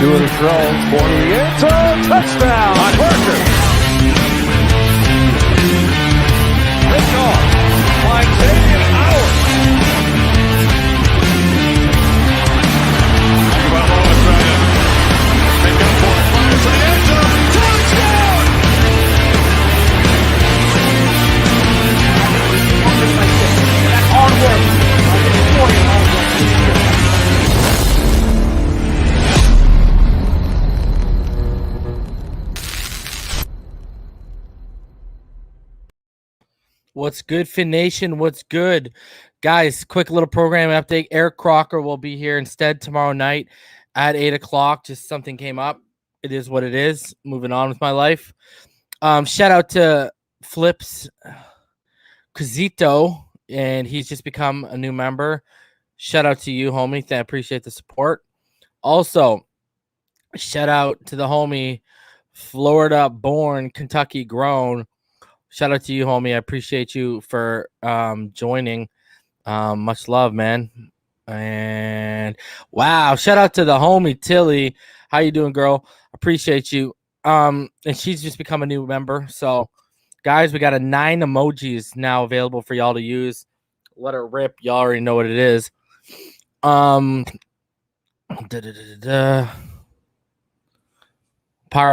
Doing the throw for the end zone. Touchdown, Parker. Picked off by Xavien Howard. Tagovailoa trying to make up for it. Fires to the end zone. Touchdown! That's hard work. What's good, Fin Nation? What's good? Guys, quick little program update. Eric Crocker will be here instead tomorrow night at 8 o'clock. Just something came up. It is what it is. Moving on with my life. Shout out to Flips Quizito, and he's just become a new member. Shout out to you, homie. I appreciate the support. Also, shout out to the homie, Florida-born, Kentucky-grown. Shout out to you, homie. I appreciate you for joining. Much love, man. And wow, shout out to the homie Tilly. How you doing, girl? Appreciate you. And she's just become a new member. So, guys, we got a 9 emojis now available for y'all to use. Let her rip. Y'all already know what it is. Pyro,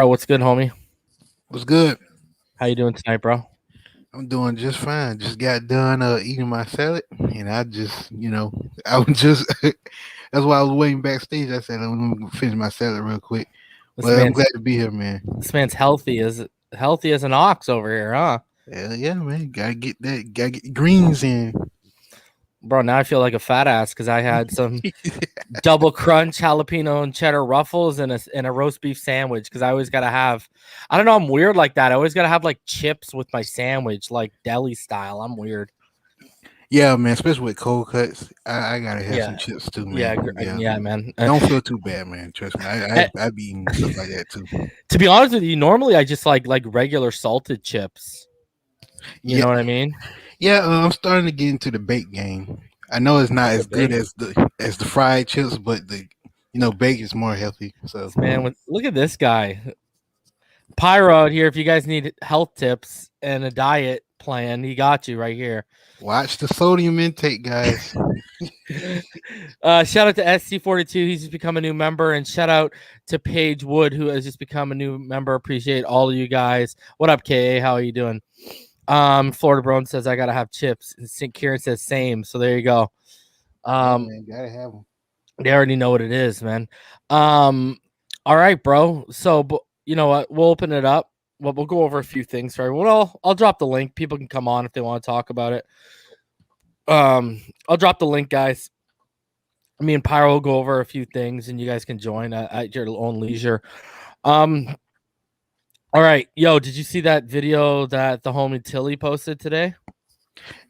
what's good, homie? What's good? How you doing tonight, bro? I'm doing just fine. Just got done eating my salad, and I just, I was just that's why I was waiting backstage. I said, I'm gonna finish my salad real quick. But I'm glad to be here, man. This man's healthy as an ox over here, huh? Yeah, man. Gotta get greens in. Bro, now I feel like a fat ass because I had some double crunch jalapeno and cheddar ruffles and a roast beef sandwich because I always gotta have. I don't know, I'm weird like that. I always gotta have like chips with my sandwich, like deli style. I'm weird. Yeah, man. Especially with cold cuts, I gotta have some chips too, man. Yeah, man. Don't feel too bad, man. Trust me, I be eating stuff like that too. To be honest with you, normally I just like regular salted chips. You know what I mean? Yeah, I'm starting to get into the baked game. I know it's not as good as the fried chips, but the baked is more healthy. So man, look at this guy, Pyro out here. If you guys need health tips and a diet plan, he got you right here. Watch the sodium intake, guys. Shout out to SC42. He's just become a new member, and shout out to Paige Wood, who has just become a new member. Appreciate all of you guys. What up, KA? How are you doing? Florida Brown says I gotta have chips. And St. Kieran says same. So there you go. Man, gotta have them. They already know what it is, man. All right, bro. So, you know what? We'll open it up. We'll go over a few things for everyone. I'll drop the link. People can come on if they want to talk about it. I'll drop the link, guys. Me and Pyro will go over a few things, and you guys can join at your own leisure. All right, yo, did you see that video that the homie Tilly posted today?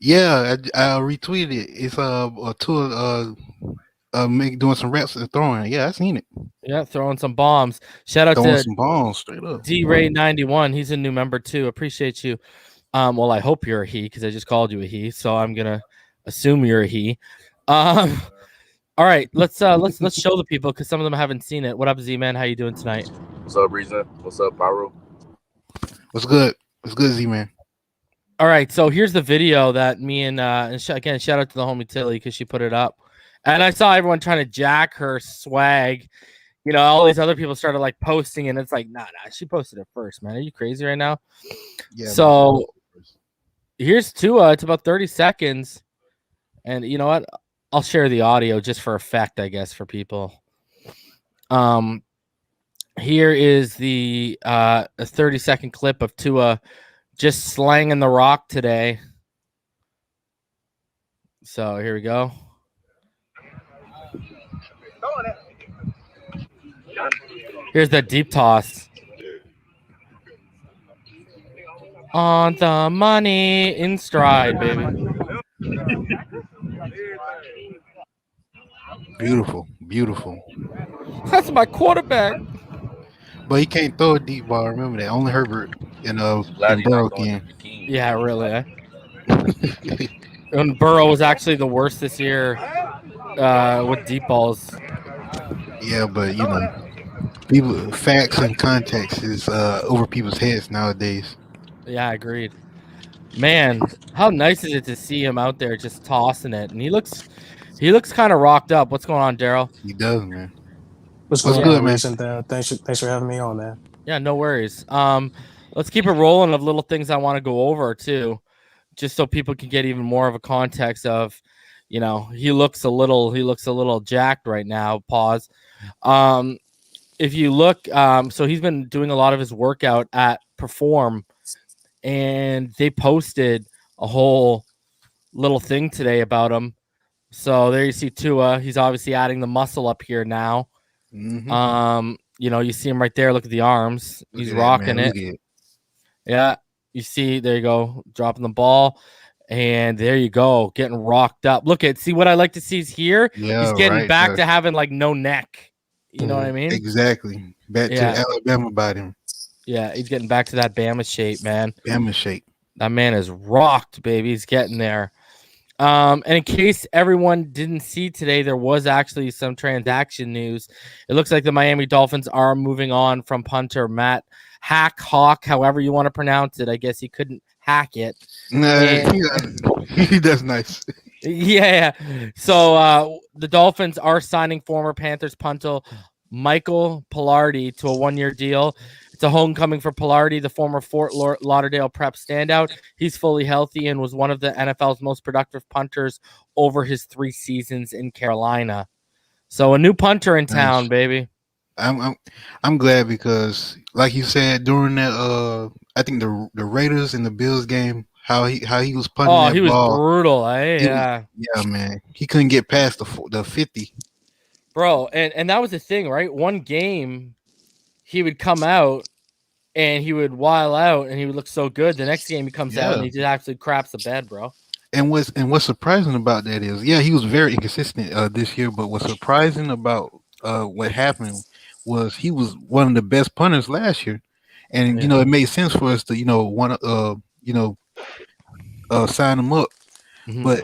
Yeah, I retweeted it. It's Tua doing some reps and throwing. Yeah, I seen it. Yeah, throwing some bombs. Shout out to some bombs straight up. D-Ray91. He's a new member too. Appreciate you. Well, I hope you're a he because I just called you a he, so I'm gonna assume you're a he. All right, let's show the people because some of them haven't seen it. What up, Z-Man? How you doing tonight? What's up, Reason? What's up, Pyro? What's good? What's good, Z-Man? All right, so here's the video that me and again, shout out to the homie Tilly because she put it up. And I saw everyone trying to jack her swag. All these other people started like posting, and it's like, nah, she posted it first, man. Are you crazy right now? Yeah. So here's Tua. It's about 30 seconds. And you know what? I'll share the audio just for effect, I guess, for people. Here is the a 30-second clip of Tua just slanging the rock today. So here we go. Here's the deep toss. On the money in stride, baby. Beautiful. That's my quarterback. But he can't throw a deep ball. Remember that. Only Herbert and Burrow can. Yeah, really. And Burrow was actually the worst this year with deep balls. Yeah, but People, facts and context is over people's heads nowadays. Yeah, agreed. Man, how nice is it to see him out there just tossing it? And he looks kind of rocked up. What's going on, Daryl? He does, man. What's What's going on, good, man? Reese? And thanks for having me on, man. Yeah, no worries. Let's keep it rolling of little things I want to go over too, just so people can get even more of a context of, he looks a little jacked right now. Pause. If you look, so he's been doing a lot of his workout at Perform, and they posted a whole little thing today about him. So there you see Tua. He's obviously adding the muscle up here now. Mm-hmm. You see him right there. Look at the arms. He's rocking it. Yeah. You see, there you go, dropping the ball. And there you go, getting rocked up. See what I like to see is here. Yeah, he's getting right, back to having like no neck. You know what I mean? Exactly. Back to Alabama about him. Yeah, he's getting back to that Bama shape, man. Bama shape. That man is rocked, baby. He's getting there. And in case everyone didn't see today, there was actually some transaction news. It looks like the Miami Dolphins are moving on from punter Matt Hawk, however you want to pronounce it. I guess he couldn't hack it. He does nice. Yeah. So the Dolphins are signing former Panthers punter Michael Pilardi to a 1-year deal. It's a homecoming for Pilardi, the former Fort Lauderdale prep standout. He's fully healthy and was one of the NFL's most productive punters over his 3 seasons in Carolina. So a new punter in town, baby. I'm glad because, like you said, during that I think the Raiders and the Bills game, how he was punting that ball. Was brutal. Yeah, man. He couldn't get past the 50. Bro, and that was the thing, right? One game, he would come out and he would while out and he would look so good. The next game he comes out and he just absolutely craps the bed, bro. And what's surprising about that is, he was very inconsistent this year. But what's surprising about what happened was he was one of the best punters last year, and it made sense for us to sign him up. Mm-hmm. But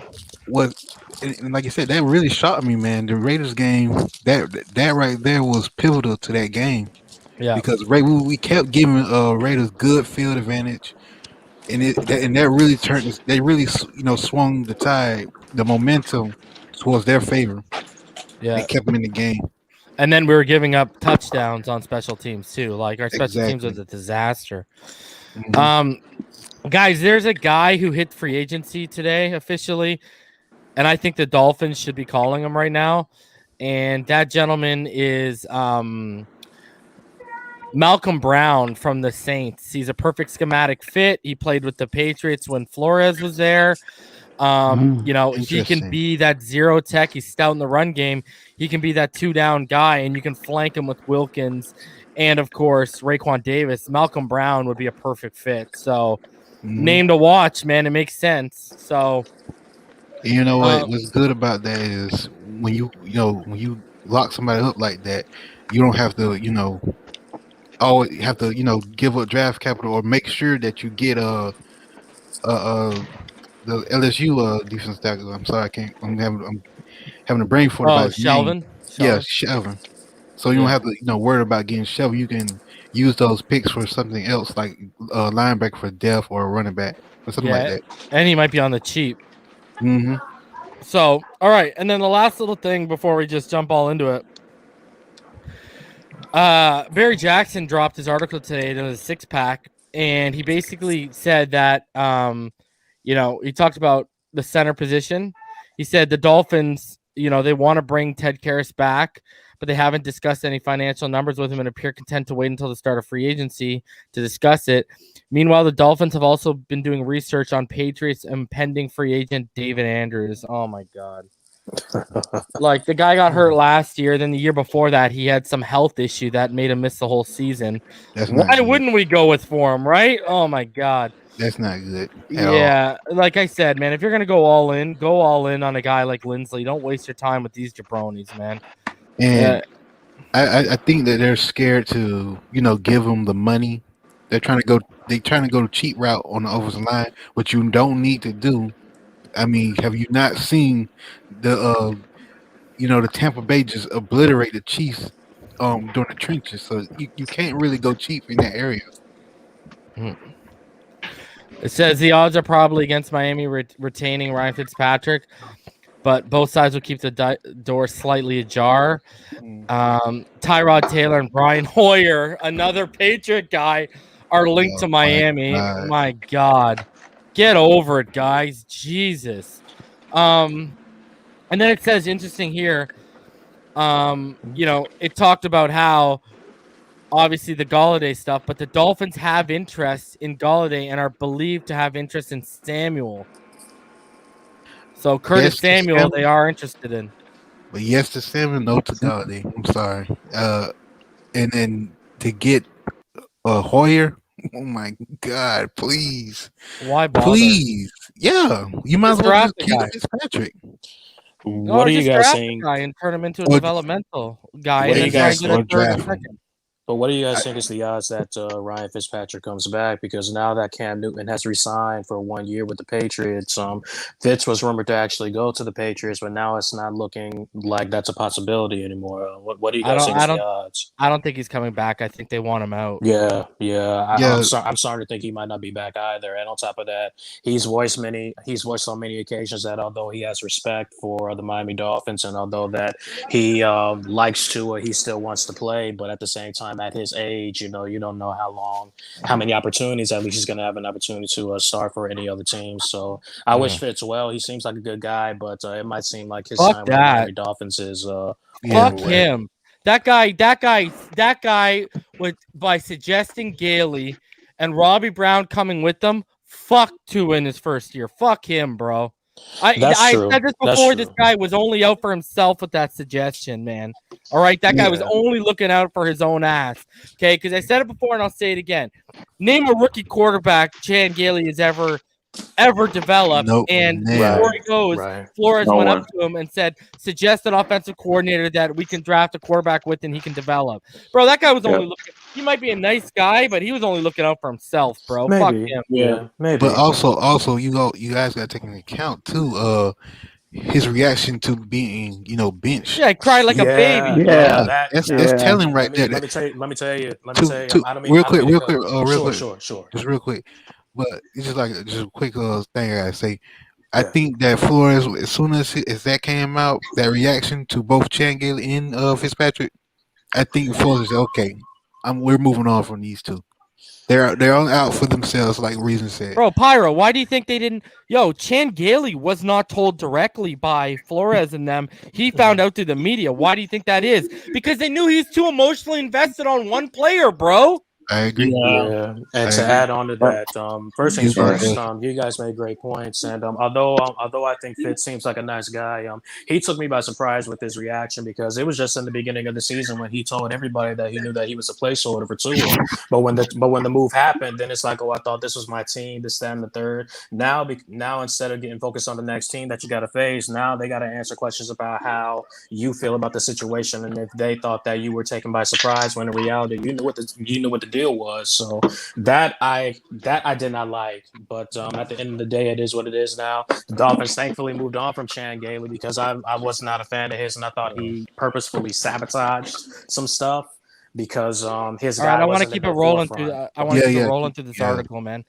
and like you said, that really shocked me, man. The Raiders game, that right there was pivotal to that game. Yeah, because we kept giving Raiders good field advantage, and that really turned. They really swung the tide, the momentum towards their favor. Yeah, they kept them in the game. And then we were giving up touchdowns on special teams too. Like our special teams was a disaster. Mm-hmm. Guys, there's a guy who hit free agency today officially, and I think the Dolphins should be calling him right now. And that gentleman is Malcolm Brown from the Saints. He's a perfect schematic fit. He played with the Patriots when Flores was there. He can be that zero tech. He's stout in the run game. He can be that 2-down guy, and you can flank him with Wilkins and, of course, Raekwon Davis. Malcolm Brown would be a perfect fit. So, name to watch, man. It makes sense. So, you know what? What's good about that is when you lock somebody up like that, you don't have to always have to give up draft capital or make sure that you get the LSU defense tackle. I'm sorry, I can't. I'm having a brain fart about his name. Yeah, Shelvin. So you don't have to worry about getting Shelvin. You can use those picks for something else, like a linebacker for depth or a running back or something like that. And he might be on the cheap. Mm-hmm. So, all right, and then the last little thing before we just jump all into it. Barry Jackson dropped his article today to the 6-pack, and he basically said that he talked about the center position. He said the Dolphins, they want to bring Ted Karras back, but they haven't discussed any financial numbers with him and appear content to wait until the start of free agency to discuss it. Meanwhile, the Dolphins have also been doing research on Patriots impending free agent David Andrews. Oh, my God. Like, the guy got hurt last year. Then the year before that, he had some health issue that made him miss the whole season. Why wouldn't we go for him, right? Oh, my God. That's not good. Yeah, like I said, man, if you're going to go all in on a guy like Linsley. Don't waste your time with these jabronis, man. And I think that they're scared to, give them the money. They're trying to go the cheap route on the offensive line, which you don't need to do. I mean, have you not seen the Tampa Bay just obliterate the Chiefs during the trenches, so you can't really go cheap in that area. It says the odds are probably against Miami retaining Ryan Fitzpatrick, but both sides will keep the door slightly ajar. Tyrod Taylor and Brian Hoyer, another Patriot guy, are linked to Miami. My God. Get over it, guys. Jesus. And then it says, interesting here, it talked about how obviously the Galladay stuff, but the Dolphins have interest in Galladay and are believed to have interest in Samuel. So Curtis Samuel, they are interested in. But yes to Samuel, no to Galladay. I'm sorry. And then to get Hoyer, oh my God, please. Why bother? Please. Yeah. You might as well just keep Fitzpatrick. What are you guys saying? Guy and turn him into a developmental guy. What And are you guys second. But what do you guys think is the odds that Ryan Fitzpatrick comes back? Because now that Cam Newton has resigned for 1 year with the Patriots, Fitz was rumored to actually go to the Patriots, but now it's not looking like that's a possibility anymore. What do you guys think is the odds? I don't think he's coming back. I think they want him out. Yeah. I'm starting to think he might not be back either. And on top of that, he's voiced on many occasions that although he has respect for the Miami Dolphins and although that he likes Tua, he still wants to play, but at the same time, at his age, you don't know how many opportunities at least he's going to have an opportunity to start for any other team. So I wish Fitz well. He seems like a good guy, but it might seem like his time with the Miami Dolphins is fuck him. That guy would, by suggesting Gaily and Robbie Brown coming with them, fuck Tua in his first year. Fuck him, bro. I said this before. This guy was only out for himself with that suggestion, man. All right, that guy was only looking out for his own ass. Okay, because I said it before and I'll say it again. Name a rookie quarterback Chan Gaily has ever developed. Nope. And before he goes, Flores went up to him and said, suggest an offensive coordinator that we can draft a quarterback with and he can develop. Bro, that guy was only looking. He might be a nice guy, but he was only looking out for himself, bro. Maybe. Fuck him. Yeah, maybe. But also you guys got to take into account too his reaction to being benched. Yeah, I cried like a baby. Yeah, that's telling right there. Let me tell you. Real quick. Sure. Just real quick. But it's just a quick thing I gotta say. I think that Flores, as soon as that came out, that reaction to both Chan Gaily and Fitzpatrick, I think Flores said, okay, we're moving on from these two. They're all out for themselves, like Reason said. Bro, Pyro, why do you think they didn't? Chan Gaily was not told directly by Flores and them. He found out through the media. Why do you think that is? Because they knew he's too emotionally invested on one player, bro. I agree. Yeah, and to add on to that, first things first, you guys made great points. And although I think Fitz seems like a nice guy, he took me by surprise with his reaction because it was just in the beginning of the season when he told everybody that he knew that he was a placeholder for Tua. But when the move happened, then it's like, oh, I thought this was my team, this, that, and the third. Now instead of getting focused on the next team that you got to face, now they got to answer questions about how you feel about the situation and if they thought that you were taken by surprise when in reality you knew what the deal was. So that I did not like, but at the end of the day, it is what it is now. The Dolphins thankfully moved on from Chan Gaily because I was not a fan of his, and I thought he purposefully sabotaged some stuff because his guy. Right, I want to keep it rolling through. I want to keep it rolling through this article, man.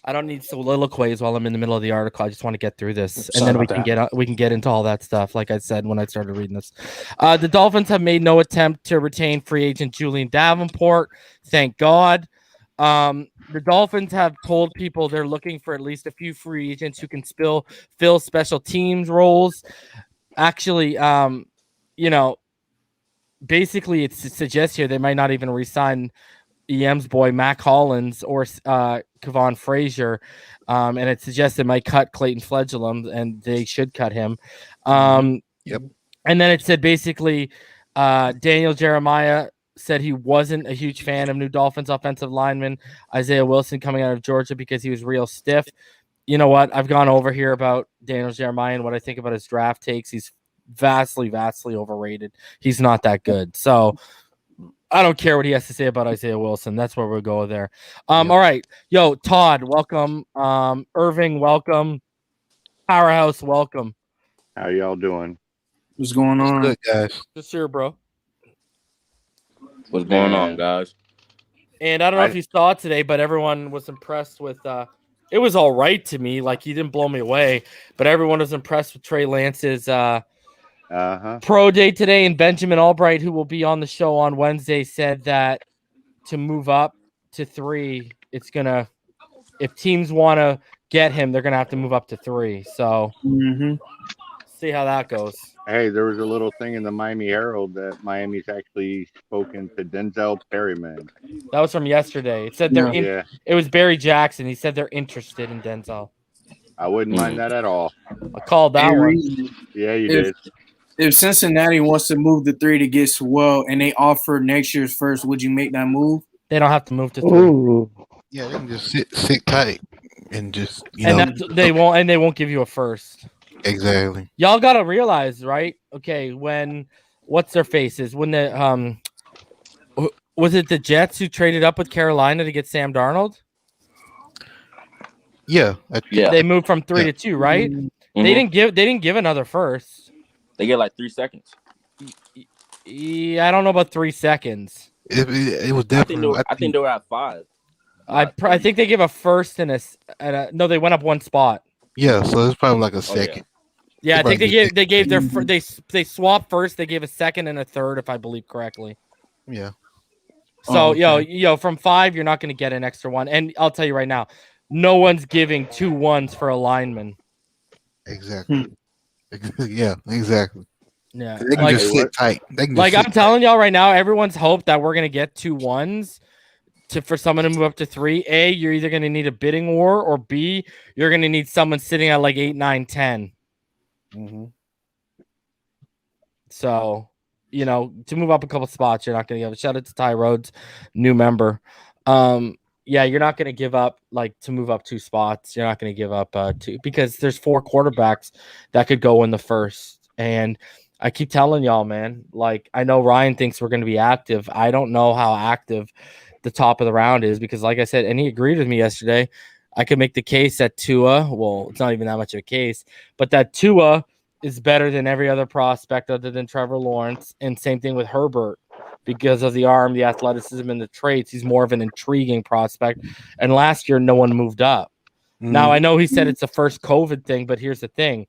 I don't need soliloquies while I'm in the middle of the article. I just want to get through this, and then we can get into all that stuff. Like I said when I started reading this, the Dolphins have made no attempt to retain free agent Julian Davenport. Thank God. The Dolphins have told people they're looking for at least a few free agents who can fill special teams roles. Actually, basically it suggests here they might not even re-sign EM's boy Mac Hollins or Kevon Frazier, and it suggests they might cut Clayton Fledglam, and they should cut him. Yep. And then it said basically Daniel Jeremiah said he wasn't a huge fan of New Dolphins offensive lineman Isaiah Wilson coming out of Georgia because he was real stiff. You know what? I've gone over here about Daniel Jeremiah and what I think about his draft takes. He's vastly overrated. He's not that good. So I don't care what he has to say about Isaiah Wilson. That's where we'll go there. All right. Yo, Todd, welcome. Irving, welcome. Powerhouse, welcome. How y'all doing? What's going on? Good, guys. Just here, bro. What's going on, Man. guys? And I don't know if you saw it today, but everyone was impressed with. It was all right to me. Like, he didn't blow me away, but everyone was impressed with Trey Lance's pro day today. And Benjamin Albright, who will be on the show on Wednesday, said that to move up to 3, it's gonna. If teams want to get him, they're gonna have to move up to 3. So see how that goes. Hey, there was a little thing in the Miami Herald that Miami's actually spoken to Denzel Perryman. That was from yesterday. It said It was Barry Jackson. He said they're interested in Denzel. I wouldn't mind that at all. I called that one. Yeah, you did. If Cincinnati wants to move to 3 to get Sewell and they offer next year's first, would you make that move? They don't have to move to 3. Ooh. Yeah, they can just sit tight and just they won't give you a first. Exactly. Y'all gotta realize, right? Okay, what's their faces? When the was it the Jets who traded up with Carolina to get Sam Darnold? Yeah. They moved from 3 to 2, right? Mm-hmm. They didn't give another first. They get like 3 seconds. Yeah, I don't know about 3 seconds. It was definitely. I think they were at 5. I think they give a first and a no. They went up 1 spot. Yeah, so it's probably like a second. Yeah, I think they gave their they swapped first. They gave a second and a third, if I believe correctly. Yeah. So from 5, you're not going to get an extra one. And I'll tell you right now, no one's giving 2 1s for a lineman. Exactly. Yeah, exactly. Yeah, they can just sit tight. I'm telling y'all right now, everyone's hoped that we're going to get 2 1s for someone to move up to 3. A, you're either going to need a bidding war, or B, you're going to need someone sitting at like 8, 9, 10. Mm-hmm. So, to move up a couple spots, you're not going to give a shout out to Ty Rhodes, new member. Yeah, you're not going to give up to move up 2 spots. You're not going to give up 2 because there's 4 quarterbacks that could go in the first. And I keep telling y'all, man, I know Ryan thinks we're going to be active. I don't know how active the top of the round is because, like I said, and he agreed with me yesterday, I could make the case that Tua, well, it's not even that much of a case, but that Tua is better than every other prospect other than Trevor Lawrence, and same thing with Herbert because of the arm, the athleticism, and the traits. He's more of an intriguing prospect, and last year no one moved up. Now, I know he said it's the first COVID thing, but here's the thing.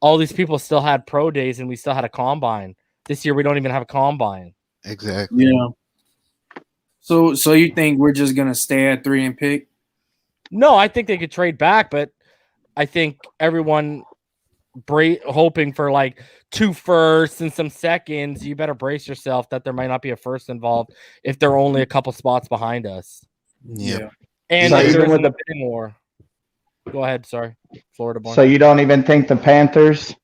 All these people still had pro days, and we still had a combine. This year we don't even have a combine. Exactly. Yeah. So you think we're just going to stay at 3 and pick? No, I think they could trade back, but I think everyone hoping for 2 firsts and some seconds, you better brace yourself that there might not be a first involved if they're only a couple spots behind us. Yeah. And So if even there's with a bidding war. Go ahead, sorry. Florida born. So you don't even think the Panthers,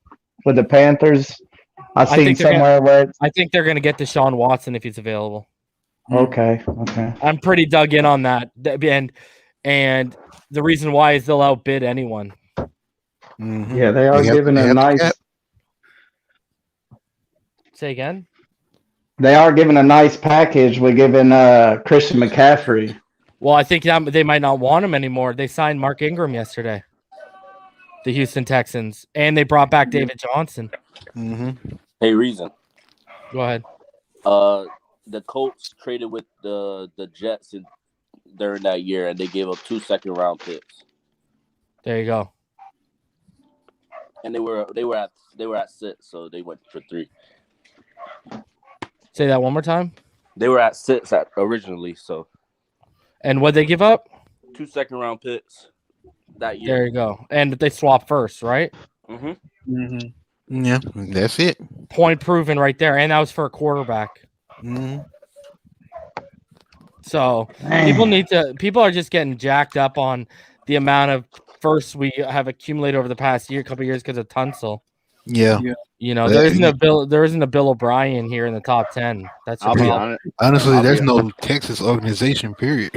I seen somewhere where I think they're going to get Deshaun Watson if he's available. Okay. I'm pretty dug in on that. And the reason why is they'll outbid anyone. Mm-hmm. Yeah, they are giving a nice. Say again? They are giving a nice package. We're giving Christian McCaffrey. Well, I think they might not want him anymore. They signed Mark Ingram yesterday, the Houston Texans, and they brought back David Johnson. Mm-hmm. Hey, Reason. Go ahead. The Colts traded with the Jets during that year, and they gave up 2 second-round picks. There you go. And they were at 6, so they went for 3. Say that one more time. They were at 6 originally, so. And what they give up? 2 second-round picks that year. There you go. And they swap first, right? Mm-hmm. Yeah, that's it. Point proven right there, and that was for a quarterback. Mm-hmm. So people are just getting jacked up on the amount of firsts we have accumulated over the past couple years because of Tunsil. Yeah. There isn't a Bill O'Brien here in the top 10. That's I'll be honest. Honestly, there's no Texas organization, period.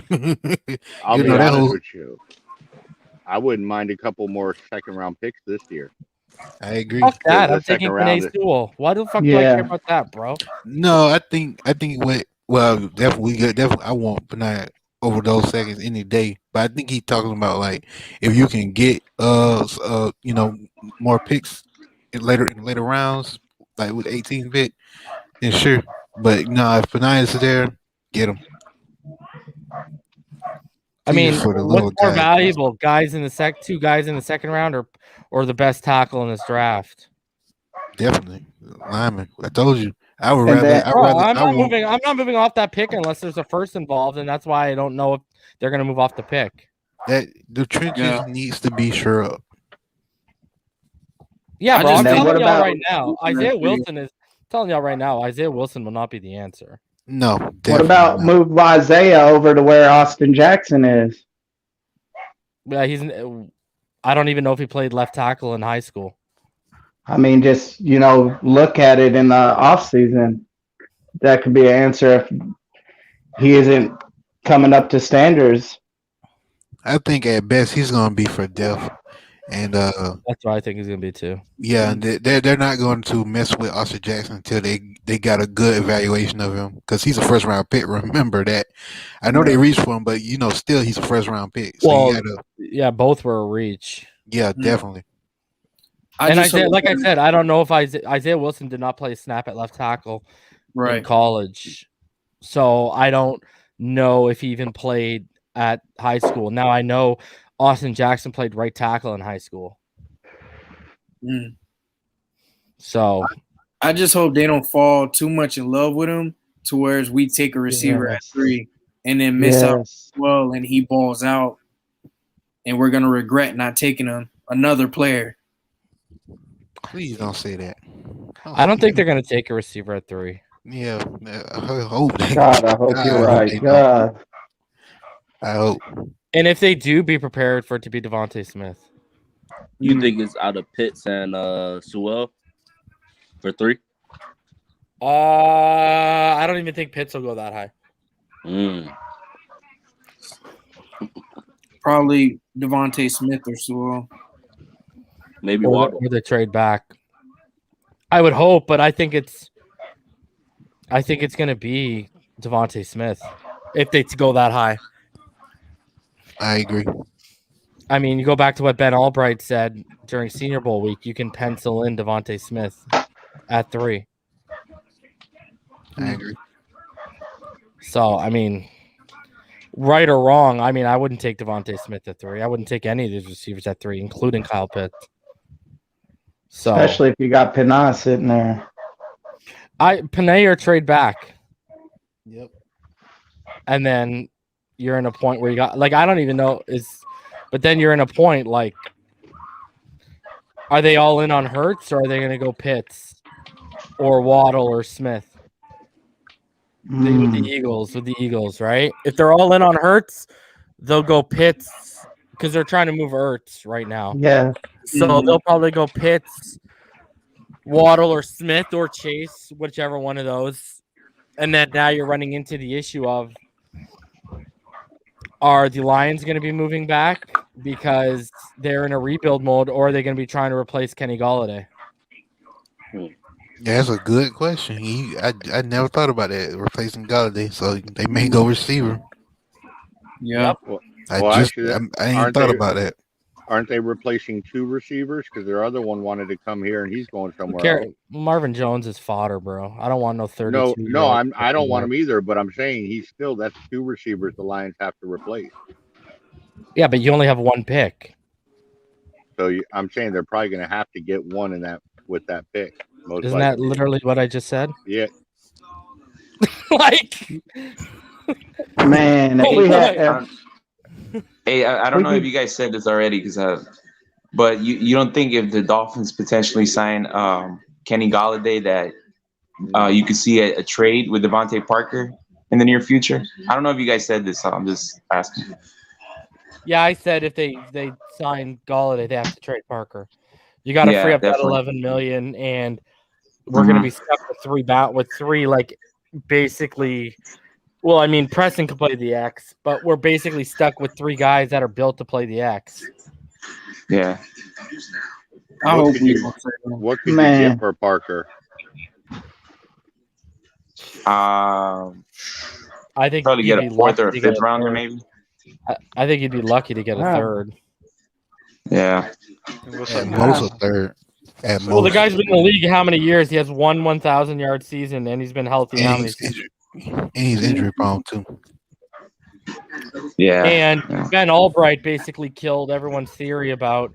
I'll be honest with you. I wouldn't mind a couple more second-round picks this year. I agree. Fuck that. The I'm taking second round Penei Sewell. Why the fuck do I care about that, bro? No, I think definitely I want Penei over those seconds any day. But I think he's talking about if you can get more picks in later rounds, with 18th pick, then sure. But no, if Penei is there, get him. I mean, for the what's little more guy. valuable, two guys in the second round, or the best tackle in this draft? Definitely lineman. I told you. I would And rather. then- I'm not moving off that pick unless there's a first involved, and that's why I don't know if they're going to move off the pick. That the trenches needs to be sure up. Yeah, bro. I'm Then telling what y'all about- right now, Isaiah Wilson is telling y'all right now. Isaiah Wilson will not be the answer. No. What about not. move Isaiah over to where Austin Jackson is? Yeah, I don't even know if he played left tackle in high school. I mean, just, look at it in the offseason. That could be an answer if he isn't coming up to standards. I think at best he's going to be for depth, and that's what I think he's going to be too. Yeah, and they're not going to mess with Austin Jackson until they got a good evaluation of him because he's a first round pick. Remember that. I know they reached for him, but still he's a first round pick. So yeah, both were a reach. Yeah, definitely. Like I said, I don't know if Isaiah Wilson did not play a snap at left tackle in college, so I don't know if he even played at high school. Now I know Austin Jackson played right tackle in high school. So I just hope they don't fall too much in love with him to where we take a receiver at 3 and then miss out well, and he balls out, and we're gonna regret not taking another player. Please don't say that. I don't think they're going to take a receiver at 3. Yeah, I hope. God, I hope you're right. God. I hope. And if they do, be prepared for it to be Devontae Smith. You think it's out of Pitts and Sewell for 3? I don't even think Pitts will go that high. Probably Devontae Smith or Sewell. Maybe or they trade back. I would hope, but I think it's going to be Devontae Smith if they go that high. I agree. I mean, you go back to what Ben Albright said during Senior Bowl week. You can pencil in Devontae Smith at 3. I agree. So, I mean, right or wrong, I mean, I wouldn't take Devontae Smith at 3. I wouldn't take any of these receivers at 3, including Kyle Pitts. So, especially if you got Penei sitting there. Penei or trade back. Yep. And then you're in a point where you got, like, I don't even know but then you're in a point like, are they all in on Hurts, or are they going to go Pitts or Waddle or Smith? With the Eagles, right? If they're all in on Hurts, they'll go Pitts because they're trying to move Hurts right now. Yeah. So they'll probably go Pitts, Waddle, or Smith, or Chase, whichever one of those. And then now you're running into the issue of, are the Lions going to be moving back because they're in a rebuild mode, or are they going to be trying to replace Kenny Golladay? Yeah, that's a good question. I never thought about that, replacing Galladay, so they may go receiver. Yeah. I ain't thought about that. Aren't they replacing 2 receivers? Because their other one wanted to come here and he's going somewhere else. Marvin Jones is fodder, bro. I don't want no 32. No, I don't want him either, but I'm saying that's 2 receivers the Lions have to replace. Yeah, but you only have 1 pick. So I'm saying they're probably going to have to get one with that pick. Isn't that literally what I just said? Yeah. Like, man, if we had. Hey, I don't know if you guys said this already, but you don't think if the Dolphins potentially sign Kenny Golladay that you could see a trade with Devontae Parker in the near future? I don't know if you guys said this, so I'm just asking. Yeah, I said if they sign Golladay, they have to trade Parker. You got to free up that $11 million, and we're going to be stuck with three, like, basically. Well, I mean, Preston can play the X, but we're basically stuck with 3 guys that are built to play the X. Yeah. What could you get for Parker? I think probably get a 4th or a 5th rounder, maybe. I think you'd be lucky to get a 3rd. Yeah. Most a 3rd. At Well, the most. guy's been in the league how many years? He has 1,000-yard season, and he's been healthy how And many he's, seasons? and he's injury prone too. Yeah. And Ben Albright basically killed everyone's theory about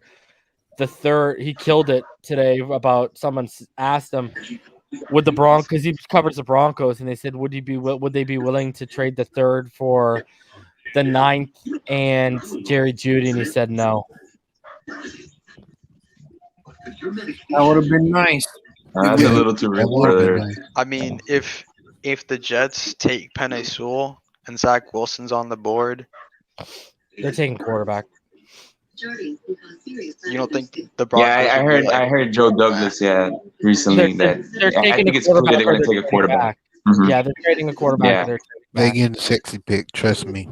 the third. He killed it today about someone asked him would the Broncos, because he covers the Broncos, and they said would they be willing to trade the third for the 9th and Jerry Jeudy, and he said no. That would have been nice. That's a little too rich for there. I mean, if the Jets take Penei Sewell and Zach Wilson's on the board, they're taking quarterback. You don't think the Broncos? Yeah, I heard Joe Douglas recently they're I think it's clear they're going to take a quarterback. Mm-hmm. Yeah, they're trading a quarterback. Yeah. They're getting the sexy pick. Trust me.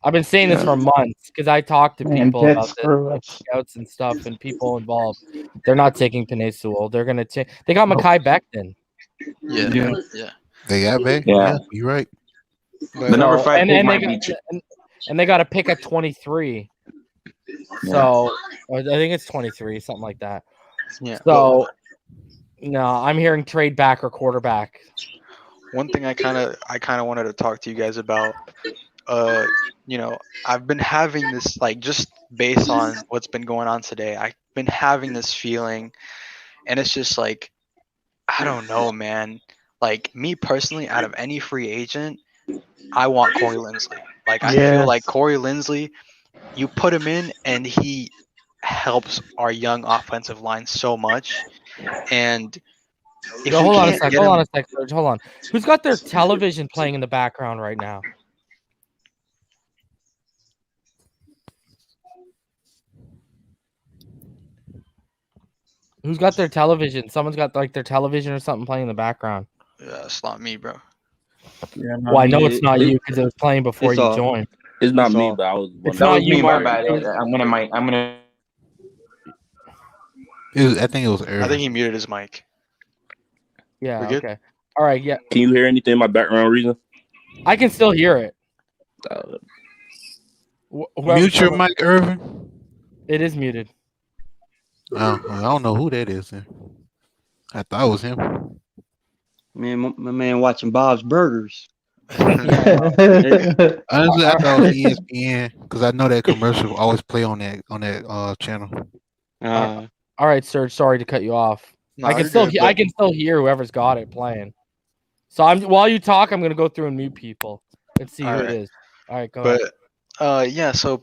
I've been saying this for months because I talked to people about this, screw scouts and stuff, and people involved. They're not taking Penei Sewell. They're gonna take. They got Mekhi Becton. Yeah. They got back. Yeah. You're right. The number 5 pick might be. And they got a pick at 23. So I think it's 23, something like that. Yeah. So no, I'm hearing trade back or quarterback. One thing I kind of wanted to talk to you guys about. I've been having this, like, just based on what's been going on today, I've been having this feeling, and it's just like, I don't know, man. Like, me personally, out of any free agent, I want Corey Linsley. Like, I feel like Corey Linsley, you put him in, and he helps our young offensive line so much. And if hold on a sec. Hold on. Who's got their television playing in the background right now? Who's got their television? Someone's got like their television or something playing in the background. Yeah, it's not me, bro. Yeah, Well, I know it's not you because it was playing before you joined. It's not me, but I was. It's not you, my Mark. bad. I'm gonna. I think it was early. I think he muted his mic. Yeah. We're good? Okay. All right. Yeah. Can you hear anything in my background, Reason? I can still hear it. Mute your mic, Irvin. It is muted. Oh, I don't know who that is. Then. I thought it was him. Man, my man watching Bob's Burgers. Honestly, I thought it was ESPN because I know that commercial always play on that channel. All right, Serge. Sorry to cut you off. No, I can still hear whoever's got it playing. So while you talk, I'm gonna go through and mute people and see who it is. All right, go ahead. Yeah. So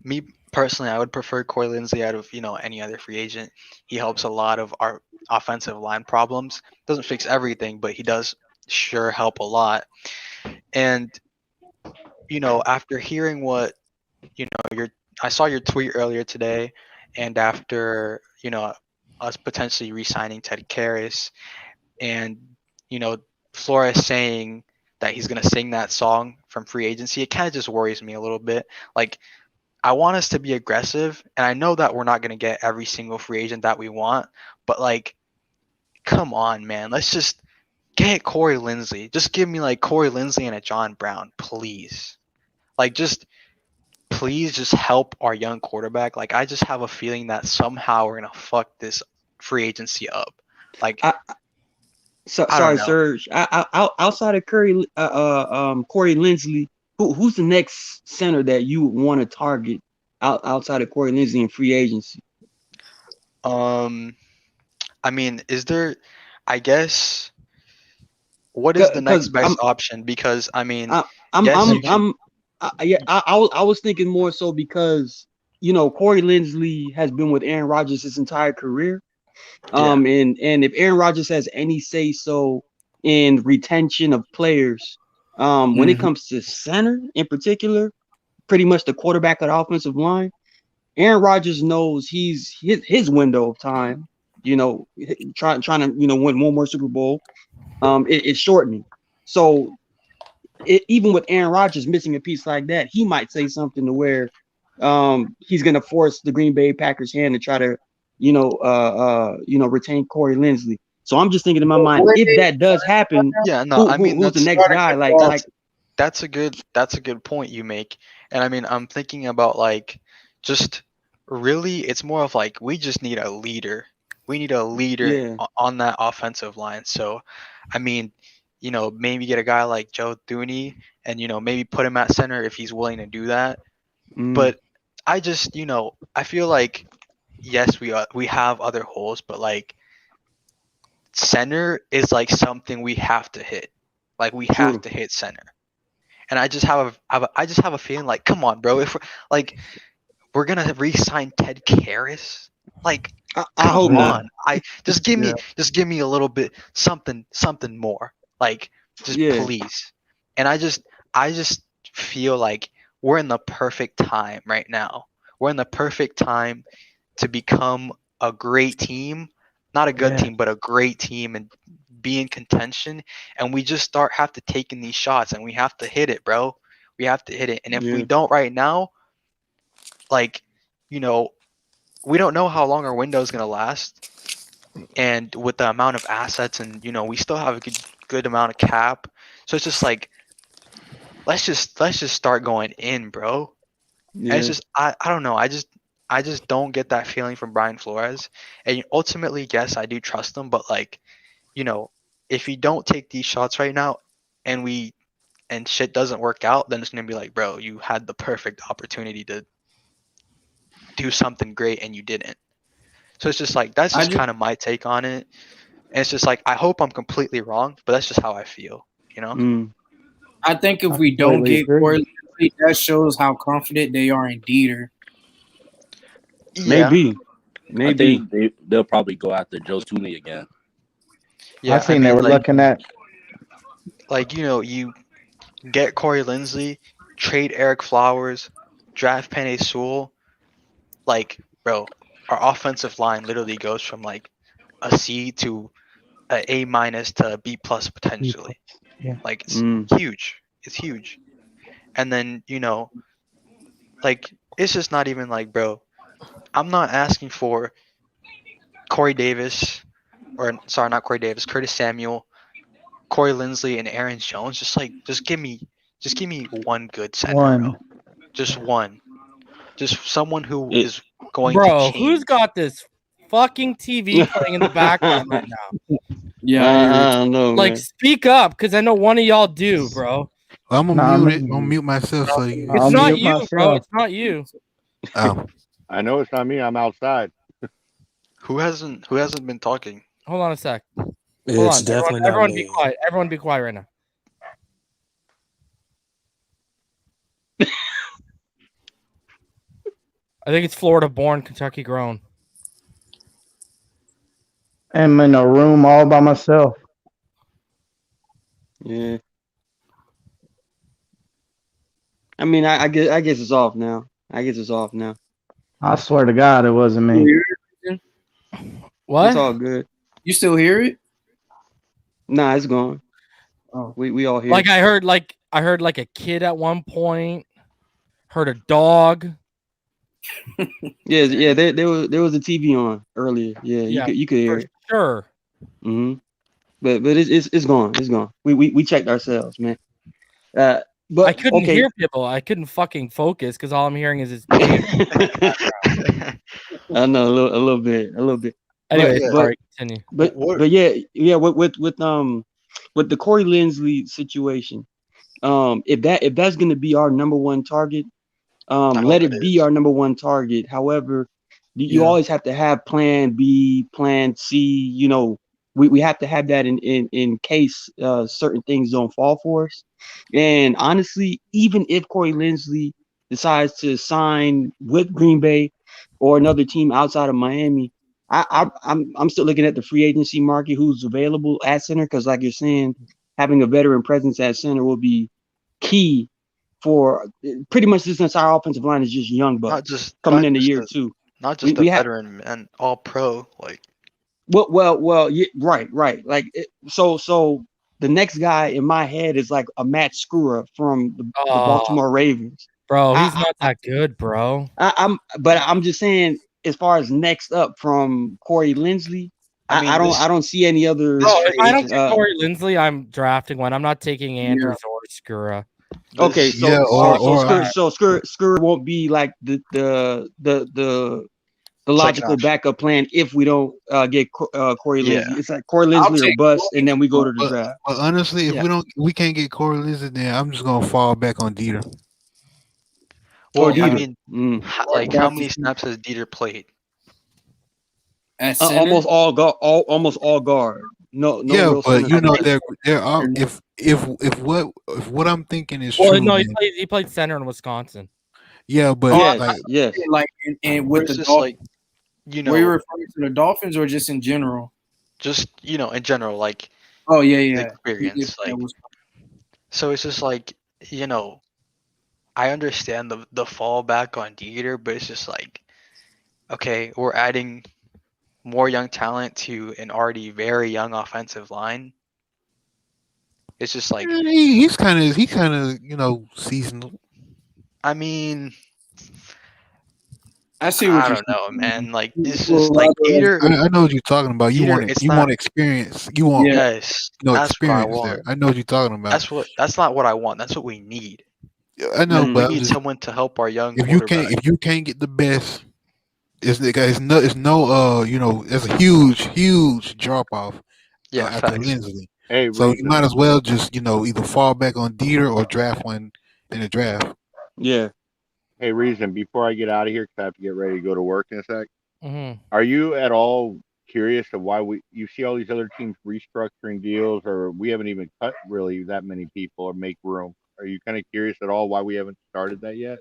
me personally, I would prefer Corey Linsley out of any other free agent. He helps a lot of our offensive line problems. Doesn't fix everything, but he does sure help a lot. And after hearing what I saw your tweet earlier today, and after us potentially re-signing Ted Karras, and Flores saying that he's gonna sing that song from free agency, it kind of just worries me a little bit. Like, I want us to be aggressive, and I know that we're not gonna get every single free agent that we want, but like, come on, man, let's just get Corey Linsley. Just give me like Corey Linsley and a John Brown, please. Like, please just help our young quarterback. Like, I just have a feeling that somehow we're gonna fuck this free agency up. Like, sorry, Serge. Outside of Corey Linsley, who's the next center that you would want to target outside of Corey Linsley in free agency? I mean, is there? I guess. What is the next best option? Because I mean, I was thinking more so because Corey Linsley has been with Aaron Rodgers his entire career, and if Aaron Rodgers has any say so in retention of players, when it comes to center in particular, pretty much the quarterback of the offensive line, Aaron Rodgers knows his window of time, trying to win one more Super Bowl, it's shortening. So even with Aaron Rodgers missing a piece like that, he might say something to where he's going to force the Green Bay Packers' hand to try to retain Corey Linsley. So I'm just thinking in my mind, if that does happen, who's the next guy? Like that's a good point you make. And I mean, I'm thinking about like, just really, it's more of like, we just need a leader. We need a leader on that offensive line. So, I mean, maybe get a guy like Joe Thuney and, maybe put him at center if he's willing to do that. But I just, I feel like, yes, we have other holes, but like center is like something we have to hit. Like we have to hit center. And I just have a feeling like, come on, bro, if we're gonna re-sign Ted Karras, like I hope not. Just give me a little bit something more, like just please. And I just feel like we're in the perfect time right now. We're in the perfect time to become a great team, not a good team, but a great team, and be in contention. And we just have to taking these shots, and we have to hit it, bro. We have to hit it. And if we don't right now, like, we don't know how long our window is gonna last. And with the amount of assets, and we still have a good amount of cap, so it's just like, let's just start going in, bro. And it's just I don't know. I just don't get that feeling from Brian Flores. And ultimately, yes, I do trust him, but like, if you don't take these shots right now and shit doesn't work out, then it's gonna be like, bro, you had the perfect opportunity to do something great and you didn't. So it's just like, that's just kind of my take on it. And it's just like, I hope I'm completely wrong, but that's just how I feel, I think if we don't get Corey, that shows how confident they are in Dieter. Yeah. I think they'll probably go after Joe Thuney again. Yeah, I mean, they were looking at, like, you get Corey Linsley, trade Eric Flowers, draft Penei Sewell. Like, bro, our offensive line literally goes from like a C to a A- to a B+ potentially. Yeah. Like, it's huge. It's huge. And then, like, it's just not even like, bro, I'm not asking for Corey Davis, or sorry, not Corey Davis, Curtis Samuel, Corey Linsley, and Aaron Jones. Just give me one good center, bro. Just one. Just someone who is going to change. Who's got this fucking TV playing in the background right now? Yeah, I don't know. Like, man. speak up, because I know one of y'all do, bro. I'm gonna mute it. I'm gonna mute myself so you. It's not you, bro. It's not you. Oh, I know it's not me. I'm outside. Who hasn't been talking? Hold on a sec. It's definitely everyone not be me. quiet. Everyone be quiet right now. I think it's Florida born, Kentucky grown. I'm in a room all by myself. Yeah. I mean, I guess it's off now. I swear to God, it wasn't me. What? It's all good. You still hear it? Nah, it's gone. Oh, we all hear. Like, I heard like a kid at one point. Heard a dog. Yeah. There was a TV on earlier. Yeah, you could hear for it. Sure. Mm-hmm. But it's gone. It's gone. We checked ourselves, man. But I couldn't hear people. I couldn't fucking focus because all I'm hearing is his. I know a little bit. Anyway, sorry, continue. But yeah. With the Corey Linsley situation, if that's gonna be our number one target, let it be our number one target. However, you always have to have plan B, plan C. We have to have that in case certain things don't fall for us. And honestly, even if Corey Linsley decides to sign with Green Bay or another team outside of Miami, I'm still looking at the free agency market, who's available at center, because like you're saying, having a veteran presence at center will be key for pretty much this entire offensive line is just young bucks coming into year two. Not just a veteran and all pro, like. Well, yeah, right. Like, so the next guy in my head is like a Matt Skura from the Baltimore Ravens. Bro, he's not that good, bro. I'm just saying, as far as next up from Corey Linsley, I don't see any other. Bro, if I don't get Corey Linsley, I'm drafting one. I'm not taking Andrews or Skura. Okay, so Skura won't be like the the logical backup plan if we don't get Corey Linsley. It's like Corey Linsley or bust, and then we go to the draft. But honestly, if we can't get Corey Linsley, then I'm just gonna fall back on Dieter. Well, I mean, how many snaps has Dieter played? Almost all guard. No. Yeah, real but you know center. there are if what I'm thinking is Well, true. no, then, he played center in Wisconsin. yeah, but yes. Like and with the just Dolphins, like, were you referring to the Dolphins or just in general? Just in general, like. Oh yeah. Experience, like. So it's just like, I understand the fallback on Dieter, but it's just like, okay, we're adding more young talent to an already very young offensive line. It's just like he's kind of seasonal. I mean, I see what I you're don't know, man. Like this Well, is like Dieter. I know what you're talking about. You want experience. You want yes, that's what I experience want. there. I know what you're talking about. That's not what I want. That's what we need. I know, but we need someone to help our young. If you can't get the best, it's no there's a huge drop off. After Linsley. So you might as well just either fall back on Dieter or draft one in the draft. Yeah. Hey, Reason, before I get out of here, because I have to get ready to go to work in a sec. Mm-hmm. Are you at all curious of why you see all these other teams restructuring deals, or we haven't even cut really that many people or make room? Are you kind of curious at all why we haven't started that yet?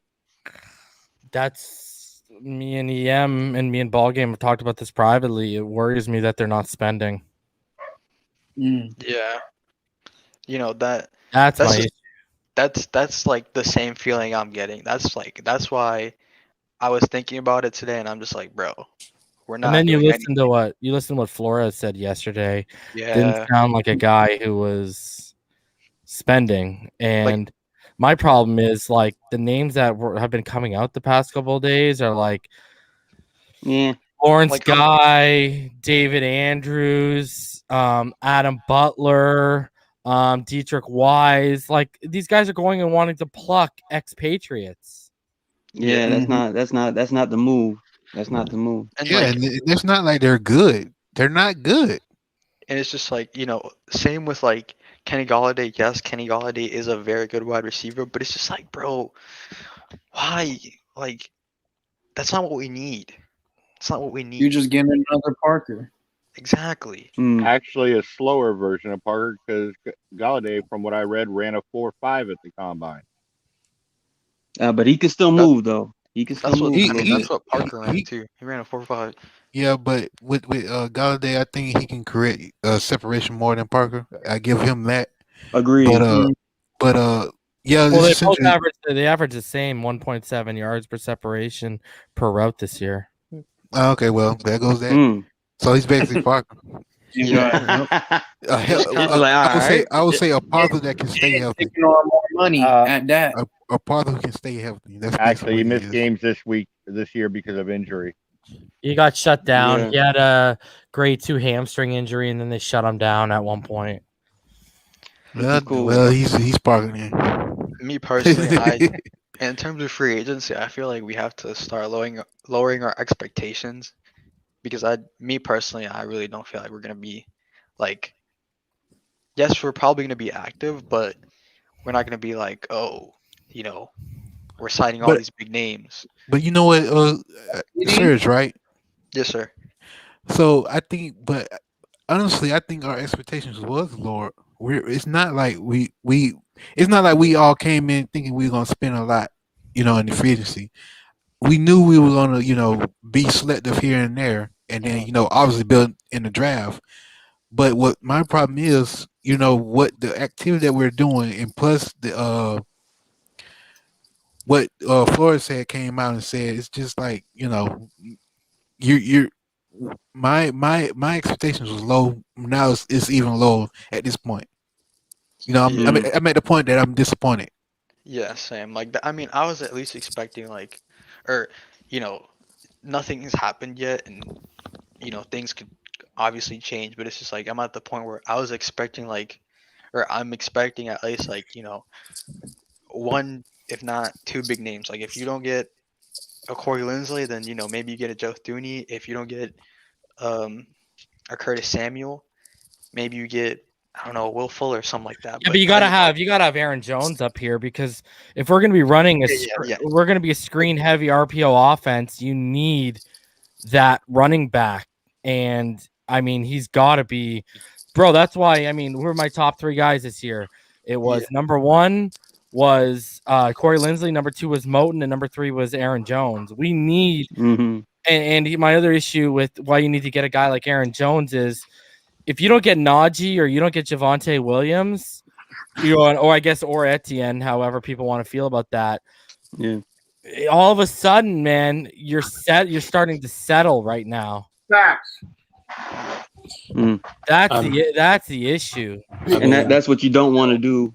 That's me and EM and me and Ballgame have talked about this privately. It worries me that they're not spending. Yeah, that's my issue. That's like the same feeling I'm getting. That's why I was thinking about it today, and I'm just like, bro, we're not. And then you listen to what Flores said yesterday. Yeah, didn't sound like a guy who was spending. And my problem is like the names that have been coming out the past couple of days are like Lawrence Guy, David Andrews, Adam Butler, Dietrich Wise. Like these guys are going and wanting to pluck expatriates. Yeah, that's not the move. That's not the move. And and it's not like they're good. They're not good. And it's just like, same with like Kenny Galladay. Yes, Kenny Galladay is a very good wide receiver, but it's just like, bro, why? Like, that's not what we need. It's not what we need. You're just getting another Parker. Exactly. Actually, a slower version of Parker because Galladay, from what I read, ran a 4.5 at the combine. But he can still move though. He can still move. That's what Parker ran too. He ran a 4.5. Yeah, but with Galladay, I think he can create separation more than Parker. I give him that. Agreed. But yeah. Well, they average the same 1.7 yards per separation per route this year. Okay, well there goes that. So he's basically Parker. Yeah. I would say a Parker that can stay healthy. Taking on more money at that. A Parker who can stay healthy. That's actually he missed games this year because of injury. He got shut down. Yeah. He had a grade 2 hamstring injury, and then they shut him down at one point. Well, he's Parker then. Me personally, in terms of free agency, I feel like we have to start lowering our expectations because I really don't feel like we're gonna be like. Yes, we're probably gonna be active, but we're not gonna be like, we're signing all these big names. But you know what, Serge, right? Yes, sir. So I think, but honestly, I think our expectations was lower. It's not like it's not like we all came in thinking we were gonna spend a lot, in the free agency. We knew we were gonna, be selective here and there, and then obviously build in the draft. But what my problem is, what the activity that we're doing, and plus the what Flores said came out and said, it's just like my expectations was low. Now it's even low at this point. I'm at the point that I'm disappointed. Yeah, same. Like, I mean, I was at least expecting nothing has happened yet, and things could obviously change. But it's just like I'm at the point where I was expecting I'm expecting at least one, if not two, big names. Like if you don't get a Corey Linsley, then maybe you get a Joe Thuney. If you don't get a Curtis Samuel, maybe you get Will Fuller or something like that. Yeah, but you gotta have Aaron Jones up here, because if we're gonna be running we're gonna be a screen heavy RPO offense, you need that running back. And I mean, he's gotta be, bro. That's why who are my top 3 guys this year? It was number 1 was Corey Linsley, number 2 was Moton, and number 3 was Aaron Jones. We need my other issue with why you need to get a guy like Aaron Jones is, if you don't get Najee or you don't get Javonte Williams, or Etienne, however people want to feel about that. Yeah. All of a sudden, man, you're starting to settle right now. Facts. That's the issue. And that's what you don't want to do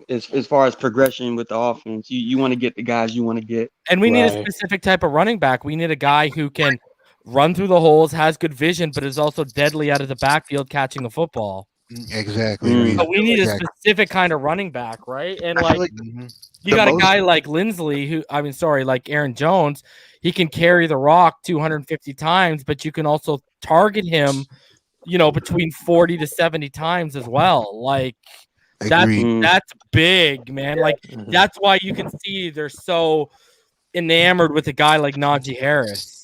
as far as progression with the offense. You want to get the guys you want to get. And we need a specific type of running back. We need a guy who can run through the holes, has good vision, but is also deadly out of the backfield catching the football. Exactly. But we need a specific kind of running back, right? And you got a guy like Linsley, like Aaron Jones. He can carry the rock 250 times, but you can also target him, between 40 to 70 times as well. Like that's big, man. Like that's why you can see they're so enamored with a guy like Najee Harris.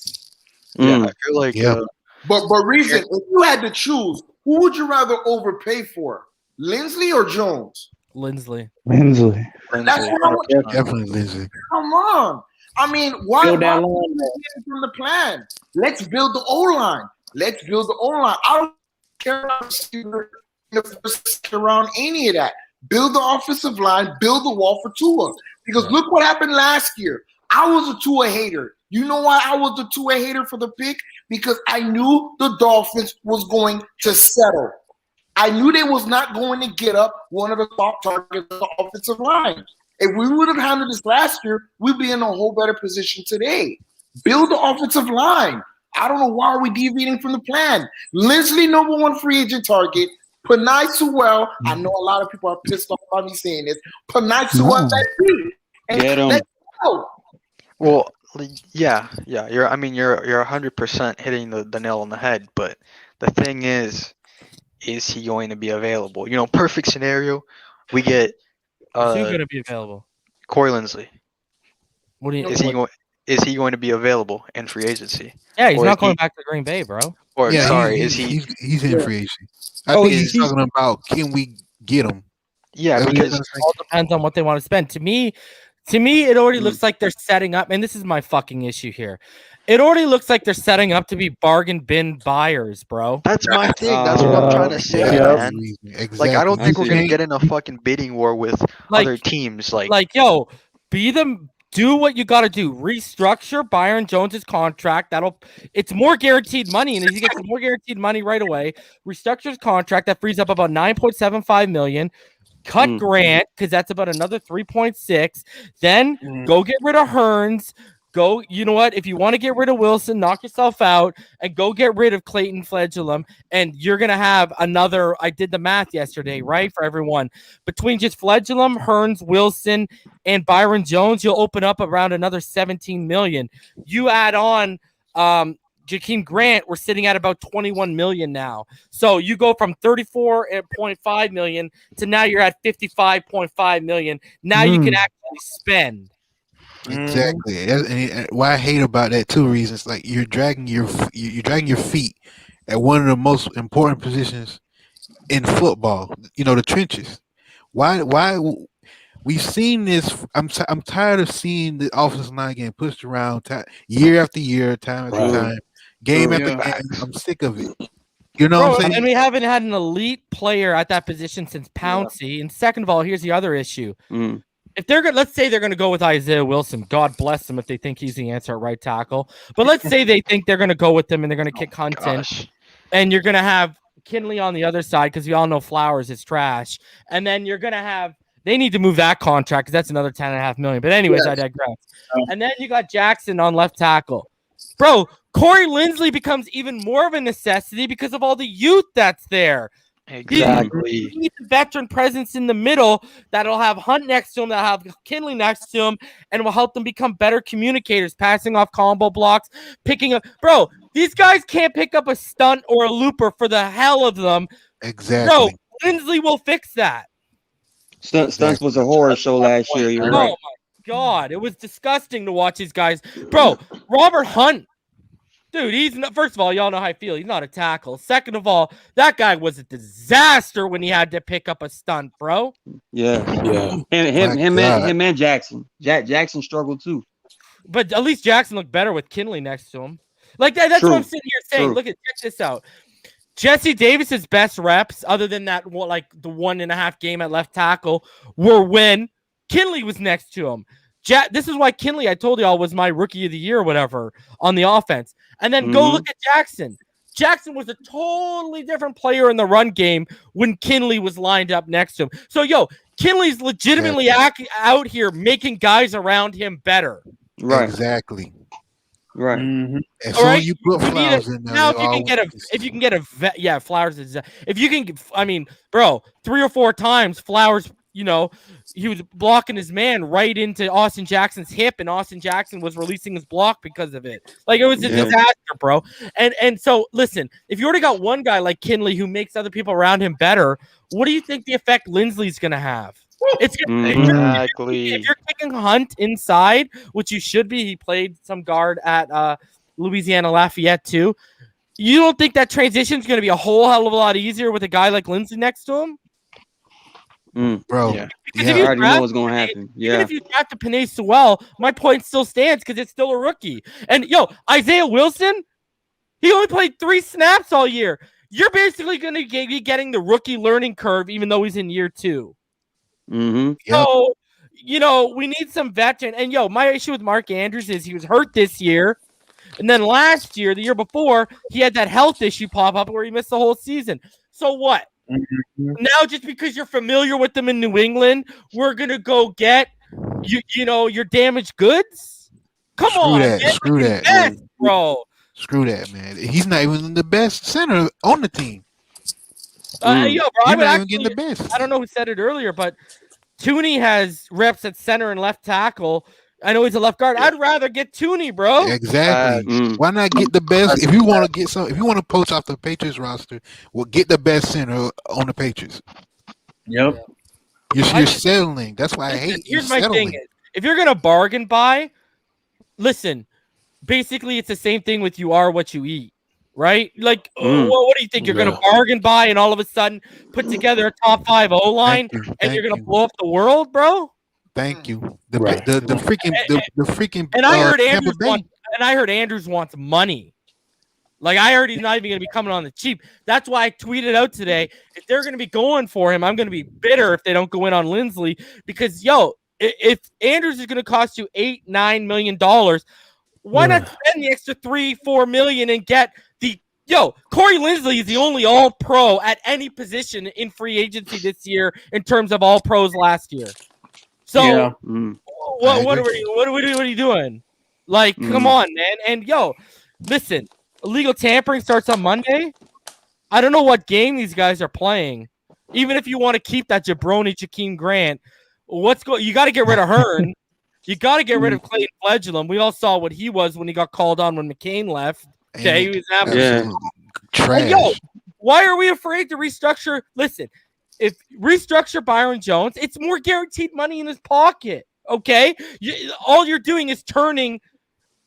Yeah, I feel like. But Reason, if you had to choose, who would you rather overpay for, Linsley or Jones? Linsley. That's what I want. Definitely Linsley. Come on. Why from the plan? Let's build the O-line. I don't care about in the first round, any of that. Build the offensive line, build the wall for Tua. Because look what happened last year. I was a Tua hater. You know why I was the Tua hater for the pick? Because I knew the Dolphins was going to settle. I knew they was not going to get up one of the top targets of the offensive line. If we would have handled this last year, we'd be in a whole better position today. Build the offensive line. I don't know why we're deviating from the plan. Linsley, number 1 free agent target. Penei Sewell. I know a lot of people are pissed off about me saying this. Penei Sewell, get him. Let's go. Well, yeah. You're 100% hitting the nail on the head. But the thing is he going to be available? Perfect scenario, we get. Is he going to be available? Corey Linsley. What do you? Is he going to be available in free agency? Yeah, he's not going back to Green Bay, bro. Or is he? He's in free agency. I think he's talking about, can we get him? Yeah, because it all depends on what they want to spend. To me, it already looks like they're setting up, and this is my fucking issue here. It already looks like they're setting up to be bargain bin buyers, bro. That's my thing. That's what I'm trying to say, man. Exactly. Like, I don't think we're gonna get in a fucking bidding war with other teams. Yo, do what you got to do. Restructure Byron Jones's contract. It's more guaranteed money, and he gets more guaranteed money right away. Restructure his contract. That frees up about $9.75 million. Cut Grant, because that's about another 3.6. Then go get rid of Hearns. Go, you know what? If you want to get rid of Wilson, knock yourself out and go get rid of Clayton Fledgulum. And you're going to have another, I did the math yesterday, right? For everyone. Between just Fledgulum, Hearns, Wilson, and Byron Jones, you'll open up around another $17 million. You add on Jakeem Grant, we're sitting at about $21 million now. So you go from $34.5 million to now you're at $55.5 million. Now you can actually spend. Exactly. And what I hate about that, 2 reasons, like you're dragging your feet at one of the most important positions in football. The trenches. Why? We've seen this. I'm tired of seeing the offensive line getting pushed around year after year, time after time, game after game. I'm sick of it. You know what I'm saying? And we haven't had an elite player at that position since Pouncey. And second of all, here's the other issue. If they're going, let's say they're going to go with Isaiah Wilson. God bless them if they think he's the answer at right tackle. But let's say they think they're going to go with him and they're going to kick Hunton, and you're going to have Kinley on the other side because we all know Flowers is trash. And then you're going to have they need to move that contract because that's another $10.5 million. But anyways, I digress. And then you got Jackson on left tackle, bro. Corey Linsley becomes even more of a necessity because of all the youth that's there. Exactly. He needs a veteran presence in the middle that'll have Hunt next to him, that'll have Kinley next to him, and will help them become better communicators, passing off combo blocks, picking up. Bro, these guys can't pick up a stunt or a looper for the hell of them. Exactly. Bro, Linsley will fix that. Stunts was a horror show last year. You're right. Oh my God, it was disgusting to watch these guys. Bro, Robert Hunt, dude, he's not, first of all, y'all know how I feel. He's not a tackle. Second of all, that guy was a disaster when he had to pick up a stunt, bro. Yeah. And him and Jackson. Jackson struggled too. But at least Jackson looked better with Kinley next to him. Like that's True. what I'm sitting here saying. True. Look check this out. Jesse Davis's best reps, other than that, like the 1.5 game at left tackle, were when Kinley was next to him. This is why Kinley, I told y'all, was my rookie of the year or whatever on the offense. And then go look at Jackson. Jackson was a totally different player in the run game when Kinley was lined up next to him. So, Kinley's legitimately out here making guys around him better. Right. Exactly. Right. And so you put Flowers in there. Now, if you can get a vet, Flowers is. If you can, I mean, bro, 3 or 4 times Flowers, he was blocking his man right into Austin Jackson's hip, and Austin Jackson was releasing his block because of it. Like, it was a disaster, bro. And so, listen, if you already got one guy like Kinley who makes other people around him better, what do you think the effect Linsley's going to have? It's Exactly. If you're kicking Hunt inside, which you should be, he played some guard at Louisiana Lafayette too. You don't think that transition is going to be a whole hell of a lot easier with a guy like Linsley next to him? Bro, Because I already know what's going to happen. Even if you draft a Penei Sewell, my point still stands because it's still a rookie. And Isaiah Wilson, he only played 3 snaps all year. You're basically going to be getting the rookie learning curve, even though he's in year 2. So, we need some veteran. And, my issue with Mark Andrews is he was hurt this year. And then last year, the year before, he had that health issue pop up where he missed the whole season. So what? Now, just because you're familiar with them in New England, we're going to go get, your damaged goods? Come on. Screw that. Best, bro. Screw that, man. He's not even the best center on the team. Bro, He's not even getting the best. I don't know who said it earlier, but Tooney has reps at center and left tackle. I know he's a left guard. I'd rather get Tooney, bro. Exactly. Why not get the best? If you want to poach off the Patriots roster, well, get the best center on the Patriots. Yep. You're settling. That's why I hate. Here's my thing: if you're gonna bargain buy, listen. Basically, it's the same thing with you are what you eat. Right? Like, what do you think? You're going to bargain buy and all of a sudden put together a top 5 O-line and you're going to blow up the world, bro? Thank you. The freaking. And I heard Andrews wants money. Like, I heard he's not even going to be coming on the cheap. That's why I tweeted out today, if they're going to be going for him, I'm going to be bitter if they don't go in on Linsley because, if Andrews is going to cost you $8-9 million, why not spend the extra $3-4 million and get Corey Linsley is the only all-pro at any position in free agency this year in terms of all-pros last year. So what are you doing? Like, come on, man. And listen, illegal tampering starts on Monday. I don't know what game these guys are playing. Even if you want to keep that jabroni Jakeem Grant, you got to get rid of Hearn. You got to get rid of Clayton Fledglam. We all saw what he was when he got called on when McCain left. Okay, he was absolute trash. And why are we afraid to restructure? Listen, if restructure Byron Jones, it's more guaranteed money in his pocket. Okay, all you're doing is turning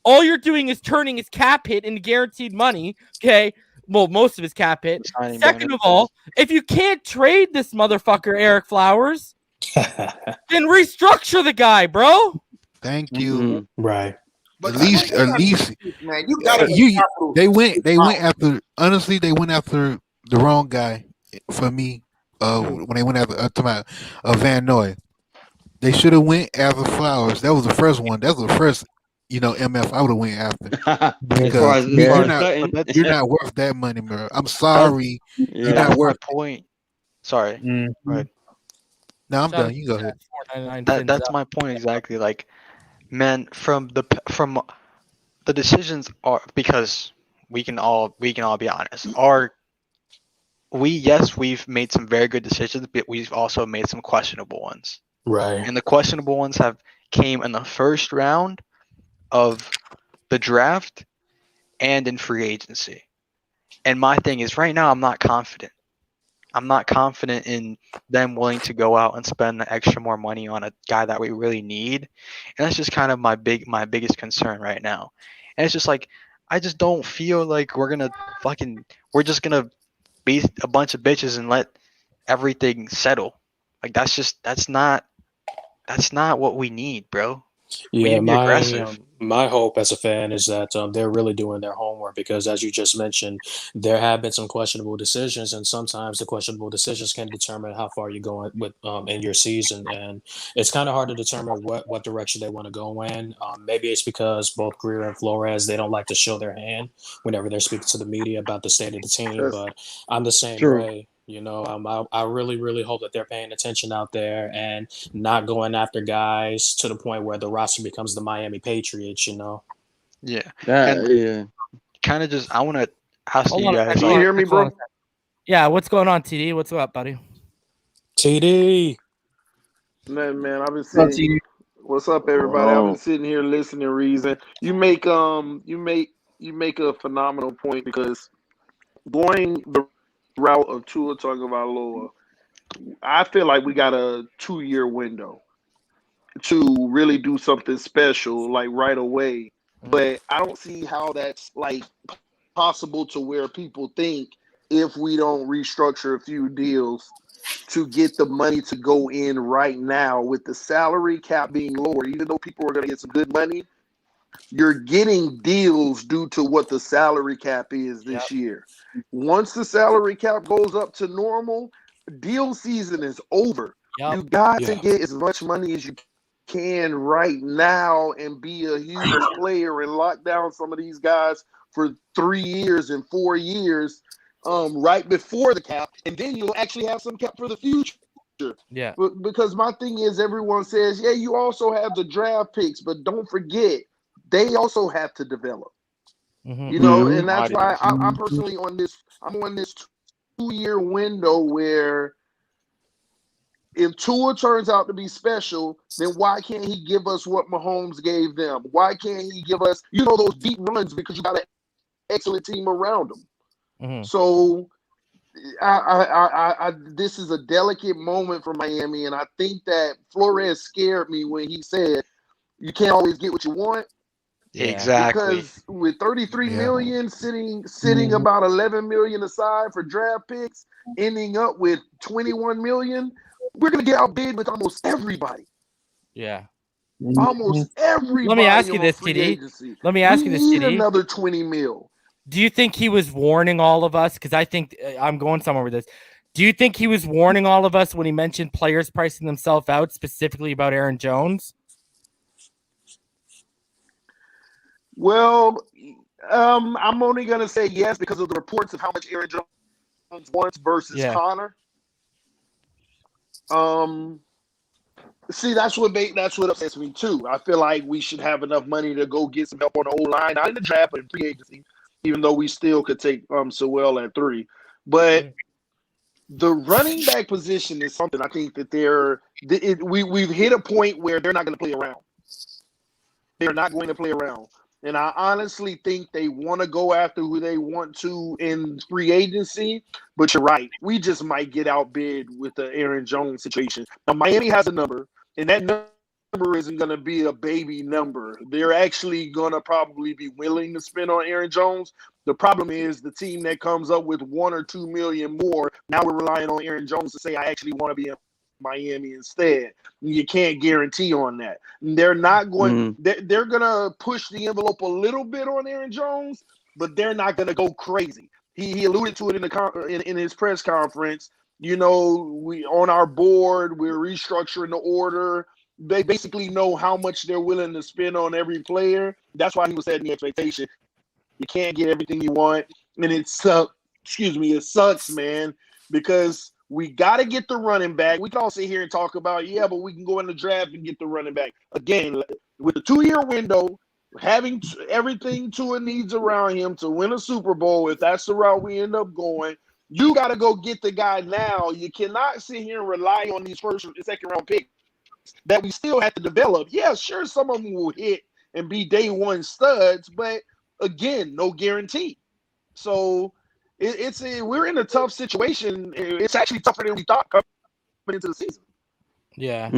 his cap hit into guaranteed money. Okay, well, most of his cap hit. Second of all, if you can't trade this motherfucker Eric Flowers, then restructure the guy, bro. Thank you. Right. At least, man, you gotta. They went after. Honestly, they went after the wrong guy for me. When they went after Van Noy, they should have went after Flowers. That was the first one. That was the first, MF I would have went after. Because you're not worth that money, bro. I'm sorry. You're not worth. Point. Sorry. Right. No, I'm done. You go ahead. That's my point exactly. Like, man, from the decisions are because we can all be honest. Our we've made some very good decisions, but we've also made some questionable ones. Right. And the questionable ones have came in the first round of the draft and in free agency. And my thing is, right now, I'm not confident. I'm not confident in them willing to go out and spend the extra more money on a guy that we really need. And that's just kind of my biggest concern right now. And it's just like, I just don't feel like we're just gonna be a bunch of bitches and let everything settle. Like that's not what we need, bro. We need Yeah, to be aggressive. my hope as a fan is that they're really doing their homework because, as you just mentioned, there have been some questionable decisions, and sometimes the questionable decisions can determine how far you're going with in your season, and it's kind of hard to determine what direction they want to go in. Maybe it's because both Greer and Flores, they don't like to show their hand whenever they're speaking to the media about the state of the team, but I'm the same True. way. You know, I really, really hope that they're paying attention out there and not going after guys to the point where the roster becomes the Miami Patriots, you know? Yeah. Yeah. Kind of just, I want to ask Hold you on, guys. hold Can you on, hear me, hold on. bro? Yeah, what's going on, TD? What's up, buddy? TD. Man, I've been What's up, sitting. TD? What's up, everybody? I've been sitting here listening, reason. You make a phenomenal point because going the route of Tua Tagovailoa, I feel like we got a 2-year window to really do something special, like right away. But I don't see how that's like possible to where people think if we don't restructure a few deals to get the money to go in right now with the salary cap being lower, even though people are going to get some good money, you're getting deals due to what the salary cap is this year. Once the salary cap goes up to normal, deal season is over. You got to get as much money as you can right now and be a huge player and lock down some of these guys for 3 years and 4 years right before the cap, and then you'll actually have some cap for the future. Yeah. Because my thing is, everyone says, yeah, you also have the draft picks, but don't forget, they also have to develop. Mm-hmm. You know, and that's why I'm personally on this 2-year window where if Tua turns out to be special, then why can't he give us what Mahomes gave them? Why can't he give us, those deep runs because you got an excellent team around him? Mm-hmm. So I this is a delicate moment for Miami, and I think that Flores scared me when he said you can't always get what you want. Exactly. Because with 33 million sitting about 11 million aside for draft picks, ending up with 21 million, we're gonna get outbid with almost everybody. Yeah. Almost everybody. Let me ask you on this, free TD. agency. Let me ask you this, We need TD. another 20 mil. Do you think he was warning all of us? Because I think I'm going somewhere with this. Do you think he was warning all of us when he mentioned players pricing themselves out, specifically about Aaron Jones? Well, I'm only going to say yes because of the reports of how much Aaron Jones wants versus Connor. See, that's what upsets me too. I feel like we should have enough money to go get some help on the O-line, not in the draft, but in free agency, even though we still could take Sewell at 3. But the running back position is something I think that we've hit a point where they're not going to play around. They're not going to play around. And I honestly think they want to go after who they want to in free agency. But you're right. We just might get outbid with the Aaron Jones situation. Now, Miami has a number, and that number isn't going to be a baby number. They're actually going to probably be willing to spend on Aaron Jones. The problem is the team that comes up with 1 or 2 million more, now we're relying on Aaron Jones to say, I actually want to be in Miami instead. You can't guarantee on that. They're not going. They're going to push the envelope a little bit on Aaron Jones, but they're not going to go crazy. He alluded to it in his press conference. We on our board, we're restructuring the order. They basically know how much they're willing to spend on every player. That's why he was setting the expectation. You can't get everything you want, and it sucks, man, because we got to get the running back. We can all sit here and talk about, but we can go in the draft and get the running back. Again, with the 2-year window, having everything Tua needs around him to win a Super Bowl, if that's the route we end up going, You got to go get the guy now. You cannot sit here and rely on these first and second round picks that we still have to develop. Yeah, sure, some of them will hit and be day one studs, but again, no guarantee. So we're in a tough situation. It's actually tougher than we thought coming into the season. Yeah.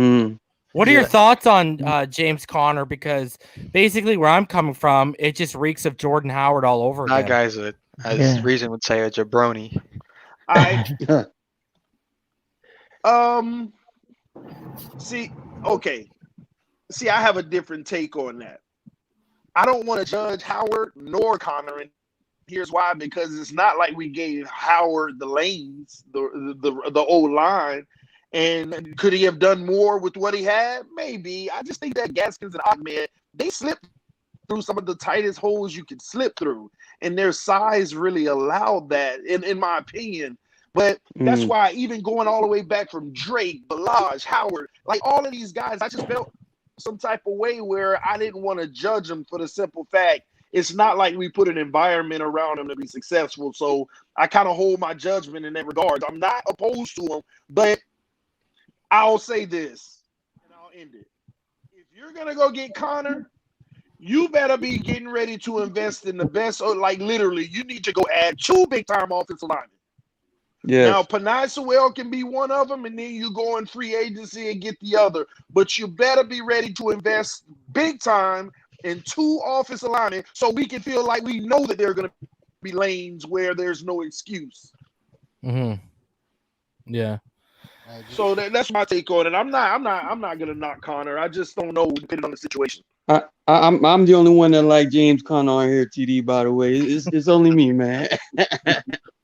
What are your thoughts on James Conner? Because basically, where I'm coming from, it just reeks of Jordan Howard all over again. That guy's as Reason would say, a jabroni. See, I have a different take on that. I don't want to judge Howard nor Conner, and here's why: because it's not like we gave Howard the lanes, the old line. And could he have done more with what he had? Maybe. I just think that Gaskins and Ahmed, they slipped through some of the tightest holes you could slip through. And their size really allowed that, in my opinion. But that's why even going all the way back from Drake, Balaj, Howard, like all of these guys, I just felt some type of way where I didn't want to judge them for the simple fact it's not like we put an environment around them to be successful. So I kind of hold my judgment in that regard. I'm not opposed to them, but I'll say this, and I'll end it. If you're going to go get Conner, you better be getting ready to invest in the best. Like, literally, you need to go add 2 big-time offensive linemen. Yes. Now, Penei Sewell can be one of them, and then you go in free agency and get the other. But you better be ready to invest big time in 2 offensive linemen so we can feel like we know that there are going to be lanes where there's no excuse. Yeah. So that's my take on it. I'm not gonna knock Conner. I just don't know depending on the situation. I'm the only one that like James Conner on here, TD. By the way, it's only me, man.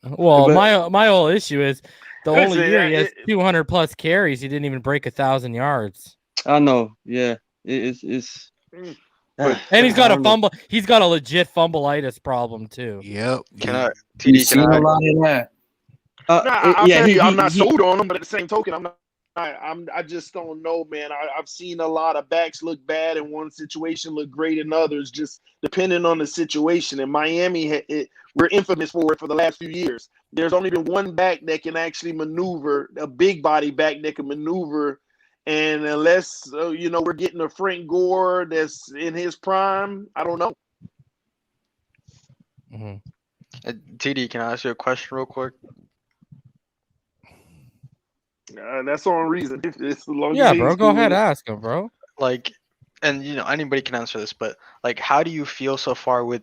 Well, my whole issue is the only year he has 200 plus carries, he didn't even break 1,000 yards. I know. Yeah, it's. And he's got a fumble. He's got a legit fumbleitis problem too. Yep. Seen a lot of that. I'm not sold on him, but at the same token, I just don't know, man. I've seen a lot of backs look bad in one situation, look great in others, just depending on the situation. In Miami, we're infamous for it for the last few years. There's only been one back that can actually maneuver, a big body back that can maneuver. And unless, we're getting a Frank Gore that's in his prime, I don't know. TD, can I ask you a question real quick? That's on Reason. Yeah, bro, go ahead, ask him, bro. Like, and anybody can answer this, but like, how do you feel so far with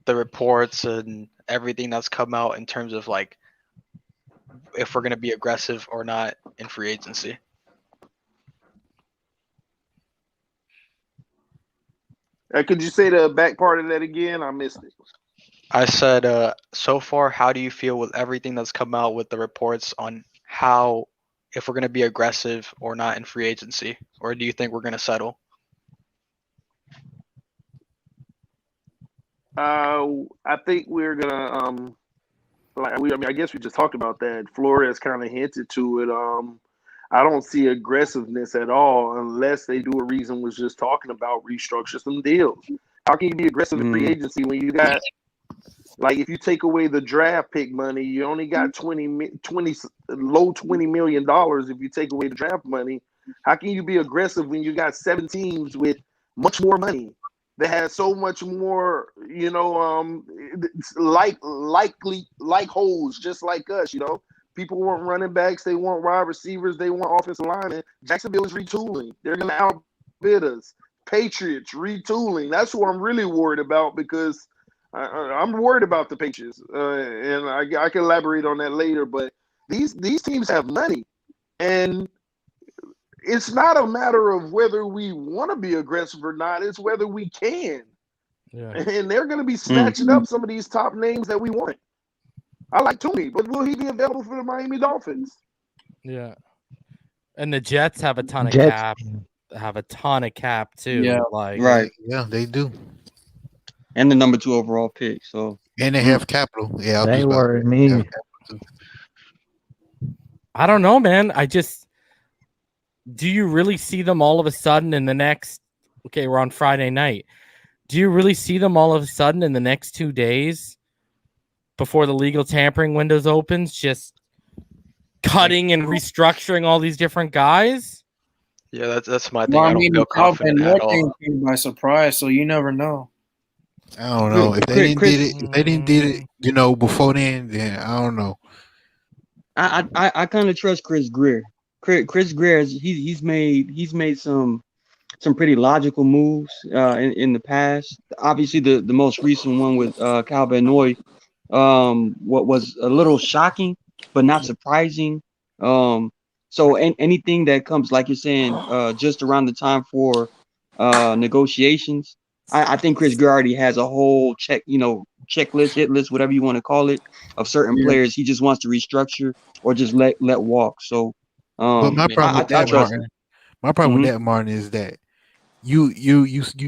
the reports and everything that's come out in terms of like if we're gonna be aggressive or not in free agency? Could you say the back part of that again? I missed it. I said, so far, how do you feel with everything that's come out with the reports on how, if we're going to be aggressive or not in free agency, or do you think we're going to settle? I think we're gonna I guess we just talked about that. Flores kind of hinted to it. I don't see aggressiveness at all unless they do what Reason was just talking about, restructure some deals. How can you be aggressive in free agency when you got, like, if you take away the draft pick money, you only got low $20 million if you take away the draft money. How can you be aggressive when you got 7 teams with much more money that has so much more, like holes just like us, People want running backs. They want wide receivers. They want offensive linemen. Jacksonville is retooling. They're going to outbid us. Patriots retooling. That's who I'm really worried about because I'm worried about the Patriots. And I can elaborate on that later. But these teams have money. And it's not a matter of whether we want to be aggressive or not. It's whether we can. Yeah. And they're going to be snatching up some of these top names that we want. I like Tooney, but will he be available for the Miami Dolphins? Yeah. And the Jets have a ton of cap. Have a ton of cap too. Yeah. Right. Yeah, they do. And the number 2 overall pick. So and they have capital. Yeah, they worry me. I don't know, man. Do you really see them all of a sudden in the next? Okay, we're on Friday night. Do you really see them all of a sudden in the next 2 days before the legal tampering windows opens, just cutting and restructuring all these different guys. Yeah, that's my thing. Well, I don't feel confident at all. Came by surprise, so you never know. I don't know if they didn't did it, you know, before then I don't know. I kind of trust Chris Greer. Chris Greer, he's made some pretty logical moves in the past. Obviously, the most recent one with Kyle Van Noy, what was a little shocking, but not surprising. So anything that comes, like you're saying, just around the time for negotiations, I think Chris Greer already has a whole checklist, hit list, whatever you want to call it, of certain players he just wants to restructure or just let walk. So, but my problem with that, Martin, with that, Martin, is that you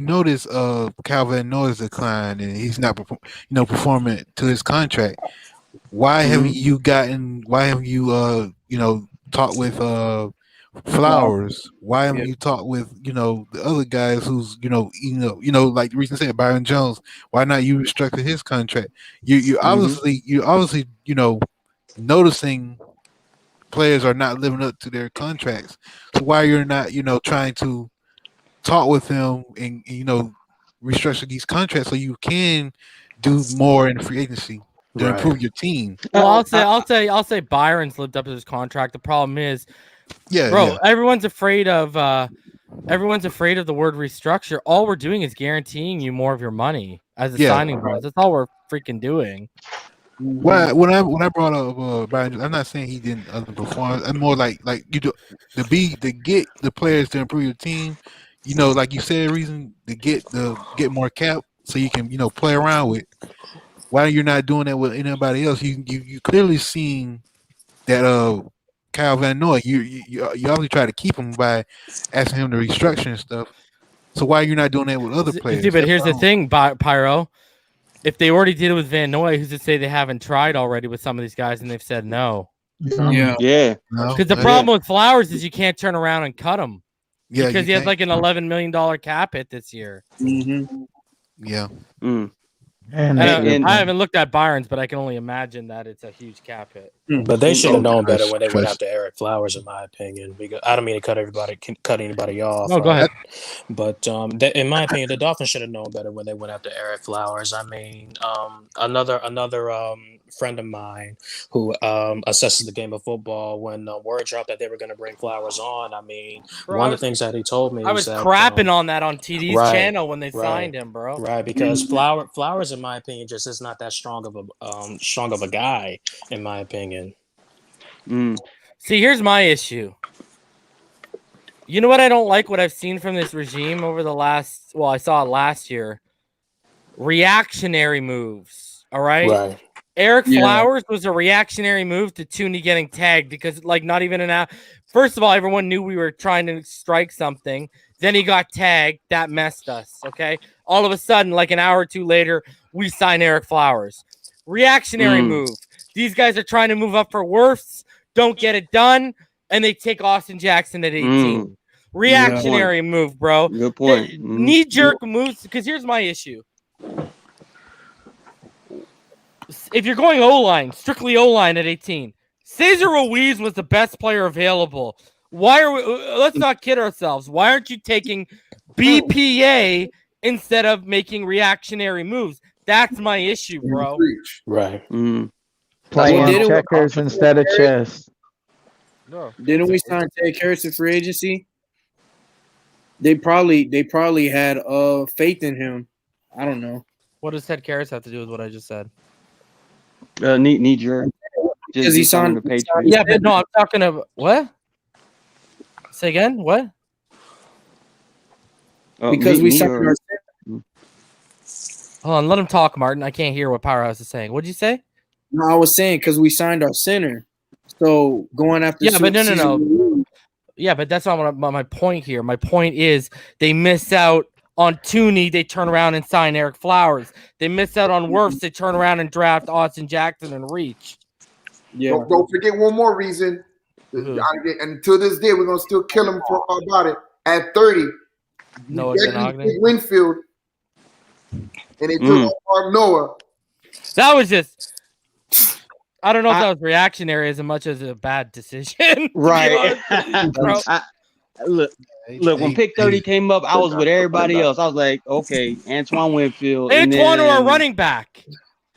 notice Kyle Van Noy's decline and he's not performing to his contract. Why have you talked with Flowers? Why haven't you talked with the other guys who's like the reason said Byron Jones? Why not you restructure his contract? You obviously noticing players are not living up to their contracts. So why you're not trying to talk with them and restructure these contracts so you can do more in free agency to improve your team? Well, I'll say Byron's lived up to his contract. The problem is, everyone's afraid of the word restructure. All we're doing is guaranteeing you more of your money as a signing bonus. That's all we're freaking doing. When I brought up Byron, I'm not saying he didn't underperform. I'm more like you do to get the players to improve your team. Like you said, reason to get more cap so you can play around with. Why you're not doing that with anybody else? You clearly seen that Kyle Van Noy. You obviously try to keep him by asking him to restructure and stuff. So why you're not doing that with other players? But here's the thing, Pyro. If they already did it with Van Noy, who's to say they haven't tried already with some of these guys and they've said no? Yeah. Because the problem with Flowers is you can't turn around and cut him. Yeah, because he has like an $11 million cap hit this year. Yeah. And I haven't looked at Byron's, but I can only imagine that it's a huge cap hit. But they should have known better when they went after Eric Flowers, in my opinion. Because I don't mean to cut anybody off. No, go ahead. But in my opinion, the Dolphins should have known better when they went after Eric Flowers. I mean, another friend of mine who assesses the game of football, when word dropped that they were going to bring Flowers on, I mean, one of the things that he told me, I was crapping on that on TD's channel when they signed him, bro. Right, because Flowers, in my opinion, just is not that strong of a guy, in my opinion. See, here's my issue. You know what I don't like? What I've seen from this regime over the last, I saw it last year. Reactionary moves. All right. Right. Eric Flowers was a reactionary move to Tooney getting tagged because, not even an hour. First of all, everyone knew we were trying to strike something. Then he got tagged. That messed us. Okay. All of a sudden, like an hour or two later, we sign Eric Flowers. Reactionary move. These guys are trying to move up for Wirfs, don't get it done, and they take Austin Jackson at 18. Reactionary move, bro. Good point. Knee-jerk moves, because here's my issue. If you're going O-line, strictly O-line at 18, Cesar Ruiz was the best player available. Let's not kid ourselves. Why aren't you taking BPA instead of making reactionary moves? That's my issue, bro. Right. Playing checkers instead of chess. No. Didn't we sign Ted Karras to free agency? They probably had faith in him. I don't know. What does Ted Karras have to do with what I just said? Knee jerk. Because he signed the Patriots. Yeah, but no, I'm talking about what? Say again? What? Because we signed our. Hold on, let him talk, Martin. I can't hear what Powerhouse is saying. What'd you say? No, I was saying because we signed our center. So going after but no. Yeah, but that's not my point here. My point is they miss out on Tooney. They turn around and sign Eric Flowers. They miss out on Wirfs. They turn around and draft Austin Jackson and reach. Yeah. Don't forget one more reason. And to this day, we're gonna still kill him about it. At 30, Winfield, and they took Noah. That was just I don't know if that was reactionary as much as a bad decision. Right. Look, when pick 30 came up, I was with everybody else. I was like, okay, Antoine Winfield. Antoine or a running back.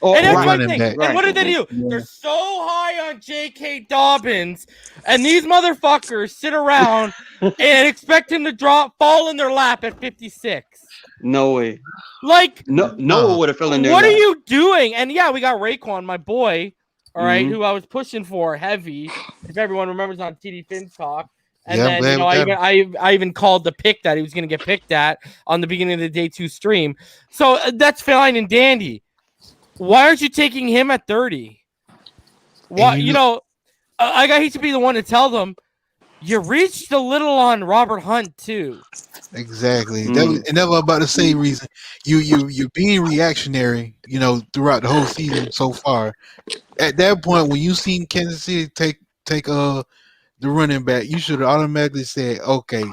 And that's my thing. Right. And what did they do? Yeah. They're so high on J.K. Dobbins, and these motherfuckers sit around and expect him to fall in their lap at 56. No way. Like, Noah would have fell in there. What are you doing? And yeah, we got Raekwon, my boy, all right, who I was pushing for heavy, if everyone remembers on TD Fins Talk. And then, you know, I even called the pick that he was going to get picked at on the beginning of the day 2 stream. So that's fine and dandy. Why aren't you taking him at 30? Why, you know, I hate to be the one to tell them, you reached a little on Robert Hunt too. Exactly. That was about the same reason. You're being reactionary, you know, throughout the whole season so far. At that point, when you seen Kansas City take the running back, you should have automatically said, okay,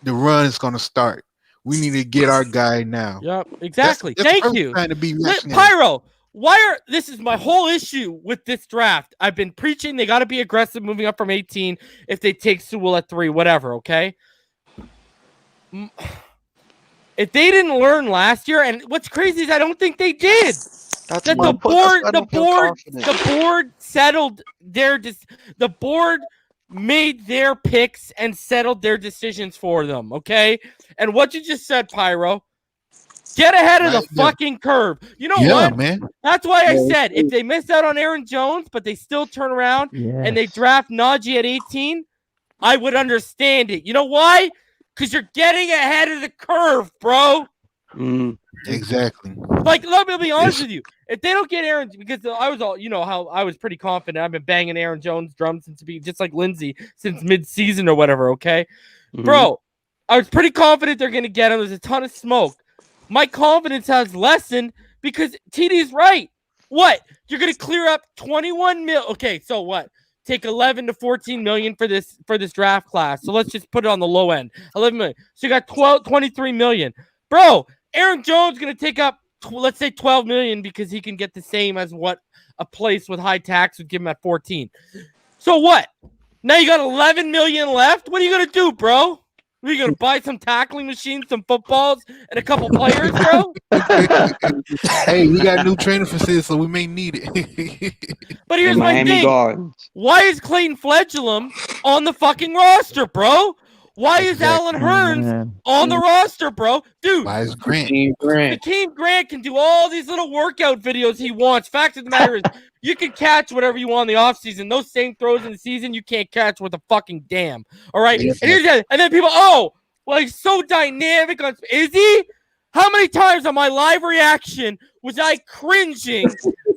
the run is gonna start. We need to get our guy now. Yep, exactly. That's Thank you. Trying to be Pyro, this is my whole issue with this draft. I've been preaching they got to be aggressive moving up from 18 if they take Sewell at 3, whatever, okay? If they didn't learn last year, and what's crazy is I don't think they did. The board settled the board made their picks and settled their decisions for them, okay? And what you just said, Pyro, get ahead of the fucking curve. You know what? Man. That's why I said if they miss out on Aaron Jones, but they still turn around and they draft Najee at 18, I would understand it. You know why? Because you're getting ahead of the curve, bro. Exactly. Like, let me be honest with you. If they don't get Aaron, because I was all, you know, how I was pretty confident. I've been banging Aaron Jones' drums since just like Lindsey since mid-season or whatever, okay? Bro, I was pretty confident they're going to get him. There's a ton of smoke. My confidence has lessened because TD's right. What? You're going to clear up 21 mil. Okay, so what? Take 11 to 14 million for this draft class. So let's just put it on the low end. 11 million. So you got 23 million. Bro, Aaron Jones going to take up, let's say 12 million because he can get the same as what a place with high tax would give him at 14. So what? Now you got 11 million left? What are you going to do, bro? Are you going to buy some tackling machines, some footballs, and a couple players, bro? Hey, we got new training facilities, so we may need it. But here's my thing. Why is Clayton Fledglam on the fucking roster, bro? Why is Alan Hearns on the roster, bro? Dude, why is Grant? Jakeem Grant can do all these little workout videos he wants. Fact of the matter is, you can catch whatever you want in the offseason. Those same throws in the season, you can't catch with a fucking damn. All right? Yes, and then people, he's so dynamic. Is he? How many times on my live reaction was I cringing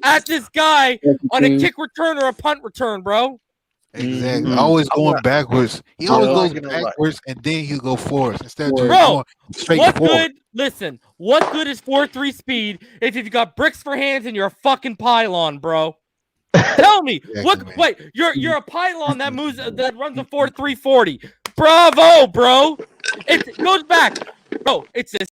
at this guy on a kick return or a punt return, bro? Exactly. Always going backwards. He always goes backwards and then he'll go forwards instead of just going straight forward. Listen, what good is 4.3 speed if you've got bricks for hands and you're a fucking pylon, bro? Tell me. You're a pylon that runs a 4.3 40. Bravo, bro. It goes back. Bro, it's the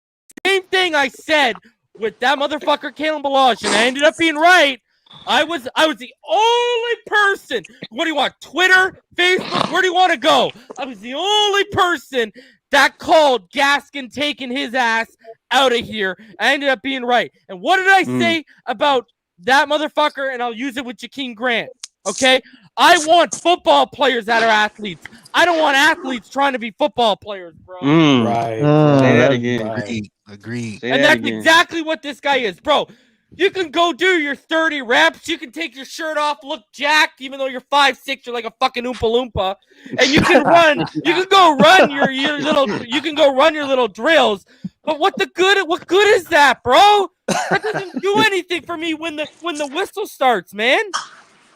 same thing I said with that motherfucker Kalen Balash, and I ended up being right. I was the only person. What do you want? Twitter, Facebook? Where do you want to go? I was the only person that called Gaskin taking his ass out of here. I ended up being right. And what did I say about that motherfucker? And I'll use it with Jakeem Grant. Okay? I want football players that are athletes. I don't want athletes trying to be football players, bro. Right. Say that again. Agreed. And that's exactly what this guy is, bro. You can go do your 30 reps. You can take your shirt off, look jacked, even though you're 5'6", you're like a fucking Oompa Loompa. And you can run. You can go run your little. You can go run your little drills. But what good is that, bro? That doesn't do anything for me when the whistle starts, man.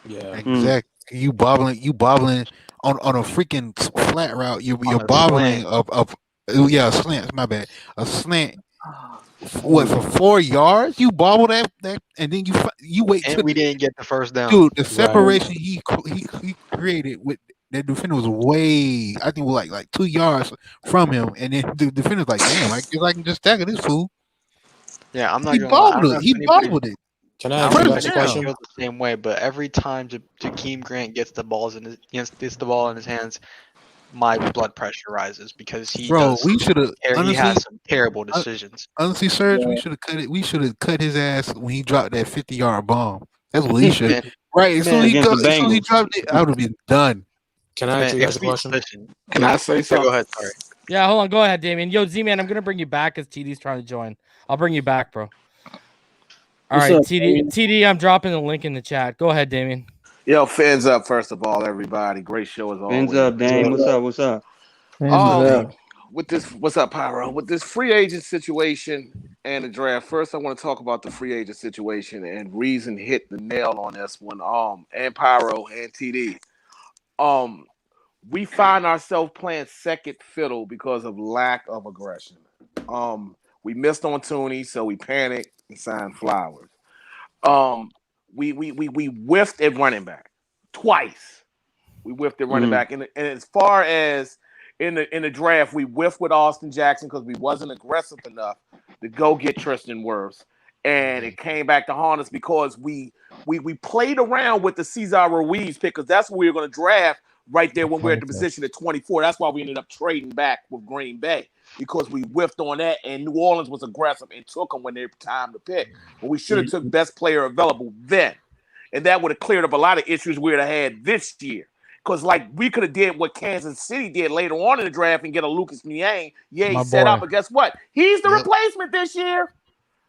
Yeah, exactly. You bobbling on a freaking flat route. You're bobbling of a slant. My bad. A slant. What, for 4 yards? You bobbled that, and then you wait. And we didn't get the first down. Dude, the separation he created with that defender was way, I think, like 2 yards from him, and then the defender's like, damn, I guess I can just tackle this fool. Yeah, I'm not. He bobbled it. Can I ask you guys a I question? feel the same way, but every time Jakeem Grant gets the ball in his hands, my blood pressure rises because he we should have he has some terrible decisions. Honestly, Serge, we should have cut it. We should have cut his ass when he dropped that 50-yard bomb. That's what he should. Right, as soon as he dropped it, I would have been done. Can I ask you guys a question? Can I say something? Go ahead, sorry. Yeah, hold on. Go ahead, Damien. Yo, Z-Man, I'm going to bring you back because TD's trying to join. I'll bring you back, bro. All right, TD, I'm dropping the link in the chat. Go ahead, Damien. Yo, fans up, first of all, everybody. Great show as always. Fans up, Dame. What's up? With this, what's up, Pyro? With this free agent situation and the draft, first I want to talk about the free agent situation, and Reason hit the nail on this one. And Pyro and TD. We find ourselves playing second fiddle because of lack of aggression. We missed on Tooney, so we panicked and signed Flowers. We whiffed at running back twice. We whiffed at running back, and as far as in the draft, we whiffed with Austin Jackson because we wasn't aggressive enough to go get Tristan Wirfs, and it came back to haunt us because we played around with the Cesar Ruiz pick because that's what we were going to draft right there when we were at the position at 24. That's why we ended up trading back with Green Bay because we whiffed on that, and New Orleans was aggressive and took them when they were time to pick. But we should have took best player available then, and that would have cleared up a lot of issues we would have had this year. Because, like, we could have did what Kansas City did later on in the draft and get a Lucas Niang. Yeah, he set up, but guess what? He's the replacement this year.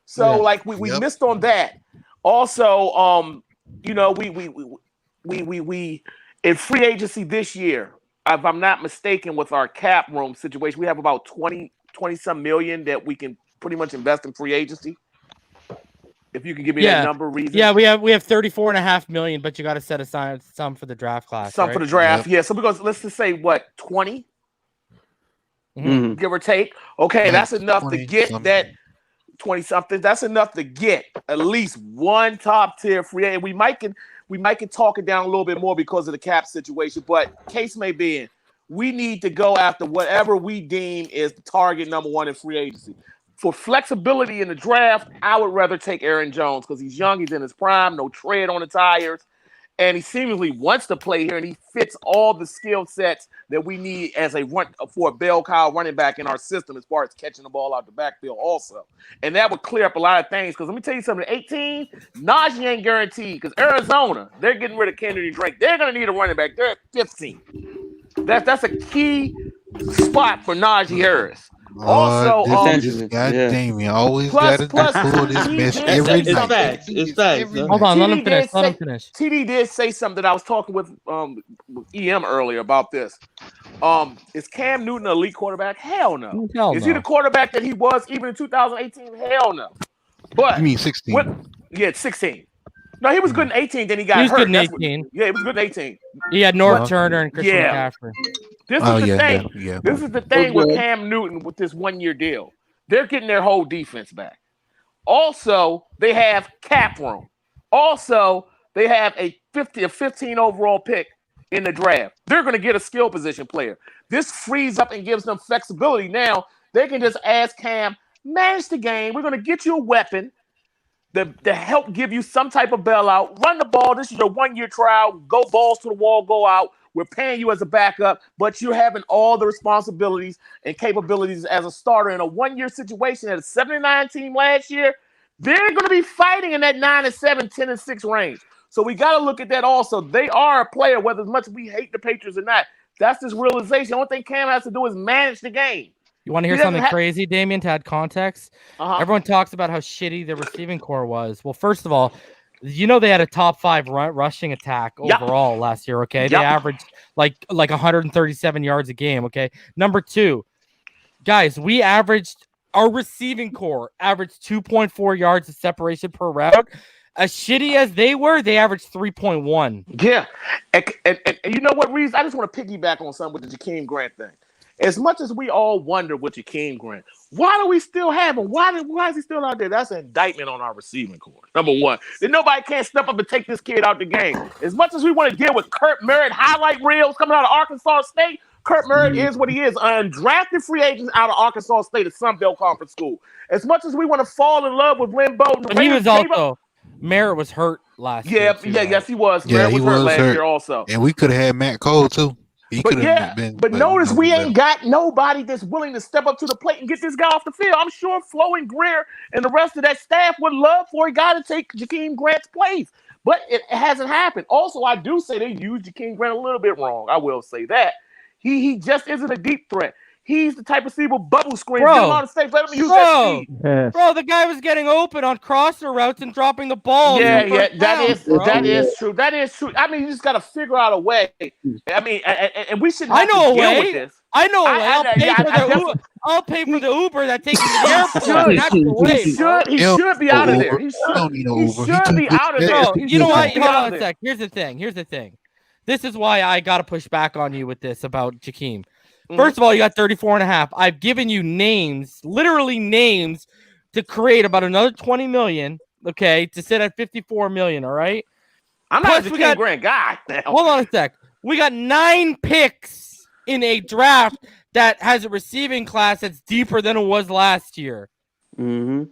So, like, we missed on that. Also, we in free agency this year, if I'm not mistaken, with our cap room situation, we have about 20-some million that we can pretty much invest in free agency. If you can give me that number, Reason. Yeah, we have $34.5 million, but you got to set aside some for the draft class. Some for the draft, yeah. So because let's just say 20, give or take. Okay, that's enough to get that 20-something. That's enough to get at least one top tier free agent. We might can talk it down a little bit more because of the cap situation, but case may be in, we need to go after whatever we deem is the target number one in free agency. For flexibility in the draft, I would rather take Aaron Jones because he's young, he's in his prime, no tread on the tires, and he seemingly wants to play here, and he fits all the skill sets that we need as for a bell cow running back in our system as far as catching the ball out the backfield also. And that would clear up a lot of things because let me tell you something, 18, Najee ain't guaranteed because Arizona, they're getting rid of Kennedy Drake. They're going to need a running back. They're at 15. That's a key spot for Najee Harris. Also, Damien always got to pull this mess every night. It's facts. Hold on, let him finish. TD did say something that I was talking with EM earlier about this. Is Cam Newton an elite quarterback? Hell no. Is he the quarterback that he was even in 2018? Hell no. But you mean 16? Yeah, 16. No, he was good in 18. Then he got hurt. Good in 18. He was good in 18. He had North Turner and Christian McCaffrey. This is the thing. This is the thing with Cam Newton with this 1 year deal. They're getting their whole defense back. Also, they have cap room. Also, they have a 15 overall pick in the draft. They're going to get a skill position player. This frees up and gives them flexibility. Now, they can just ask Cam, manage the game. We're going to get you a weapon to help give you some type of bailout. Run the ball. This is your 1 year trial. Go balls to the wall. Go out. We're paying you as a backup, but you're having all the responsibilities and capabilities as a starter in a 1 year situation at a 79 team last year. They're going to be fighting in that 9-7, 10-6 range. So we got to look at that also. They are a player, whether as much as we hate the Patriots or not. That's this realization. The only thing Cam has to do is manage the game. You want to hear something crazy, Damien, to add context? Everyone talks about how shitty the receiving core was. Well, first of all, you know they had a top 5 rushing attack overall last year, okay? They averaged like 137 yards a game, okay? Number 2, guys, our receiving core averaged 2.4 yards of separation per route. As shitty as they were, they averaged 3.1. Yeah. And you know what, Reeves? I just want to piggyback on something with the Jakeem Grant thing. As much as we all wonder with Jakeem Grant, why do we still have him? Why is he still out there? That's an indictment on our receiving core. Number one, then nobody can't step up and take this kid out the game. As much as we want to deal with Kurt Merritt highlight reels coming out of Arkansas State, Kurt Merritt is what he is, an undrafted free agent out of Arkansas State at Sun Belt Conference School. As much as we want to fall in love with Lynn Bowden, but he was also Merritt was hurt last year. Too, right? Yes, he was. Yeah, Merritt he was hurt was last hurt. year also. And we could have had Matt Cole too. He could have been. But notice no, we ain't got nobody that's willing to step up to the plate and get this guy off the field. I'm sure Flo and Greer and the rest of that staff would love for a guy to take Jakeem Grant's place. But it hasn't happened. Also, I do say they used Jakeem Grant a little bit wrong. I will say that. He just isn't a deep threat. He's the type of receiver bubble screen. Get him on the stage. Let him use that speed. Bro, the guy was getting open on crosser routes and dropping the ball. Yeah, that is true. That is true. I mean, you just got to figure out a way. I mean, and we should. I know a deal way. with this. I know a way. I'll pay for the Uber that takes you to the airport. That's the way. He should be out of there. He should be out of there. You know what? Hold on a sec. Here's the thing. This is why I got to push back on you with this about Jakeem. First of all, you got 34.5. I've given you names, literally names, to create about another 20 million, okay, to sit at 54 million, all right? I'm not a Jakeem Grant guy now. Hold on a sec. We got 9 picks in a draft that has a receiving class that's deeper than it was last year. Okay?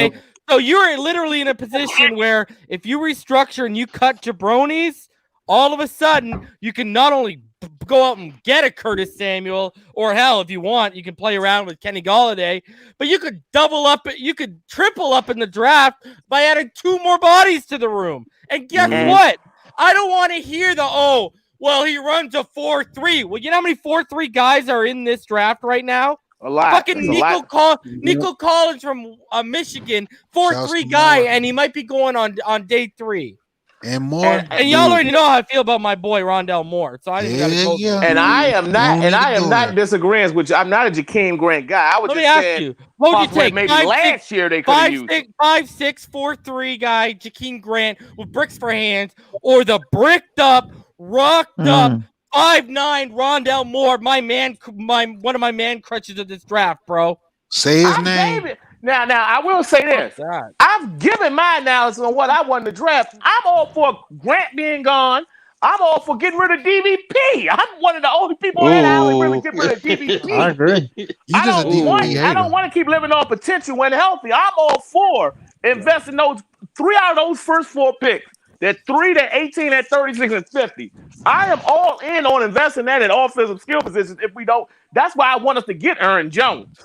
Yep. So you're literally in a position where if you restructure and you cut jabronis, all of a sudden you can not only go out and get a Curtis Samuel, or hell, if you want, you can play around with Kenny Golladay, but you could double up, you could triple up in the draft by adding 2 more bodies to the room. And guess what? I don't want to hear he runs a 4-3. Well, you know how many 4-3 guys are in this draft right now? A lot. Fucking Nico Collins from Michigan, 4-3 guy, and he might be going on day 3. And more. And y'all already know how I feel about my boy Rondell Moore. So I didn't got to go. Yeah. And I am not disagreeing with you. I'm not a Jakeem Grant guy. I was just saying. What would you take? Maybe last year they could have used 5'6", 4'3" guy, Jakeem Grant with bricks for hands, or the bricked up, rocked up 5'9" Rondell Moore, one of my man crutches of this draft, bro. Say his name. Now, I will say this. I've given my analysis on what I wanted to draft. I'm all for Grant being gone. I'm all for getting rid of DVP. I'm one of the only people in that alley really get rid of DVP. I agree. I don't want to keep living on potential when healthy. I'm all for investing those 3 out of those first 4 picks. That 3, that 18, that 36, and 50. I am all in on investing that in offensive skill positions. If we don't, that's why I want us to get Aaron Jones.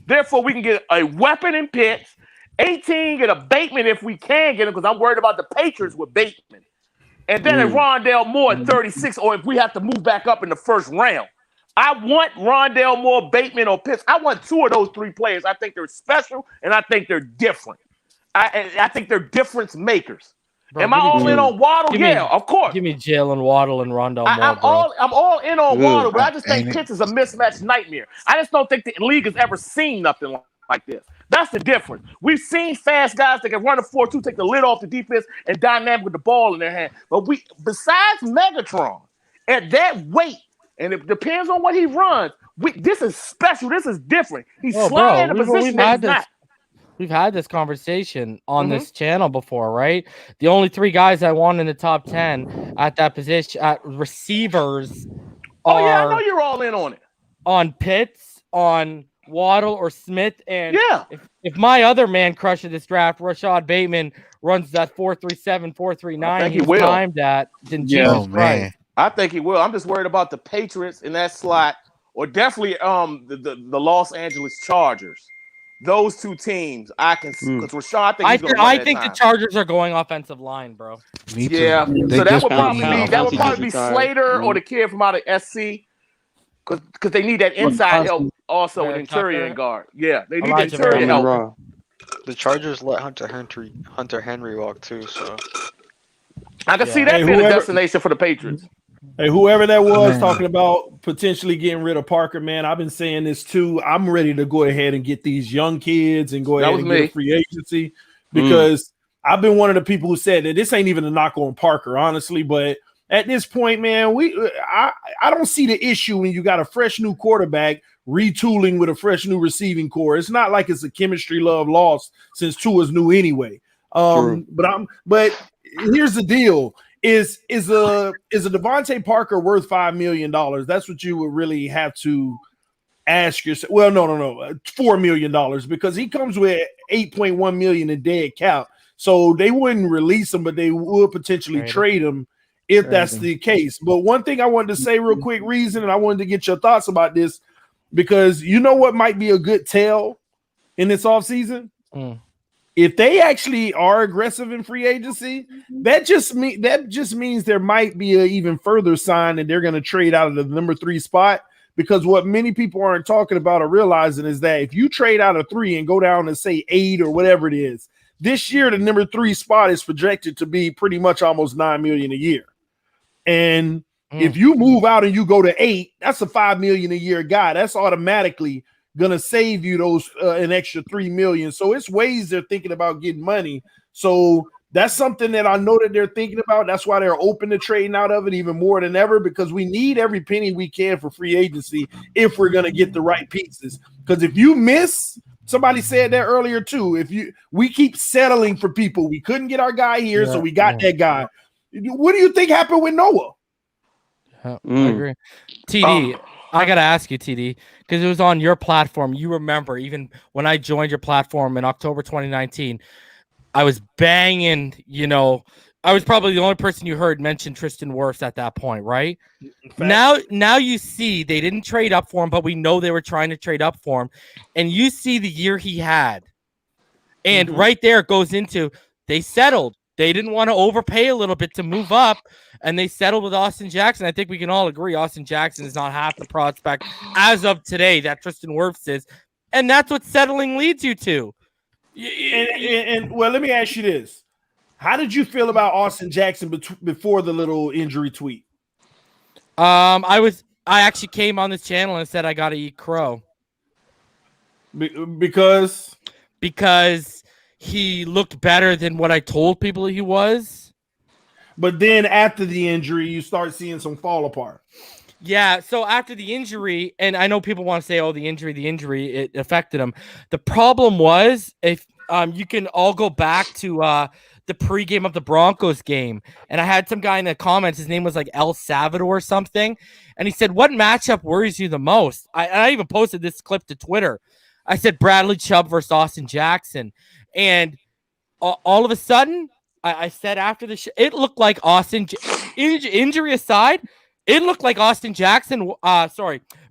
Therefore, we can get a weapon in Pitts. 18, get a Bateman if we can get him, because I'm worried about the Patriots with Bateman. And then a Rondell Moore at 36, or if we have to move back up in the first round. I want Rondell Moore, Bateman, or Pitts. I want 2 of those 3 players. I think they're special, and I think they're different. I think they're difference makers. Bro, am I all in on Waddle? Yeah, of course. Give me Jalen Waddle and Rondell Moore, I'm all in on Waddle, but I just think Pitts is a mismatch nightmare. I just don't think the league has ever seen nothing like this. That's the difference. We've seen fast guys that can run a 4-2, take the lid off the defense, and dynamic with the ball in their hand. But besides Megatron, at that weight, and it depends on what he runs, this is special. This is different. He's sliding in a position that he's not. We've had this conversation on this channel before, right? The only 3 guys I want in the top 10 at that position, at receivers, I know you're all in on it. On Pitts, on Waddle, or Smith. And if my other man crush of this draft, Rashad Bateman, runs that 4.37, 4.39, he's timed at, then Jesus Christ. I think he will. I'm just worried about the Patriots in that slot, or definitely the Los Angeles Chargers. Those 2 teams, I can. Because Rashad, I think the Chargers are going offensive line, bro. Me too. Yeah, so that would probably be Slater or the kid from out of SC, because they need that inside help also with interior guard. Yeah, they need the interior help. The Chargers let Hunter Henry walk too, so I can see that being a destination for the Patriots. Hey, whoever that was talking about potentially getting rid of Parker, man, I've been saying this too. I'm ready to go ahead and get these young kids and go ahead and get a free agency, because I've been one of the people who said that this ain't even a knock on Parker, honestly. But at this point, man, I don't see the issue when you got a fresh new quarterback retooling with a fresh new receiving core. It's not like it's a chemistry love lost since Tua's new anyway. But here's the deal. Is a Devontae Parker worth $5 million? That's what you would really have to ask yourself. Well, no, $4 million, because he comes with $8.1 million in dead cap. So they wouldn't release him, but they would potentially trade him if that's the case. But one thing I wanted to say real quick, Reason, and I wanted to get your thoughts about this, because you know what might be a good tell in this offseason? If they actually are aggressive in free agency, that just means there might be an even further sign that they're going to trade out of the number 3 spot. Because what many people aren't talking about or realizing is that if you trade out of 3 and go down to say 8 or whatever it is, this year the number 3 spot is projected to be pretty much almost $9 million a year. And if you move out and you go to 8, that's a $5 million a year guy. That's automatically gonna save you those an extra $3 million. So it's ways they're thinking about getting money. So that's something that I know that they're thinking about. That's why they're open to trading out of it even more than ever, because we need every penny we can for free agency if we're gonna get the right pieces. Because if you miss, somebody said that earlier too. We keep settling for people. We couldn't get our guy here, so we got that guy. What do you think happened with Noah? I agree. TD, I gotta ask you, TD, because it was on your platform. You remember, even when I joined your platform in October 2019, I was banging. I was probably the only person you heard mention Tristan Wirfs at that point, right? Now you see they didn't trade up for him, but we know they were trying to trade up for him, and you see the year he had, and right there it goes into they settled. They didn't want to overpay a little bit to move up, and they settled with Austin Jackson. I think we can all agree Austin Jackson is not half the prospect as of today that Tristan Wirfs is, and that's what settling leads you to. And well, let me ask you this: how did you feel about Austin Jackson before the little injury tweet? I actually came on this channel and said I got to eat crow because he looked better than what I told people he was. But then after the injury, you start seeing some fall apart. Yeah, so after the injury, and I know people want to say, the injury, it affected him. The problem was, if you can all go back to the pregame of the Broncos game, and I had some guy in the comments, his name was like El Salvador or something, and he said, what matchup worries you the most? I even posted this clip to Twitter. I said Bradley Chubb versus Austin Jackson. And all of a sudden, I said after the show, it looked like injury aside, it looked like Austin Jackson,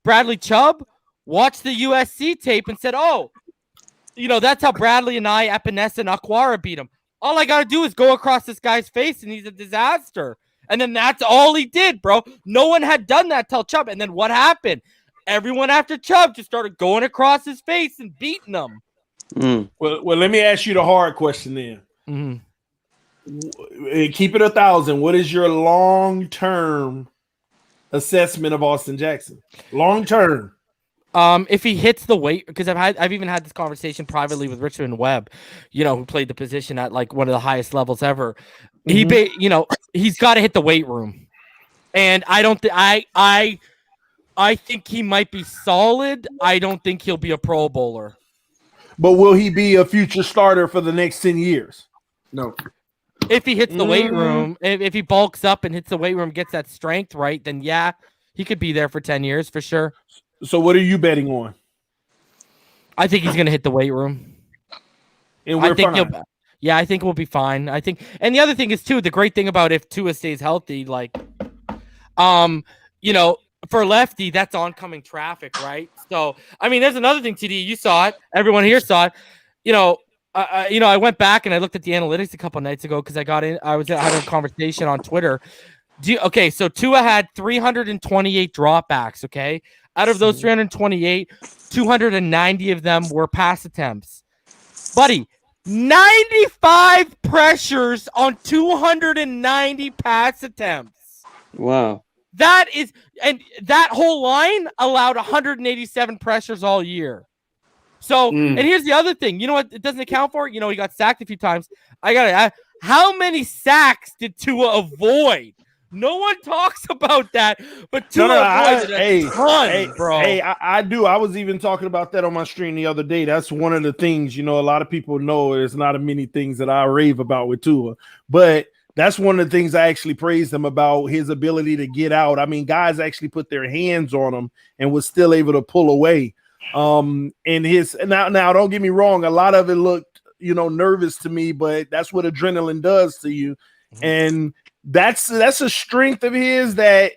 Bradley Chubb watched the USC tape and said, that's how Bradley and Epinesa and Aquara beat him. All I got to do is go across this guy's face and he's a disaster. And then that's all he did, bro. No one had done that till Chubb. And then what happened? Everyone after Chubb just started going across his face and beating him. Well, let me ask you the hard question then. Keep it 1,000. What is your long-term assessment of Austin Jackson? Long-term. If he hits the weight, because I've even had this conversation privately with Richmond Webb, who played the position at like one of the highest levels ever. He's got to hit the weight room, and I don't think I think he might be solid. I don't think he'll be a Pro Bowler. But will he be a future starter for the next 10 years? No. If he hits the weight room, if he bulks up and hits the weight room, gets that strength right, then yeah, he could be there for 10 years for sure. So what are you betting on? I think he's going to hit the weight room. And we're fine. I think we'll be fine. I think, and the other thing is too, the great thing about if Tua stays healthy, like, for lefty, that's oncoming traffic, right? So, I mean, there's another thing, TD. You saw it. Everyone here saw it. I went back and I looked at the analytics a couple nights ago because I was having a conversation on Twitter. So Tua had 328 dropbacks, okay? Out of those 328, 290 of them were pass attempts. Buddy, 95 pressures on 290 pass attempts. Wow. That whole line allowed 187 pressures all year. So, and here's the other thing. You know what it doesn't account for? He got sacked a few times. How many sacks did Tua avoid? No one talks about that, but Tua avoided a ton, bro. I do. I was even talking about that on my stream the other day. That's one of the things, a lot of people know there's not many things that I rave about with Tua, but that's one of the things I actually praised him about, his ability to get out. I mean, guys actually put their hands on him and was still able to pull away. And now don't get me wrong, a lot of it looked, nervous to me, but that's what adrenaline does to you. And that's a strength of his that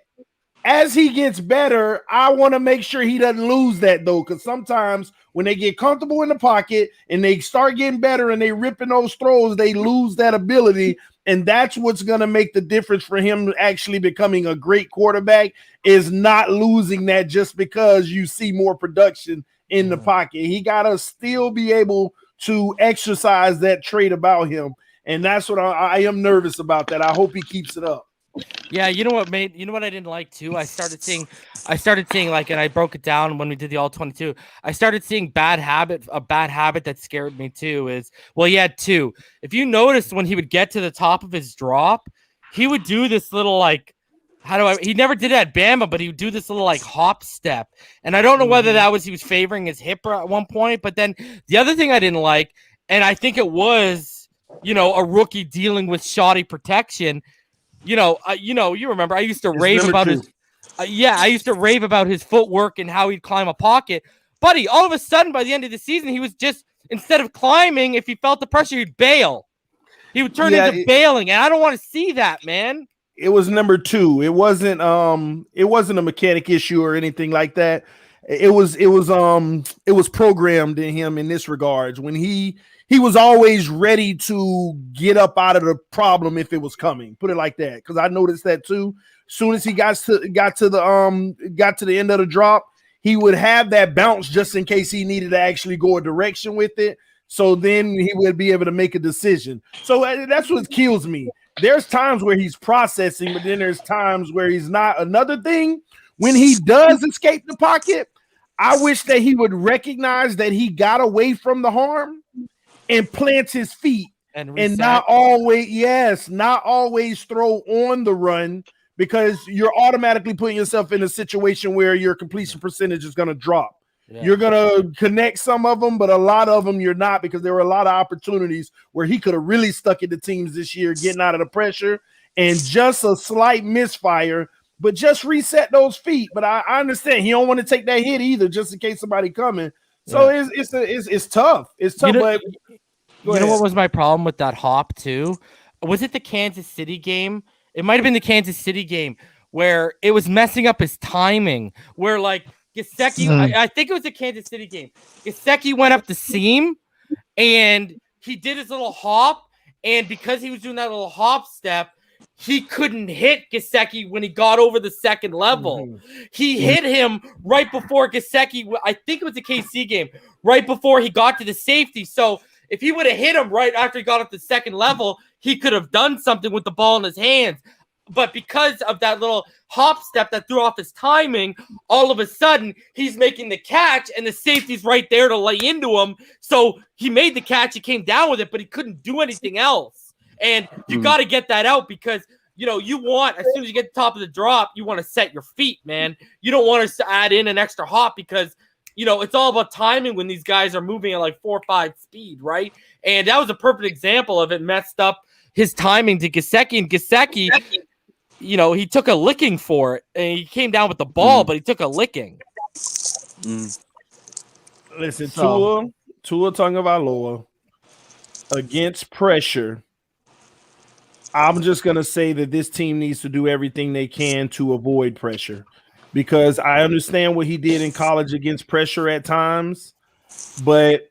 as he gets better, I want to make sure he doesn't lose that, though, because sometimes when they get comfortable in the pocket and they start getting better and they ripping those throws, they lose that ability. And that's what's going to make the difference for him actually becoming a great quarterback, is not losing that just because you see more production in the pocket. He got to still be able to exercise that trait about him. And that's what I am nervous about that. I hope he keeps it up. Yeah, you know what I didn't like too? I started seeing like, and I broke it down when we did the all 22. I started seeing a bad habit that scared me too is, well, he had two. If you noticed when he would get to the top of his drop, he would do this little like, he never did it at Bama, but he would do this little like hop step. And I don't know whether that was he was favoring his hip at one point, but then the other thing I didn't like, and I think it was, a rookie dealing with shoddy protection. You remember I used to rave about his footwork and how he'd climb a pocket. Buddy, all of a sudden by the end of the season, he was just, instead of climbing, if he felt the pressure, he'd bail. He would turn into bailing, and I don't want to see that, man. It was number 2. It wasn't a mechanic issue or anything like that. It was programmed in him in this regards. When he was always ready to get up out of the problem if it was coming. Put it like that, because I noticed that too. Soon as he got to the end of the drop, he would have that bounce just in case he needed to actually go a direction with it. So then he would be able to make a decision. So that's what kills me. There's times where he's processing, but then there's times where he's not. Another thing, when he does escape the pocket, I wish that he would recognize that he got away from the harm and plants his feet and not always throw on the run, because you're automatically putting yourself in a situation where your completion percentage is going to drop. Yeah. You're going to connect some of them, but a lot of them you're not, because there were a lot of opportunities where he could have really stuck it to teams this year, getting out of the pressure, and just a slight misfire, but just reset those feet. But I understand he don't want to take that hit either, just in case somebody coming. So it's tough. It's tough. But what was my problem with that hop too? Was it the Kansas City game? It might have been the Kansas City game where it was messing up his timing. Where like Gesicki, I think it was the Kansas City game. Gesicki went up the seam and he did his little hop, and because he was doing that little hop step, he couldn't hit Gesicki when he got over the second level. He hit him right before Gesicki, I think it was the KC game, right before he got to the safety. So if he would have hit him right after he got up the second level, he could have done something with the ball in his hands. But because of that little hop step that threw off his timing, all of a sudden he's making the catch and the safety's right there to lay into him. So he made the catch, he came down with it, but he couldn't do anything else. And you got to get that out, because you want, as soon as you get to the top of the drop, you want to set your feet, man. You don't want to add in an extra hop, because it's all about timing when these guys are moving at like 4 or 5 speed, right? And that was a perfect example of it messed up his timing to Gesicki. And Gesicki, he took a licking for it, and he came down with the ball, but he took a licking. Listen, Tua Tagovailoa against pressure. I'm just going to say that this team needs to do everything they can to avoid pressure, because I understand what he did in college against pressure at times, but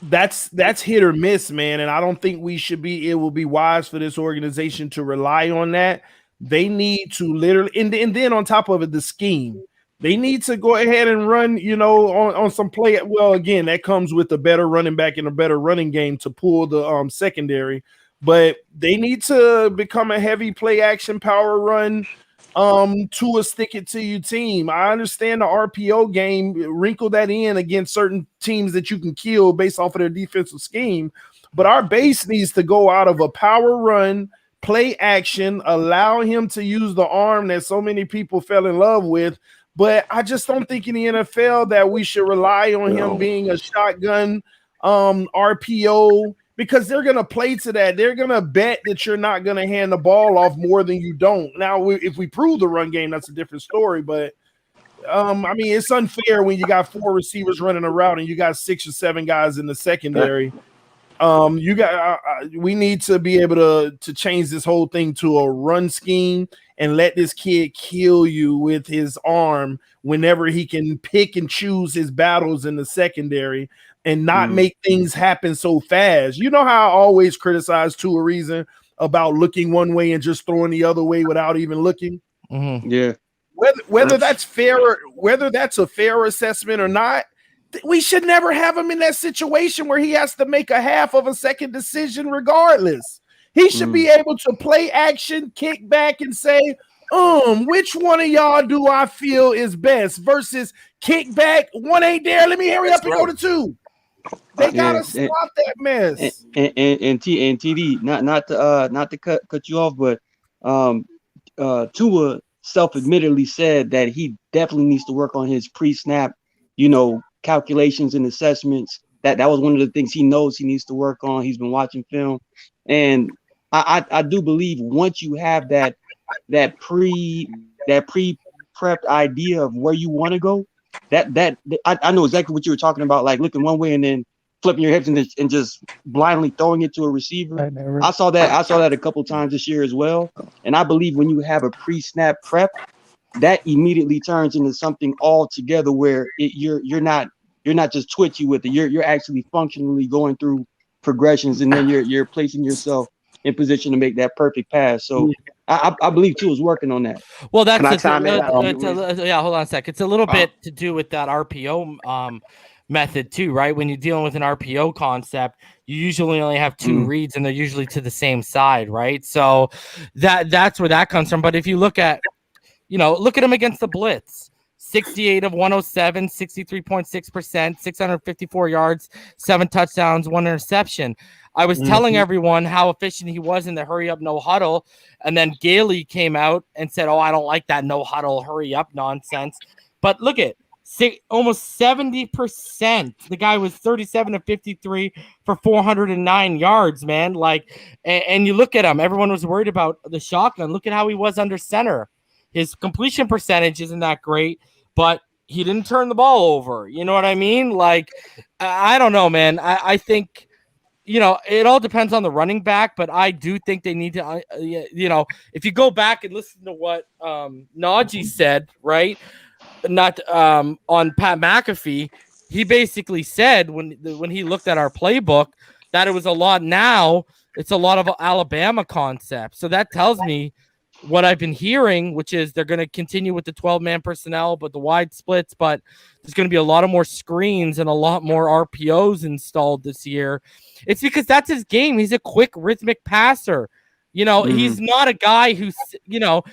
that's hit or miss, man. And I don't think it will be wise for this organization to rely on that. They need to literally, and then on top of it, the scheme. They need to go ahead and run, on some play. Well, again, that comes with a better running back and a better running game to pull the secondary. But they need to become a heavy play action power run to a stick it to you team. I understand the RPO game, wrinkle that in against certain teams that you can kill based off of their defensive scheme. But our base needs to go out of a power run, play action, allow him to use the arm that so many people fell in love with. But I just don't think in the NFL that we should rely on him being a shotgun RPO, because they're going to play to that. They're going to bet that you're not going to hand the ball off more than you don't. Now, if we prove the run game, that's a different story. But, it's unfair when you got 4 receivers running a route and you got 6 or 7 guys in the secondary. You got. We need to be able to change this whole thing to a run scheme and let this kid kill you with his arm whenever he can pick and choose his battles in the secondary and not make things happen so fast. You know how I always criticize Tua Reason about looking one way and just throwing the other way without even looking. Yeah. Whether that's fair, whether that's a fair assessment or not, we should never have him in that situation where he has to make a half of a second decision regardless. He should be able to play action, kick back, and say, which one of y'all do I feel is best versus kick back. One ain't there. Let me hurry up and go to two. They gotta stop that mess. And TD, not to cut you off, but Tua self-admittedly said that he definitely needs to work on his pre-snap, calculations and assessments. That was one of the things he knows he needs to work on. He's been watching film, and I do believe once you have that pre-prepped idea of where you want to go, that I know exactly what you were talking about, like looking one way and then flipping your hips and just blindly throwing it to a receiver. I saw that a couple times this year as well, and I believe when you have a pre-snap prep, that immediately turns into something altogether where you're not just twitchy with it. You're actually functionally going through progressions, and then you're placing yourself in position to make that perfect pass. So I believe Tua is working on that. Well, that's hold on a sec. It's a little bit to do with that RPO method too, right? When you're dealing with an RPO concept, you usually only have two reads, and they're usually to the same side, right? So that's where that comes from. But if you look at him against the blitz, 68 of 107, 63.6%, 654 yards, 7 touchdowns, 1 interception. I was telling everyone how efficient he was in the hurry up, no huddle. And then Gaily came out and said, I don't like that no huddle, hurry up nonsense. But look at almost 70%. The guy was 37 of 53 for 409 yards, man. And you look at him, everyone was worried about the shotgun. Look at how he was under center. His completion percentage isn't that great, but he didn't turn the ball over. You know what I mean? I don't know, man. I think, it all depends on the running back, but I do think they need to, if you go back and listen to what Najee said, right? Not on Pat McAfee, he basically said when he looked at our playbook that it was a lot now. It's a lot of Alabama concepts. So that tells me what I've been hearing, which is they're going to continue with the 12-man personnel, but the wide splits, but there's going to be a lot of more screens and a lot more RPOs installed this year. It's because that's his game. He's a quick rhythmic passer. He's not a guy who's,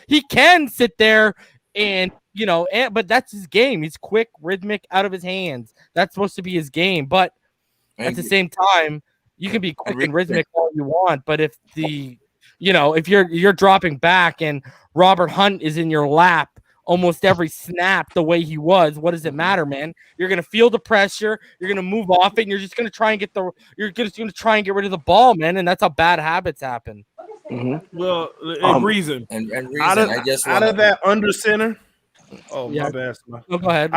he can sit there and, but that's his game. He's quick, rhythmic, out of his hands. That's supposed to be his game. But at the same time, you can be quick and rhythmic all you want, but if if you're dropping back and Robert Hunt is in your lap almost every snap the way he was, what does it matter, man? You're gonna feel the pressure, you're gonna move off it, and you're just gonna try and get rid of the ball, man, and that's how bad habits happen. Well, Reason. And Reason, out of that under center. Oh, my bad. Go ahead.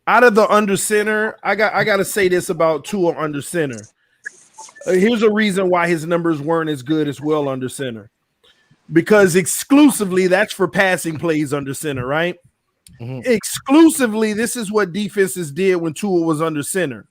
Out of the under center, I got to say this about Tua under center. Here's a reason why his numbers weren't as good as well under center. Because exclusively that's for passing plays under center, right? Exclusively, this is what defenses did when Tua was under center.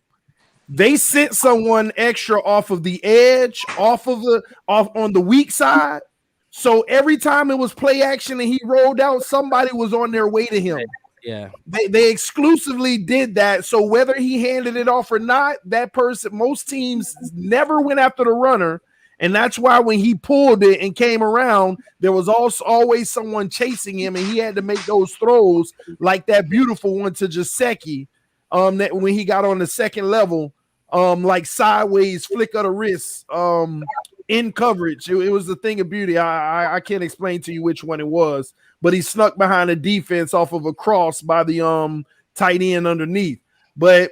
They sent someone extra off of the edge, off on the weak side. So every time it was play action and he rolled out, somebody was on their way to him. Yeah, they exclusively did that. So whether he handed it off or not, that person, most teams never went after the runner, and that's why when he pulled it and came around, there was also always someone chasing him, and he had to make those throws like that beautiful one to Gesicki, that when he got on the second level, like sideways flick of the wrist, in coverage. It was the thing of beauty. I can't explain to you which one it was, but he snuck behind a defense off of a cross by the tight end underneath. But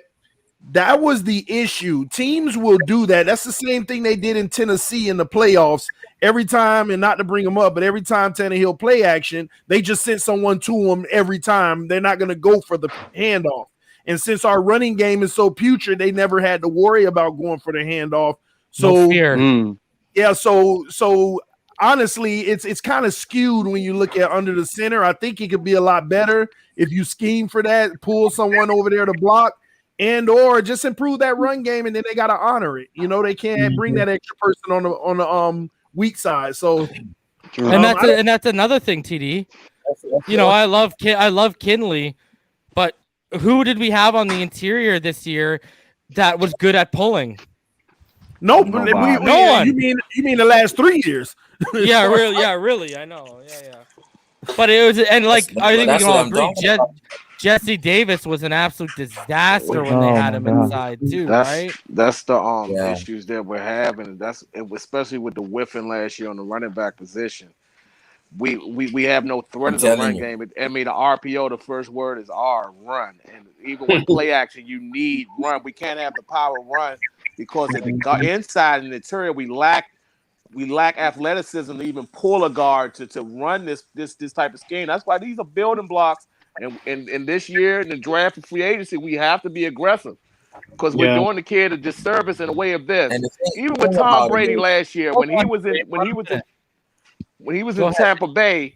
that was the issue. Teams will do that. That's the same thing they did in Tennessee in the playoffs. Every time, and not to bring them up, but every time Tannehill play action, they just sent someone to him every time. They're not going to go for the handoff. And since our running game is so putrid, they never had to worry about going for the handoff. So No fear. Yeah, so honestly, it's kind of skewed when you look at under the center. I think it could be a lot better if you scheme for that, pull someone over there to block, and or just improve that run game, and then they got to honor it. You know, they can't bring that extra person on the weak side. So, and that's another thing, TD. You know, I love Kinley, but who did we have on the interior this year that was good at pulling? No one. You mean the last 3 years? Yeah, really. I know. Yeah. But it was, and like I think we can all agree, Jesse Davis was an absolute disaster when they had him inside too, right? That's the issues that we're having. Especially with the whiffing last year on the running back position. We have no threat of the run game. I mean, the RPO, the first word is R, run. And even with play action, you need run. We can't have the power run because at the inside and the interior, we lack athleticism to even pull a guard to run this type of scheme. That's why these are building blocks. And this year in the draft and free agency, we have to be aggressive because we're doing the kid a disservice in a way of this. Even with Tom Brady last year, when he was in Tampa Bay,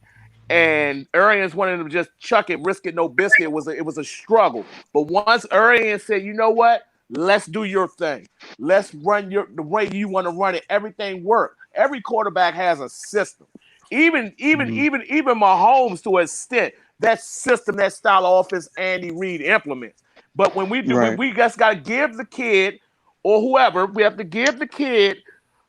and Arians wanted to just chuck it, risk it, no biscuit, it was a struggle. But once Arians said, you know what, let's do your thing, let's run the way you want to run it, everything worked. Every quarterback has a system. Even Mahomes, to an extent, that system, that style of offense, Andy Reid implements. But when we do, we just got to give the kid or whoever, we have to give the kid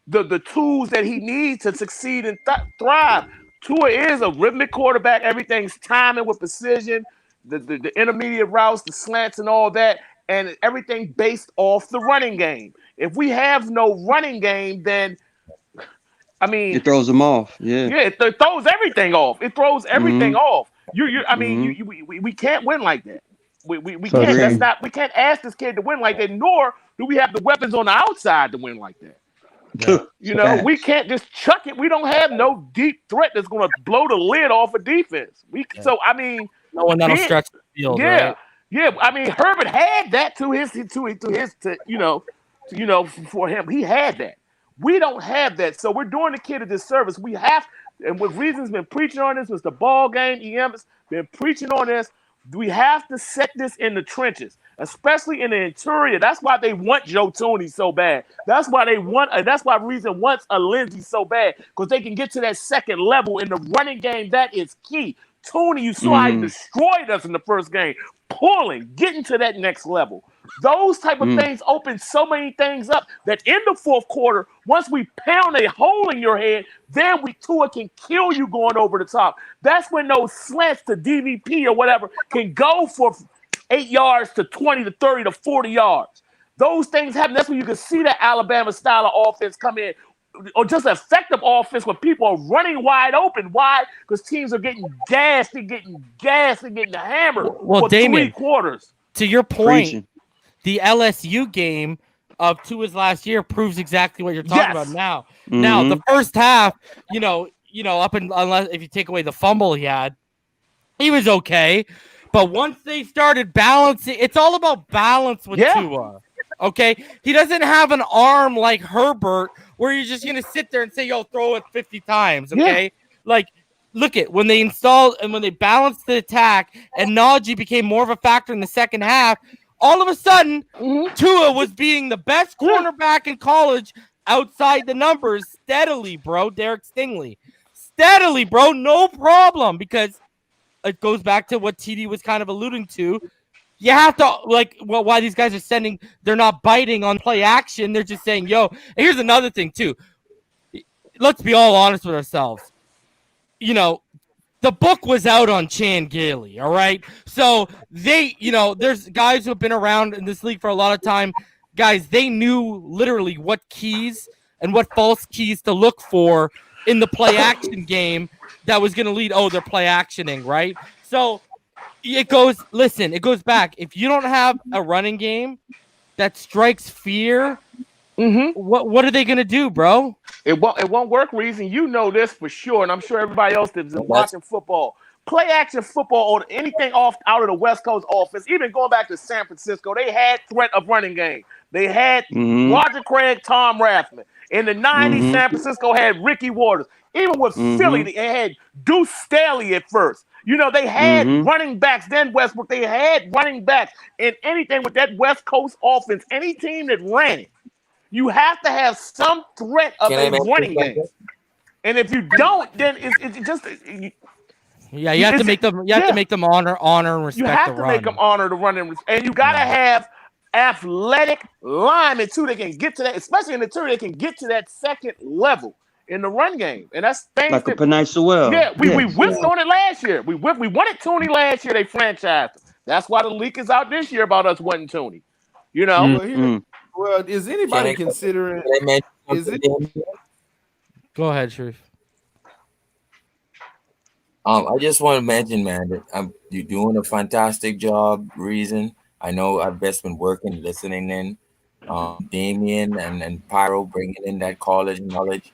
the tools that he needs to succeed and thrive. Tua is a rhythmic quarterback. Everything's timing with precision, the intermediate routes, the slants and all that, and everything based off the running game. If we have no running game, then, I mean... It throws them off, yeah. Yeah, it throws everything off. It throws everything off. We can't win like that. We can't. That's not. We can't ask this kid to win like that. Nor do we have the weapons on the outside to win like that. Yeah. We can't just chuck it. We don't have no deep threat that's going to blow the lid off of defense. So I mean, no one that'll stretch the field. Right? Yeah. I mean, Herbert had that for him. He had that. We don't have that. So we're doing the kid a disservice. We have, and what Reason's been preaching on this was the ball game. EM's been preaching on this. We have to set this in the trenches, especially in the interior. That's why they want Joe Thuney so bad. That's why Reason wants a Lindsey so bad, because they can get to that second level in the running game. That is key. Thuney, you saw how he destroyed us in the first game, pulling, getting to that next level. Those type of things open so many things up that in the fourth quarter, once we pound a hole in your head, then Tua can kill you going over the top. That's when those slants to DVP or whatever can go for 8 yards to 20 to 30 to 40 yards. Those things happen. That's when you can see that Alabama style of offense come in, or just effective offense when people are running wide open. Why? Because teams are getting gassed and getting hammered for Damon, 3 quarters. To your point, the LSU game of Tua's last year proves exactly what you're talking about now. Now, the first half, unless if you take away the fumble he had, he was okay. But once they started balancing, it's all about balance with Tua. Okay? He doesn't have an arm like Herbert where you're just going to sit there and say, yo, throw it 50 times. Okay? Yeah. Like, look at when they installed and when they balanced the attack and Najee became more of a factor in the second half, all of a sudden, Tua was being the best cornerback in college outside the numbers steadily, bro. Derek Stingley. Steadily, bro. No problem. Because it goes back to what TD was kind of alluding to. You have to, why these guys are they're not biting on play action. They're just saying, yo, and here's another thing, too. Let's be all honest with ourselves. The book was out on Chan Gaily, all right? So there's guys who have been around in this league for a lot of time. Guys, they knew literally what keys and what false keys to look for in the play action game that was going to lead, they're play actioning, right? So it goes back. If you don't have a running game that strikes fear, what are they going to do, bro? It won't work, Reason. You know this for sure, and I'm sure everybody else that's watching football. play action football or anything out of the West Coast offense, even going back to San Francisco, they had threat of running game. They had Roger Craig, Tom Rathman. In the 90s, San Francisco had Ricky Waters. Even with Philly, they had Deuce Staley at first. You know, they had running backs. Then Westbrook, they had running backs. And anything with that West Coast offense, any team that ran it, you have to have some threat of a running game. And if you don't, then it's just you have to make them. You have to make them honor and respect. You have to make them honor the run and you gotta have athletic linemen too. They can get to that, especially in the two. They can get to that second level in the run game, and that's things like a Penei Sewell. Yeah, we whiffed on it last year. We wanted Tooney last year. They franchised him. That's why the leak is out this year about us wanting Tooney. You know. Well, is anybody considering? Is it? Go ahead, Sharif. I just want to mention, man, that you're doing a fantastic job. Reason I know I've best been working, listening in. Damien and Pyro bringing in that college knowledge.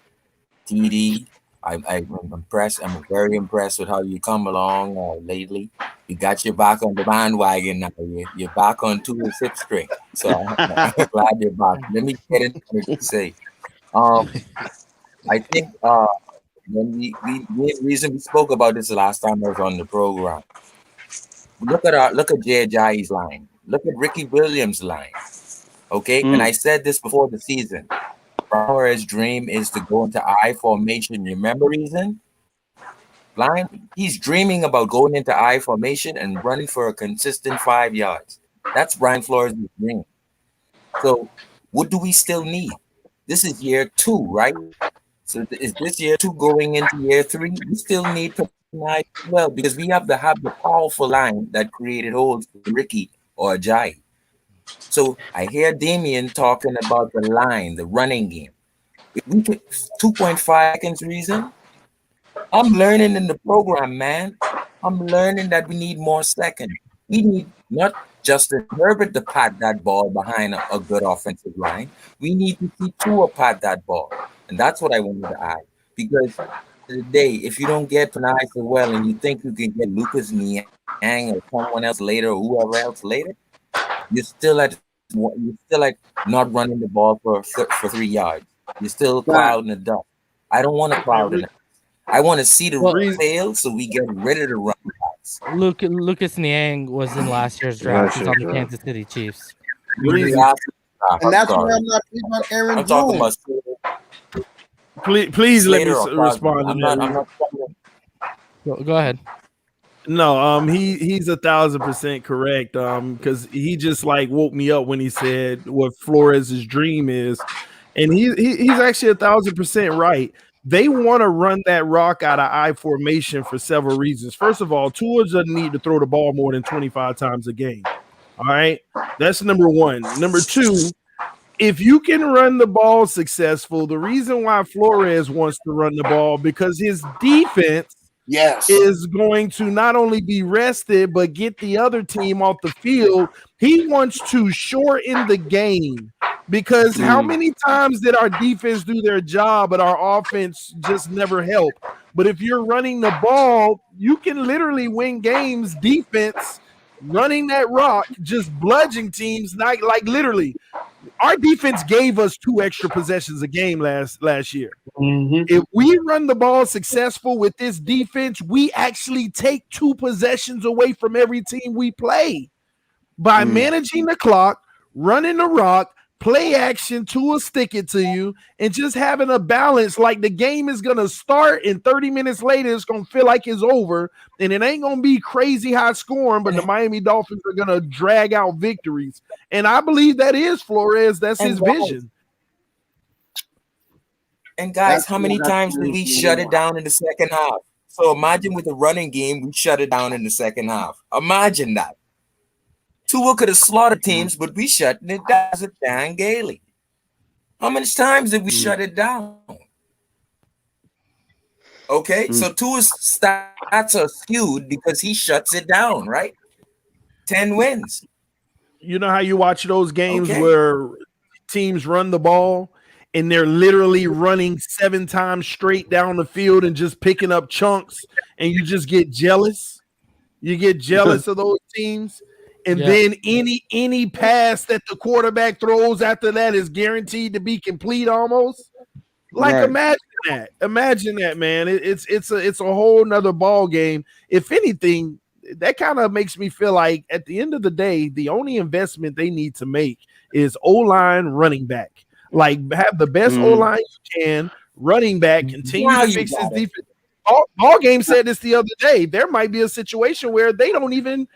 TD, I'm impressed. I'm very impressed with how you come along lately. You got your back on the bandwagon now. You're back on 2 and 6 string. So I'm glad you're back. Let me get into what you say. I think when we spoke about this last time I was on the program. Look at Jay Ajayi's line. Look at Ricky Williams' line. Okay, and I said this before the season. Flores' dream is to go into I formation. You remember reason? Line. He's dreaming about going into I formation and running for a consistent 5 yards. That's Brian Flores' dream. So, what do we still need? This is year 2, right? So, is this year 2 going into year 3? We still need to well because we have the powerful line that created holes for Ricky or Ajayi. So I hear Damien talking about the line, the running game. If we get 2.5 seconds reason, I'm learning in the program, man. I'm learning that we need more seconds. We need not Justin Herbert to pat that ball behind a good offensive line. We need to see Tua pat that ball. And that's what I wanted to add. Because today, if you don't get Penei Sewell and you think you can get Lucas Niang or someone else later or whoever else later, you're still at not running the ball for 3 yards. You're still clouding the dust. I don't want to cloud it. I want to see the fail so we get rid of the run backs. Lucas Niang was in last year's draft. He's on the Kansas City Chiefs. And that's why I'm not big on Aaron Jones. Please let me respond to that. Go ahead. No, he's 1,000% correct. Because he just like woke me up when he said what Flores' dream is, and he's actually 1,000% right. They want to run that rock out of I formation for several reasons. First of all, Tua doesn't need to throw the ball more than 25 times a game. All right, that's number one. Number two, if you can run the ball successful, the reason why Flores wants to run the ball because his defense is going to not only be rested but get the other team off the field. He wants to shorten the game because how many times did our defense do their job but our offense just never help? But if you're running the ball, you can literally win games. Defense running that rock, just bludgeoning teams, not like literally. Our defense gave us 2 extra possessions a game last year. If we run the ball successful with this defense, we actually take 2 possessions away from every team we play by managing the clock, running the rock, play action to a stick it to you, and just having a balance. Like the game is going to start and 30 minutes later, it's going to feel like it's over. And it ain't going to be crazy high scoring, but the Miami Dolphins are going to drag out victories. And I believe that is Flores. That's his vision. And guys, how many times did we shut it down in the second half? So imagine with the running game, we shut it down in the second half. Imagine that. Tua could have slaughtered teams, but we shut it down as a dang Gaily. How many times did we shut it down? Okay, so Tua's stats are skewed because he shuts it down, right? 10 wins. You know how you watch those games where teams run the ball and they're literally running 7 times straight down the field and just picking up chunks, and you just get jealous. You get jealous of those teams. And then any pass that the quarterback throws after that is guaranteed to be complete almost. Like imagine that, man. It's a whole nother ball game. If anything, that kind of makes me feel like at the end of the day, the only investment they need to make is O-line, running back. Like have the best O-line you can, running back, continue to fix his defense. Ball game said this the other day. There might be a situation where they don't even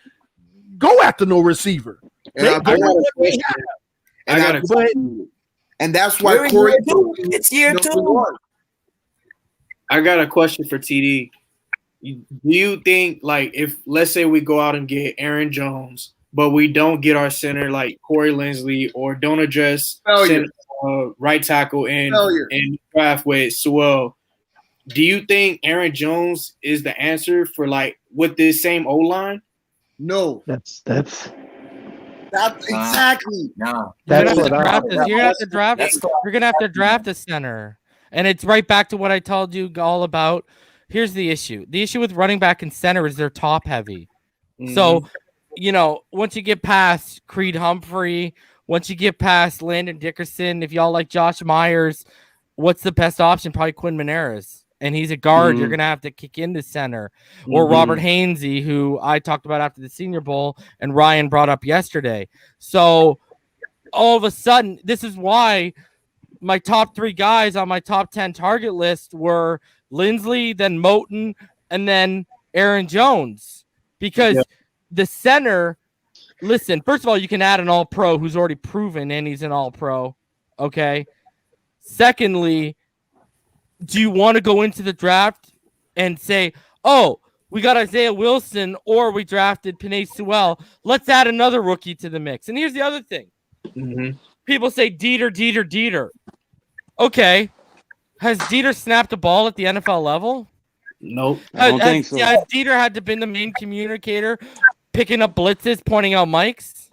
go after no receiver. And that's why Corey. It's year 2. I got a question for TD. Do you think, like, if let's say we go out and get Aaron Jones, but we don't get our center like Corey Linsley, or don't address center, right tackle and draft with Sewell, do you think Aaron Jones is the answer for like with this same O line? No, That's exactly. No, you're gonna have to draft a center, and it's right back to what I told you all about. Here's the issue: the issue with running back and center is they're top heavy. So, once you get past Creed Humphrey, once you get past Landon Dickerson, if y'all like Josh Myers, what's the best option? Probably Quinn Manares. And he's a guard. You're going to have to kick into center. Or Robert Hainsey, who I talked about after the Senior Bowl and Ryan brought up yesterday. So all of a sudden, this is why my top 3 guys on my top 10 target list were Linsley, then Moton, and then Aaron Jones. Because the center, listen, first of all, you can add an all-pro who's already proven and he's an all-pro. Okay. Secondly, do you want to go into the draft and say, oh, we got Isaiah Wilson or we drafted Penei Sewell? Let's add another rookie to the mix. And here's the other thing. People say Dieter. Okay. Has Dieter snapped a ball at the NFL level? Nope. I don't think so. Has Dieter had to be the main communicator, picking up blitzes, pointing out mics?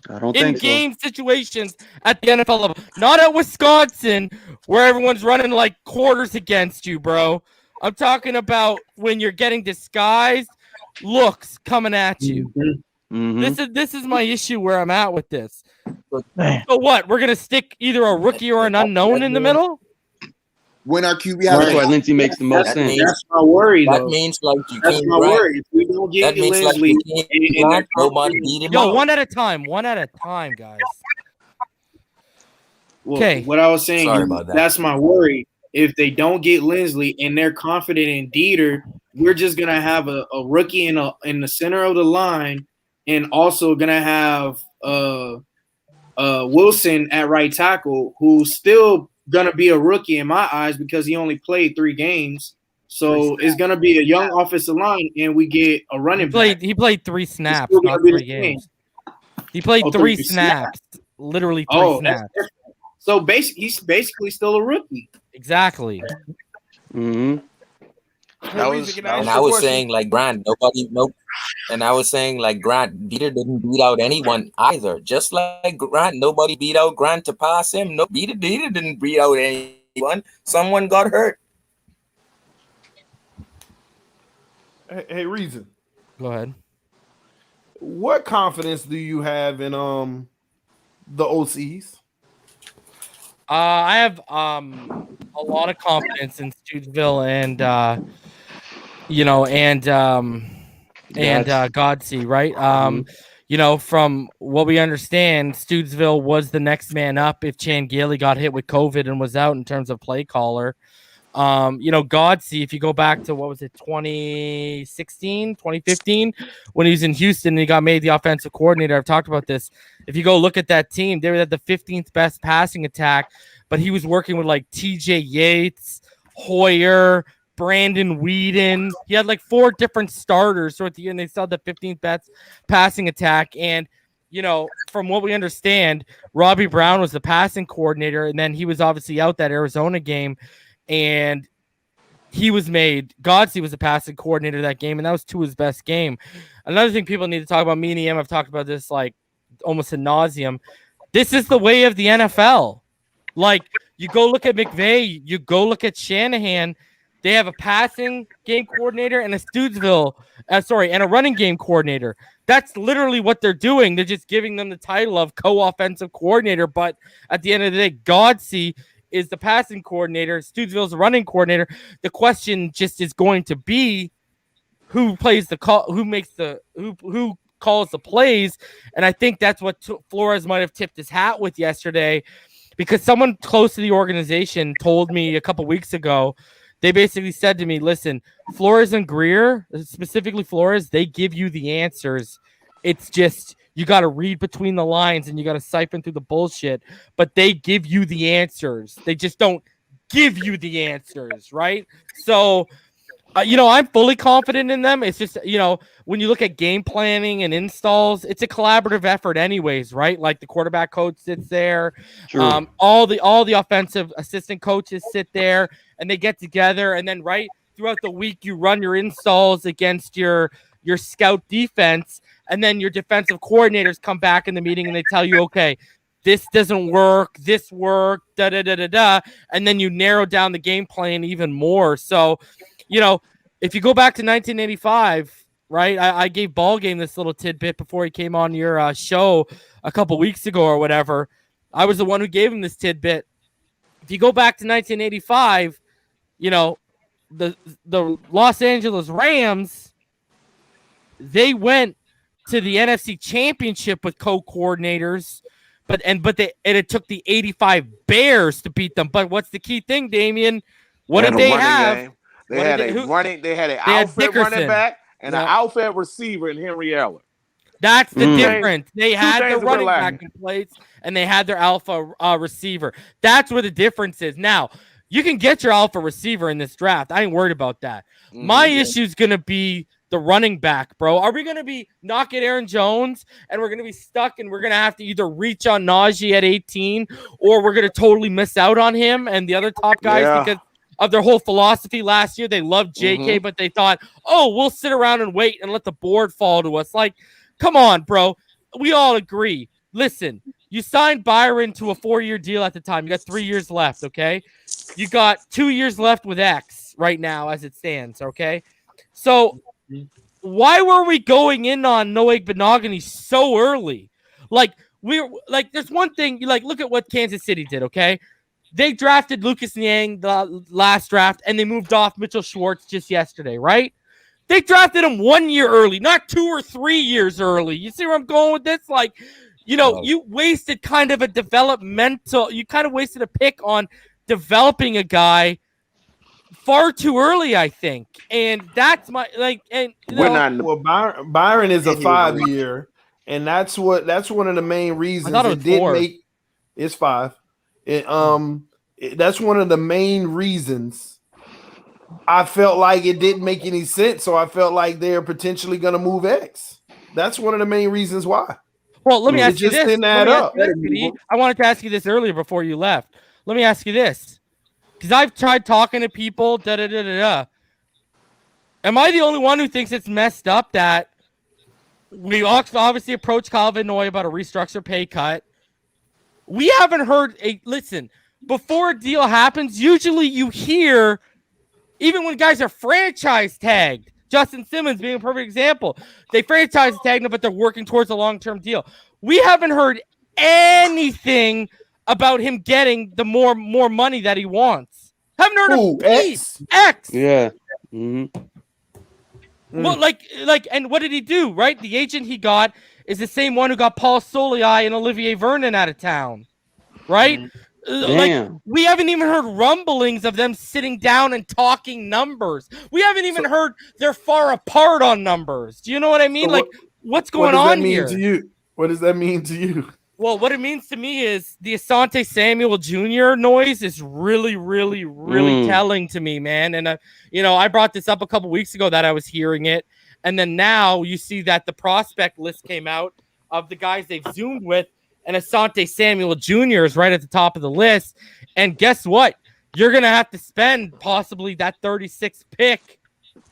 I don't think so. In game situations at the NFL level, not at Wisconsin where everyone's running like quarters against you, bro. I'm talking about when you're getting disguised looks coming at you. This is my issue where I'm at with this. So what? We're gonna stick either a rookie or an unknown in the middle? When our QB That's why Lindsey makes the most sense. That's my worry, though. That means like That's my worry. If we don't get Linsley, one at a time, guys. Okay. What I was saying, that's my worry. If they don't get Linsley and they're confident in Dieter, we're just gonna have a rookie in the center of the line, and also gonna have Wilson at right tackle, who's still gonna be a rookie in my eyes because he only played 3 games. So it's gonna be a young offensive line, and we get a running back. He played 3 snaps, not 3 games. He played 3 snaps, literally 3 snaps. So he's basically still a rookie. Exactly. And I was saying like Grant, Dieter didn't beat out anyone either. Just like Grant, nobody beat out Grant to pass him. No, Dieter didn't beat out anyone. Someone got hurt. Hey, Reason. Go ahead. What confidence do you have in the OCs? I have a lot of confidence in Stutesville and Godsey, right? From what we understand, Stutesville was the next man up if Gaily got hit with COVID and was out in terms of play caller. Godsey, if you go back to 2016, 2015, when he was in Houston and he got made the offensive coordinator, I've talked about this. If you go look at that team, they were at the 15th best passing attack, but he was working with like TJ Yates, Hoyer, Brandon Whedon. He had like 4 different starters. So at the end, they still had the 15th best passing attack. And, from what we understand, Robbie Brown was the passing coordinator, and then he was obviously out that Arizona game. And he was made. Godsey was the passing coordinator that game, and that was Tua's best game. Another thing people need to talk about, me and EM have talked about this like almost ad nauseum. This is the way of the NFL. Like You go look at McVay. You go look at Shanahan. They have a passing game coordinator and and a running game coordinator. That's literally what they're doing. They're just giving them the title of co-offensive coordinator. But at the end of the day, Godsey is the passing coordinator. Studesville's the running coordinator. The question just is going to be who plays the call, who calls the plays. And I think that's what Flores might have tipped his hat with yesterday, because someone close to the organization told me a couple weeks ago. They basically said to me, listen, Flores and Greer, specifically Flores, they give you the answers. It's just you got to read between the lines and you got to siphon through the bullshit. But they give you the answers. They just don't give you the answers, right? So, I'm fully confident in them. It's just, when you look at game planning and installs, it's a collaborative effort anyways, right? Like the quarterback coach sits there. Sure. All the offensive assistant coaches sit there and they get together. And then right throughout the week, you run your installs against your scout defense. And then your defensive coordinators come back in the meeting and they tell you, okay, this doesn't work, this worked, da-da-da-da-da. And then you narrow down the game plan even more. So, if you go back to 1985, right? I gave Ball Game this little tidbit before he came on your show a couple weeks ago or whatever. I was the one who gave him this tidbit. If you go back to 1985, the Los Angeles Rams, they went to the NFC Championship with co-coordinators, but it took the 85 Bears to beat them. But what's the key thing, Damian? What did they have? Game. They had an outfit running back and an outfit receiver in Henry Eller. That's the difference. They had their running back in place and they had their alpha receiver. That's where the difference is. Now, you can get your alpha receiver in this draft. I ain't worried about that. My issue is going to be the running back, bro. Are we going to be knocking Aaron Jones and we're going to be stuck and we're going to have to either reach on Najee at 18 or we're going to totally miss out on him and the other top guys because of their whole philosophy last year? They loved JK, but they thought, we'll sit around and wait and let the board fall to us. Like, come on, bro. We all agree. Listen, you signed Byron to a 4-year deal at the time. You got 3 years left, okay? You got 2 years left with X right now as it stands, okay? So why were we going in on Noah Benogany so early? There's one thing, look at what Kansas City did, okay? They drafted Lucas Niang the last draft, and they moved off Mitchell Schwartz just yesterday, right? They drafted him 1 year early, not 2 or 3 years early. You see where I'm going with this? You wasted kind of a pick on developing a guy far too early, I think. And that's Byron is a 5-year, and that's one of the main reasons it did make it's 5. That's one of the main reasons I felt like it didn't make any sense. So I felt like they're potentially going to move X. That's one of the main reasons why. Well, let me ask you this. Didn't add up. I wanted to ask you this earlier before you left. Let me ask you this, because I've tried talking to people. Am I the only one who thinks it's messed up that we obviously approached Kyle Van Noy about a restructured pay cut? We haven't heard listen, before a deal happens, usually you hear, even when guys are franchise tagged, Justin Simmons being a perfect example, they franchise tagged him, but they're working towards a long-term deal. We haven't heard anything about him getting the more money that he wants. Haven't heard of X. Yeah. Well, and what did he do, right? The agent he got is the same one who got Paul Soliai and Olivier Vernon out of town, right? We haven't even heard rumblings of them sitting down and talking numbers. We haven't even heard they're far apart on numbers. Do you know what I mean? So what's going on here? To you? What does that mean to you? Well, what it means to me is the Asante Samuel Jr. noise is really, really, really telling to me, man. And, I brought this up a couple weeks ago that I was hearing it. And then now you see that the prospect list came out of the guys they've Zoomed with, and Asante Samuel Jr. is right at the top of the list. And guess what? You're going to have to spend possibly that 36th pick,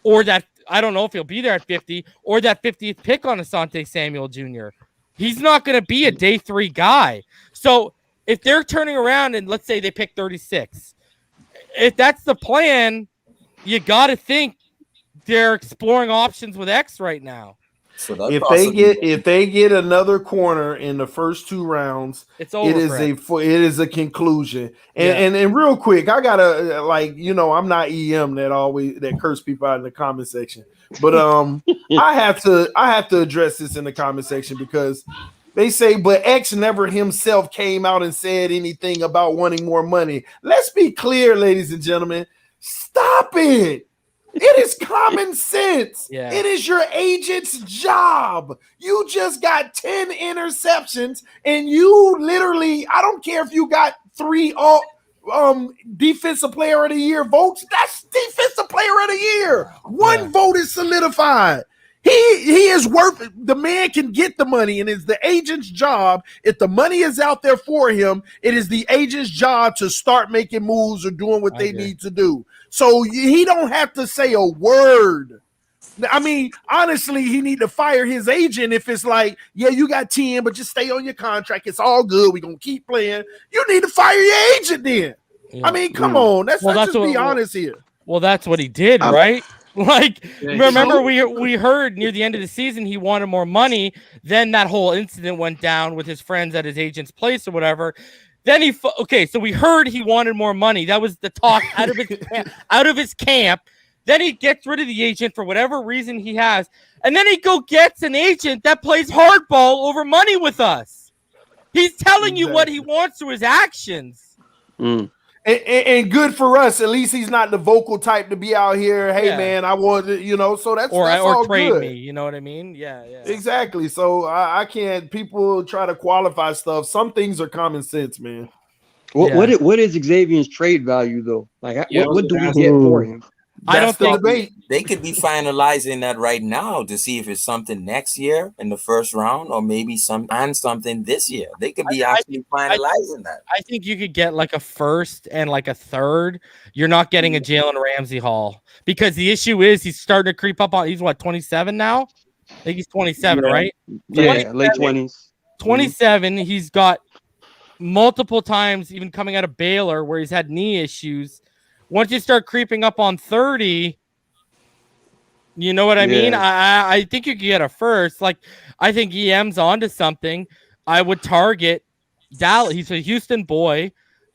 or that, I don't know if he'll be there at 50, or that 50th pick on Asante Samuel Jr. He's not going to be a day 3 guy. So if they're turning around and let's say they pick 36, if that's the plan, you got to think they're exploring options with X right now. So if they get another corner in the first 2 rounds, it's over. It is a conclusion. And real quick, I gotta I'm not EM that curse people out in the comment section, but I have to address this in the comment section because they say, but X never himself came out and said anything about wanting more money. Let's be clear, ladies and gentlemen. Stop it. It is common sense. Yeah. It is your agent's job. You just got 10 interceptions, and you literally, I don't care if you got 3 defensive player of the year votes. That's defensive player of the year. One vote is solidified. He is worth, the man can get the money, and it's the agent's job. If the money is out there for him, it is the agent's job to start making moves or doing what they need to do. So he don't have to say a word. I mean, honestly, he need to fire his agent if it's like, yeah, you got 10, but just stay on your contract. It's all good. We're going to keep playing. You need to fire your agent then. Yeah. I mean, come on. Let's just be honest here. Well, that's what he did, right? Like, remember we heard near the end of the season he wanted more money. Then that whole incident went down with his friends at his agent's place or whatever. Then so we heard he wanted more money. That was the talk out of his camp. Then he gets rid of the agent for whatever reason he has, and then he gets an agent that plays hardball over money with us. He's telling you what he wants through his actions. And good for us. At least he's not the vocal type to be out here. Hey man, I want to, so that's all trade good. Me. You know what I mean? Yeah. Exactly. So I can't. People try to qualify stuff. Some things are common sense, man. What is Xavier's trade value though? Like, what do we get for him? I don't think they could be finalizing that right now to see if it's something next year in the first round or maybe something this year. They could be finalizing that. I think you could get like a first and like a third. You're not getting a Jalen Ramsey haul because the issue is he's starting to creep up on. He's what, 27 now? I think he's 27, right? Yeah, late 20s. 27. He's got multiple times even coming out of Baylor where he's had knee issues. Once you start creeping up on 30, you know what I mean? I think you could get a first. Like, I think EM's onto something. I would target Dallas. He's a Houston boy.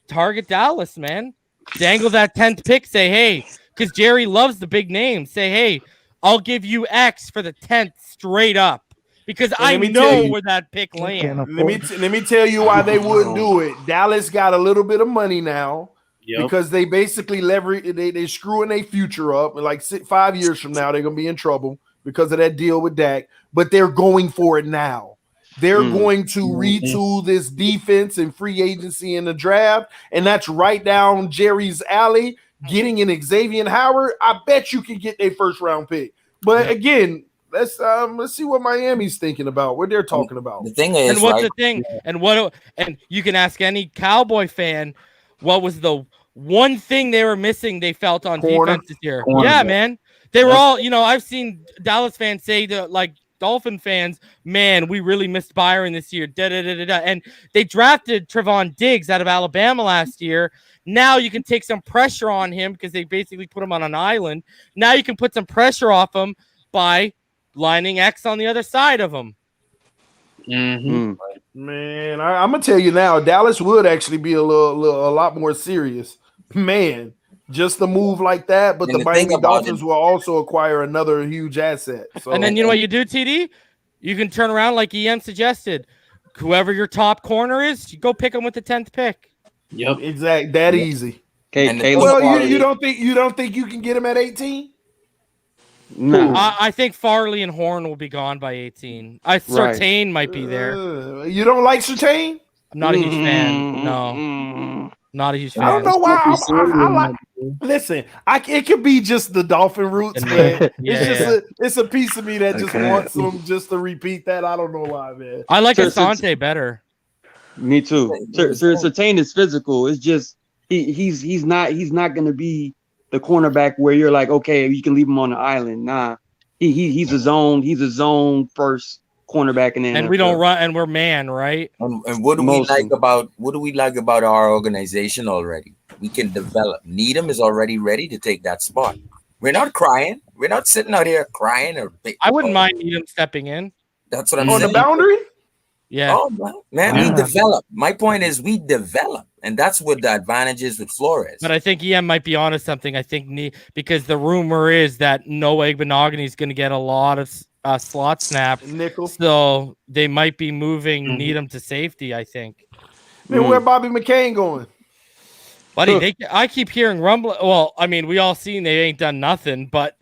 Target Dallas, man. Dangle that 10th pick. Say, hey, because Jerry loves the big names. Say, hey, I'll give you X for the 10th straight up. Because I know where that pick lands. Let me tell you why they wouldn't do it. Dallas got a little bit of money now. Yep. Because they basically they screwing their future up. Like 5 years from now, they're gonna be in trouble because of that deal with Dak. But they're going for it now. They're going to retool this defense and free agency in the draft, and that's right down Jerry's alley. Getting an Xavien Howard, I bet you can get their first round pick. But again, let's see what Miami's thinking about, what they're talking about. The thing is, and what's the thing? And you can ask any Cowboy fan, what was the one thing they were missing they felt on defense this year? Yeah, man. They were all, I've seen Dallas fans say to like Dolphin fans, man, we really missed Byron this year. And they drafted Trevon Diggs out of Alabama last year. Now you can take some pressure on him because they basically put him on an island. Now you can put some pressure off him by lining X on the other side of him. Man, I'm gonna tell you now, Dallas would actually be a lot more serious. Man, just a move like that, but the Miami Dolphins will also acquire another huge asset. So. And then you know what you do, TD? You can turn around like EM suggested. Whoever your top corner is, you go pick him with the 10th pick. Yep, exactly. That easy. Okay, well, you don't think you can get him at 18? No, I think Farley and Horn will be gone by 18. Surtain might be there. You don't like Surtain? I'm not a huge fan. No, not a huge fan. I don't know why. I like. Listen, it could be just the Dolphin roots, man. It's a piece of me that just wants them just to repeat that. I don't know why, man. I like Asante better. Me too. Surtain is physical. It's just he's not going to be the cornerback where you're like, okay, you can leave him on the island. Nah, he's a zone first cornerback in the NFL. And we don't run, and we're man, right? And what do we like about our organization already? We can develop. Needham is already ready to take that spot. We're not crying. We're not sitting out here crying or. I wouldn't mind Needham stepping in. That's what I'm On saying. the boundary. Yeah. Oh man, we develop. My point is we develop, and that's what the advantage is with Flores. But I think EM might be onto something. I think because the rumor is that Noah Igbenogany is going to get a lot of slot snaps. Nickel. So they might be moving Needham to safety, I think. Man, where Bobby McCain going? Buddy, I keep hearing rumble. Well, I mean, we all seen they ain't done nothing, but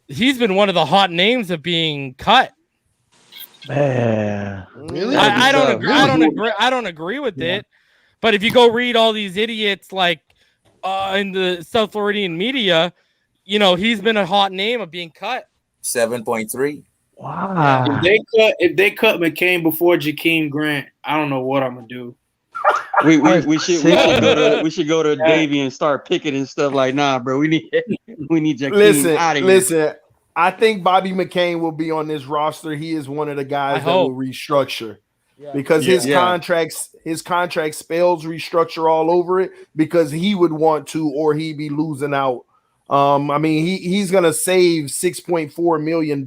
he's been one of the hot names of being cut. Man, really? I don't agree. I don't agree with it. But if you go read all these idiots like in the South Floridian media, he's been a hot name of being cut. 7.3. Wow. If they cut McCain before Jakeem Grant, I don't know what I'm gonna do. We should go to Davey and start picking and stuff like. Nah, bro, we need Jakeem out of here. Listen. I think Bobby McCain will be on this roster. He is one of the guys that will restructure because his contract spells restructure all over it because he would want to, or he'd be losing out. I mean, he's gonna save $6.4 million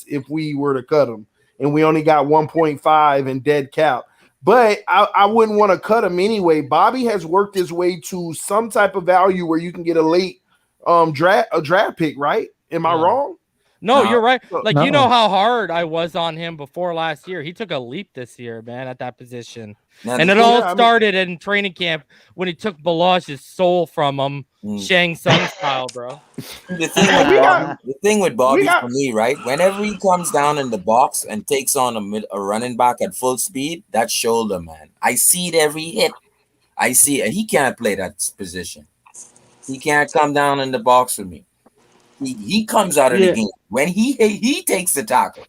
if we were to cut him, and we only got 1.5 in dead cap. But I wouldn't want to cut him anyway. Bobby has worked his way to some type of value where you can get a late draft pick, right? Am I wrong? No, you're right. Like, you know how hard I was on him before last year. He took a leap this year, man, at that position. And it all started in training camp when he took Balazs's soul from him, Shang Tsung style, bro. The thing with Bobby for me, right? Whenever he comes down in the box and takes on a running back at full speed, that shoulder, man. I see it every hit. I see it. He can't play that position. He can't come down in the box with me. He comes out of the game when he takes the tackle.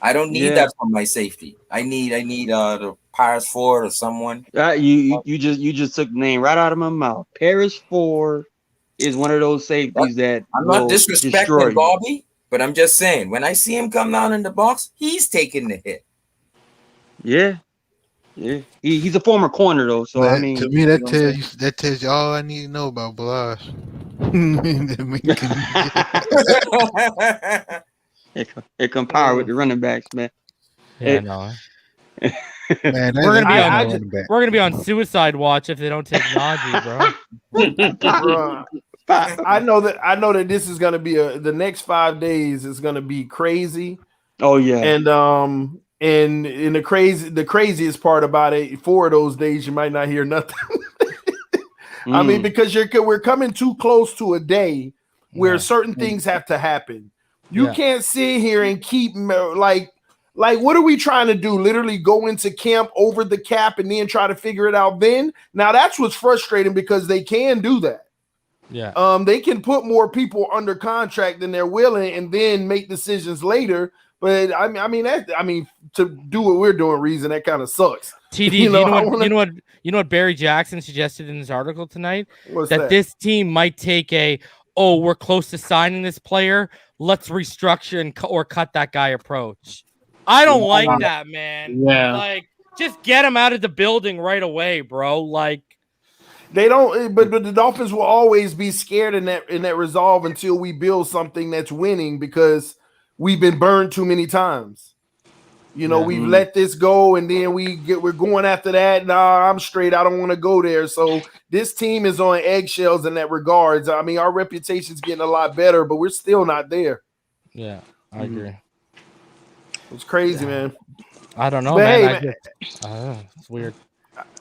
I don't need that from my safety. I need the Paris Ford or someone. You just took the name right out of my mouth. Paris Ford is one of those safeties that I'm not disrespecting Bobby, but I'm just saying when I see him come down in the box, he's taking the hit. Yeah. He's a former corner though, so I mean, to me that tells you all I need to know about Balazs. it compare with the running backs, man. Yeah, no. Man, we're gonna be on suicide watch if they don't take Najee, bro. I know that this is gonna be the next 5 days is gonna be crazy. Oh yeah, and the craziest part about it, 4 of those days you might not hear nothing. I mean, because we're coming too close to a day where certain things have to happen. You can't sit here and keep like what are we trying to do? Literally go into camp over the cap and then try to figure it out then? Now that's what's frustrating because they can do that. Yeah. They can put more people under contract than they're willing and then make decisions later. But I mean, to do what we're doing, reason that kind of sucks. TD, you know what Barry Jackson suggested in his article tonight? That this team might take we're close to signing this player. Let's restructure or cut that guy approach. I don't like that, man. Yeah. Like, just get him out of the building right away, bro. Like, they don't, but the Dolphins will always be scared in that resolve until we build something that's winning because we've been burned too many times. We've let this go, and then we're going after that. Nah, I'm straight. I don't want to go there. So this team is on eggshells in that regards. I mean, our reputation's getting a lot better, but we're still not there. Yeah, I agree. It's crazy, man. I don't know, but man. Hey, it's weird.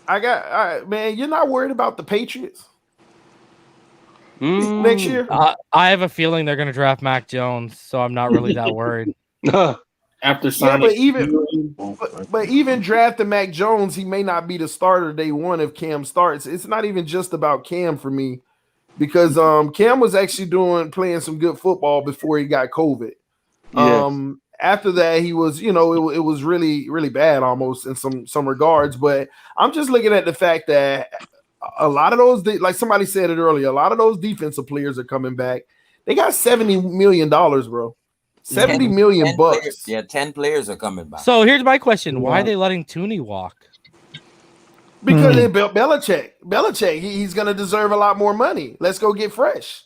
Man, you're not worried about the Patriots next year? I have a feeling they're going to draft Mac Jones, so I'm not really that worried. After signing, but even drafting Mac Jones, he may not be the starter day one if Cam starts. It's not even just about Cam for me, because Cam was actually playing some good football before he got COVID. Yes. After that, he was, it was really, really bad almost in some regards. But I'm just looking at the fact that a lot of those, like somebody said it earlier, a lot of those defensive players are coming back. They got $70 million, bro. $70 million bucks. 10 players are coming back. So here's my question: why are they letting Tooney walk? Because they built Belichick. Belichick, he's going to deserve a lot more money. Let's go get fresh.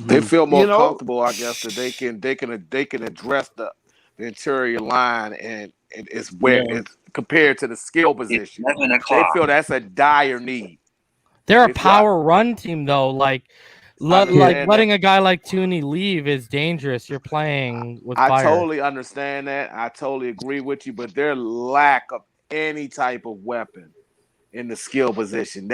They feel more comfortable, I guess, that they can address the interior line and it's where it's compared to the skill position. They feel that's a dire need. They're a power run team though. Like letting a guy like Tooney leave is dangerous. You're playing with fire. I totally understand that. I totally agree with you, but their lack of any type of weapon in the skill position.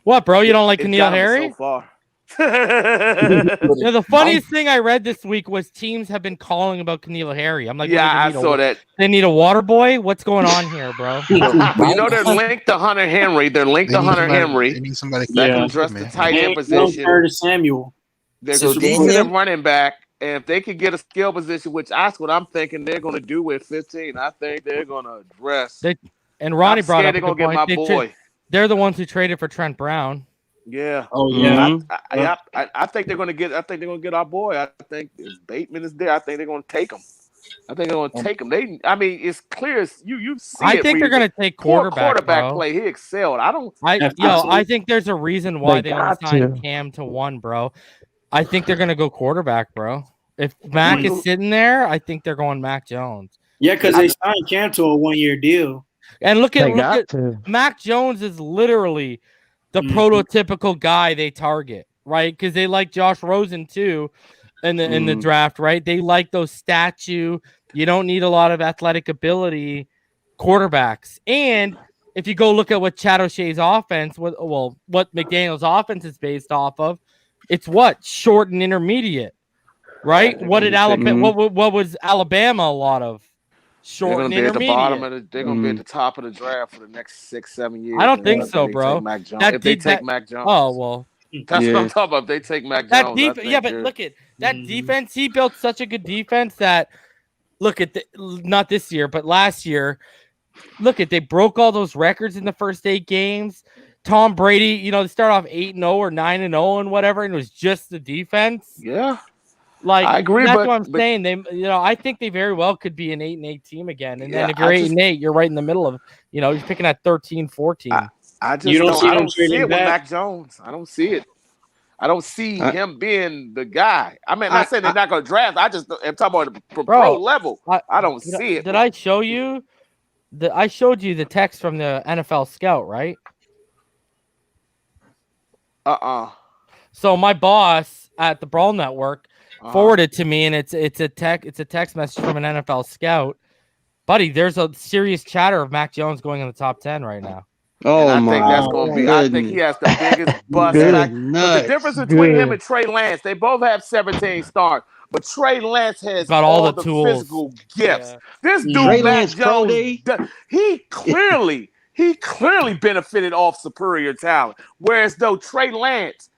What, bro? You don't like N'Keal Harry? So far. The funniest thing I read this week was teams have been calling about N'Keal Harry. I'm like, I saw that. They need a water boy? What's going on here, bro? They're linked to Hunter Henry. They need somebody that can address the tight end position. Samuel. They're losing a running back. And if they could get a skill position, which that's what I'm thinking they're going to do with 15, I think they're going to address. And Ronnie brought up they're going to get my boy. They're the ones who traded for Trent Brown. Yeah. Oh yeah. I think they're going to get. I think they're going to get our boy. I think if Bateman is there, I think they're going to take him. It's clear as you see. I think they're going to take quarterback play. He excelled. I think there's a reason why they don't sign Cam to 1, bro. I think they're going to go quarterback, bro. If Mac is sitting there, I think they're going Mac Jones. Yeah, because they signed Cam to a 1-year deal. And look at Mac Jones is literally the prototypical guy they target, right? Because they like Josh Rosen too in the draft, right? They like those statue. You don't need a lot of athletic ability quarterbacks. And if you go look at what Chad O'Shea's offense, what McDaniel's offense is based off of, it's short and intermediate, right? What did Alabama? What was Alabama? A lot of short and intermediate. They're going to be at the top of the draft for the next 6-7 years. I don't think so, bro. If they take Mac Jones. Oh well, that's what I'm talking about. If they take Mac Jones, but look at that defense. He built such a good defense that not this year, but last year. They broke all those records in the first 8 games. Tom Brady, they start off 8-0 or 9-0 and whatever, and it was just the defense. Yeah, I agree. That's what I'm saying. I think they very well could be an 8-8 team again. And then if you're 8-8, you're right in the middle of, you're picking at 13-14. I don't see it with Mac Jones. I don't see it. I don't see him being the guy. I mean, I'm not saying they're not going to draft. I'm talking about the pro level. I don't see it. Did I show you? I showed you the text from the NFL scout, right? So my boss at the Brawl Network forwarded to me, and it's a text message from an NFL scout. Buddy, there's a serious chatter of Mac Jones going in the top 10 right now. I think that's going to be. I think he has the biggest bust. The difference between him and Trey Lance, they both have 17 starts, but Trey Lance has got all the tools, physical gifts. Yeah. This dude, Mac Jones, he clearly benefited off superior talent. Whereas though Trey Lance,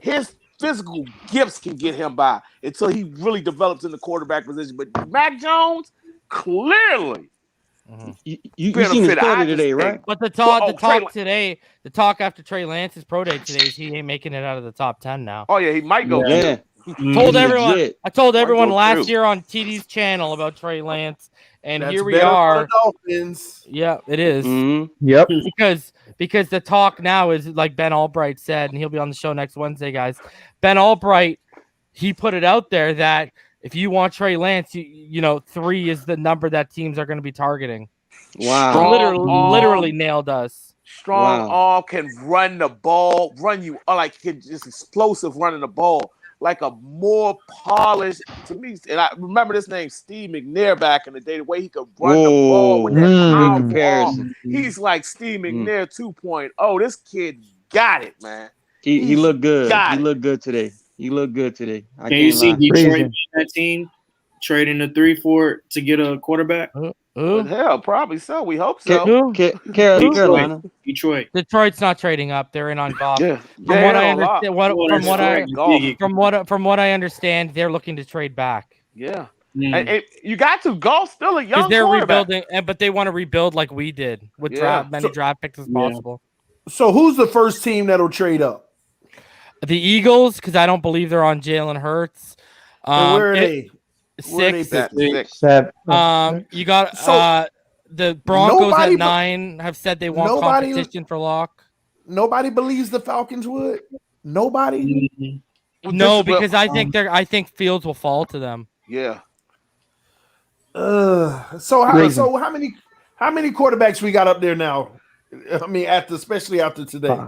his physical gifts can get him by until he really develops in the quarterback position. But Mac Jones, clearly. You seen his pro day today, right? But the talk today, the talk after Trey Lance's pro day today is he ain't making it out of the top 10 now. Oh yeah, he might go. Yeah. I told everyone last year on TD's channel about Trey Lance, and here we are. Dolphins. Yeah, it is. Yep. Because the talk now is like Ben Albright said, and he'll be on the show next Wednesday, guys. Ben Albright, he put it out there that if you want Trey Lance, 3 is the number that teams are going to be targeting. Wow. Literally nailed us. Strong arm, can run the ball, just explosive running the ball, like a more polished to me. And I remember this name, Steve McNair, back in the day, the way he could run the ball with that comparison. He's like Steve McNair 2.0. This kid got it, man. He looked good. He looked good today. Can you see Detroit that team trading the 3-4 to get a quarterback? Hell, probably so. We hope so. Carolina. Detroit. Detroit's not trading up. They're in on Goff. From what I understand, they're looking to trade back. Yeah. And you got to. Goff's still a young they're quarterback. rebuilding, but they want to rebuild like we did with many draft picks as possible. So who's the first team that'll trade up? The Eagles, because I don't believe they're on Jalen Hurts. And where are they? Where are they Six. picking? You got the Broncos at 9 have said they want competition for Lock. Nobody believes the Falcons would. Nobody. No, because I think Fields will fall to them. Yeah. So how many quarterbacks we got up there now? I mean, especially after today.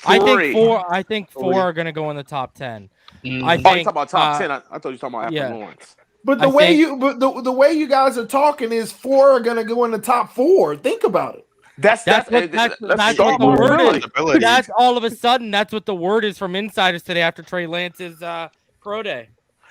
I think four are going to go in the top 10. I think, you talking about top 10. I thought you were talking about after Lawrence. But the way you guys are talking is 4 are going to go in the top 4. Think about it. That's what the word is. That's all of a sudden. That's what the word is from insiders today after Trey Lance's pro day.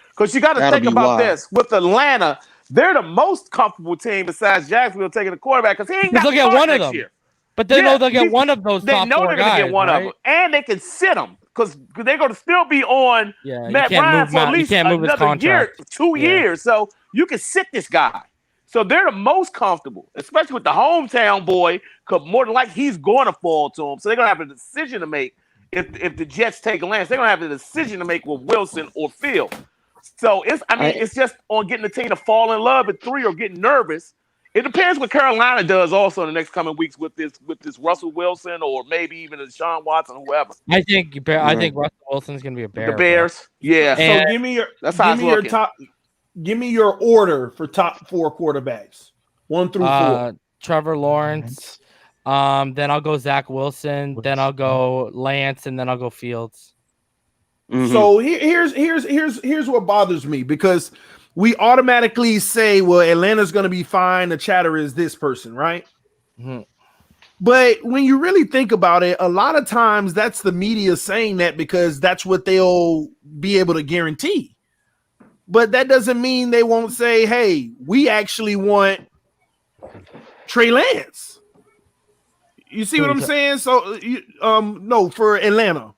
Because you got to think about this with Atlanta. They're the most comfortable team besides Jacksonville taking the quarterback because he ain't got to get one of them. Year. But they know they'll get one of those. They know they're going to get one of them, and they can sit them because they're going to still be on Matt Ryan for at least another year, 2 years. So you can sit this guy. So they're the most comfortable, especially with the hometown boy, because more than likely he's going to fall to him. So they're going to have a decision to make if the Jets take Lance. They're going to have a decision to make with Wilson or Field. So it's just on getting the team to fall in love at 3 or getting nervous. It depends what Carolina does also in the next coming weeks with this Russell Wilson or maybe even Deshaun Watson or whoever. I think Russell Wilson's going to be a Bear. The Bears, yeah. So give me your order for top 4 quarterbacks, 1 through 4. Trevor Lawrence. Then I'll go Zach Wilson. Then I'll go Lance, and then I'll go Fields. Mm-hmm. So here's what bothers me because we automatically say, well, Atlanta's going to be fine. The chatter is this person, right? Mm-hmm. But when you really think about it, a lot of times that's the media saying that because that's what they'll be able to guarantee. But that doesn't mean they won't say, hey, we actually want Trey Lance. You see what I'm saying? So, no, for Atlanta.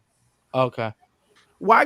Okay. Why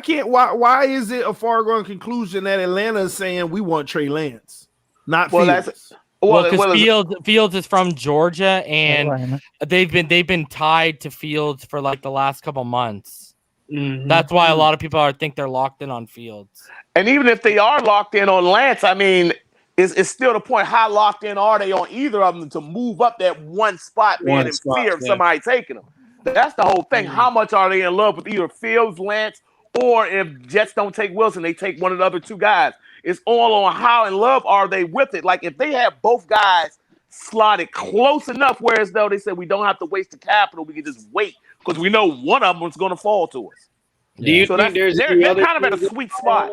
is it a foregone conclusion that Atlanta is saying we want Trey Lance, not Fields? Because Fields is from Georgia, and they've been tied to Fields for like the last couple months. Mm-hmm. That's why a lot of people think they're locked in on Fields. And even if they are locked in on Lance, I mean, it's still the point. How locked in are they on either of them to move up that one spot, being in fear of somebody taking them? That's the whole thing. How much are they in love with either Fields, Lance, or if Jets don't take Wilson, they take one of the other 2 guys? It's all on how in love are they with it. Like if they have both guys slotted close enough, whereas though they said we don't have to waste the capital, we can just wait because we know one of them is going to fall to us. Do you think they're kind of at a sweet spot?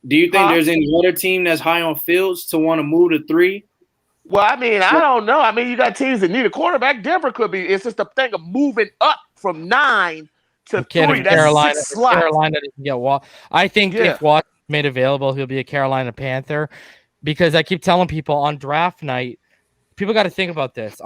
Do you think there's any other team that's high on Fields to want to move to 3? Well, I mean, I don't know. I mean, you got teams that need a quarterback. Denver could be. It's just a thing of moving up from 9 to 3. That's Carolina 6 slots. Carolina doesn't get Watt. I think if Watt made available, he'll be a Carolina Panther because I keep telling people on draft night, people got to think about this.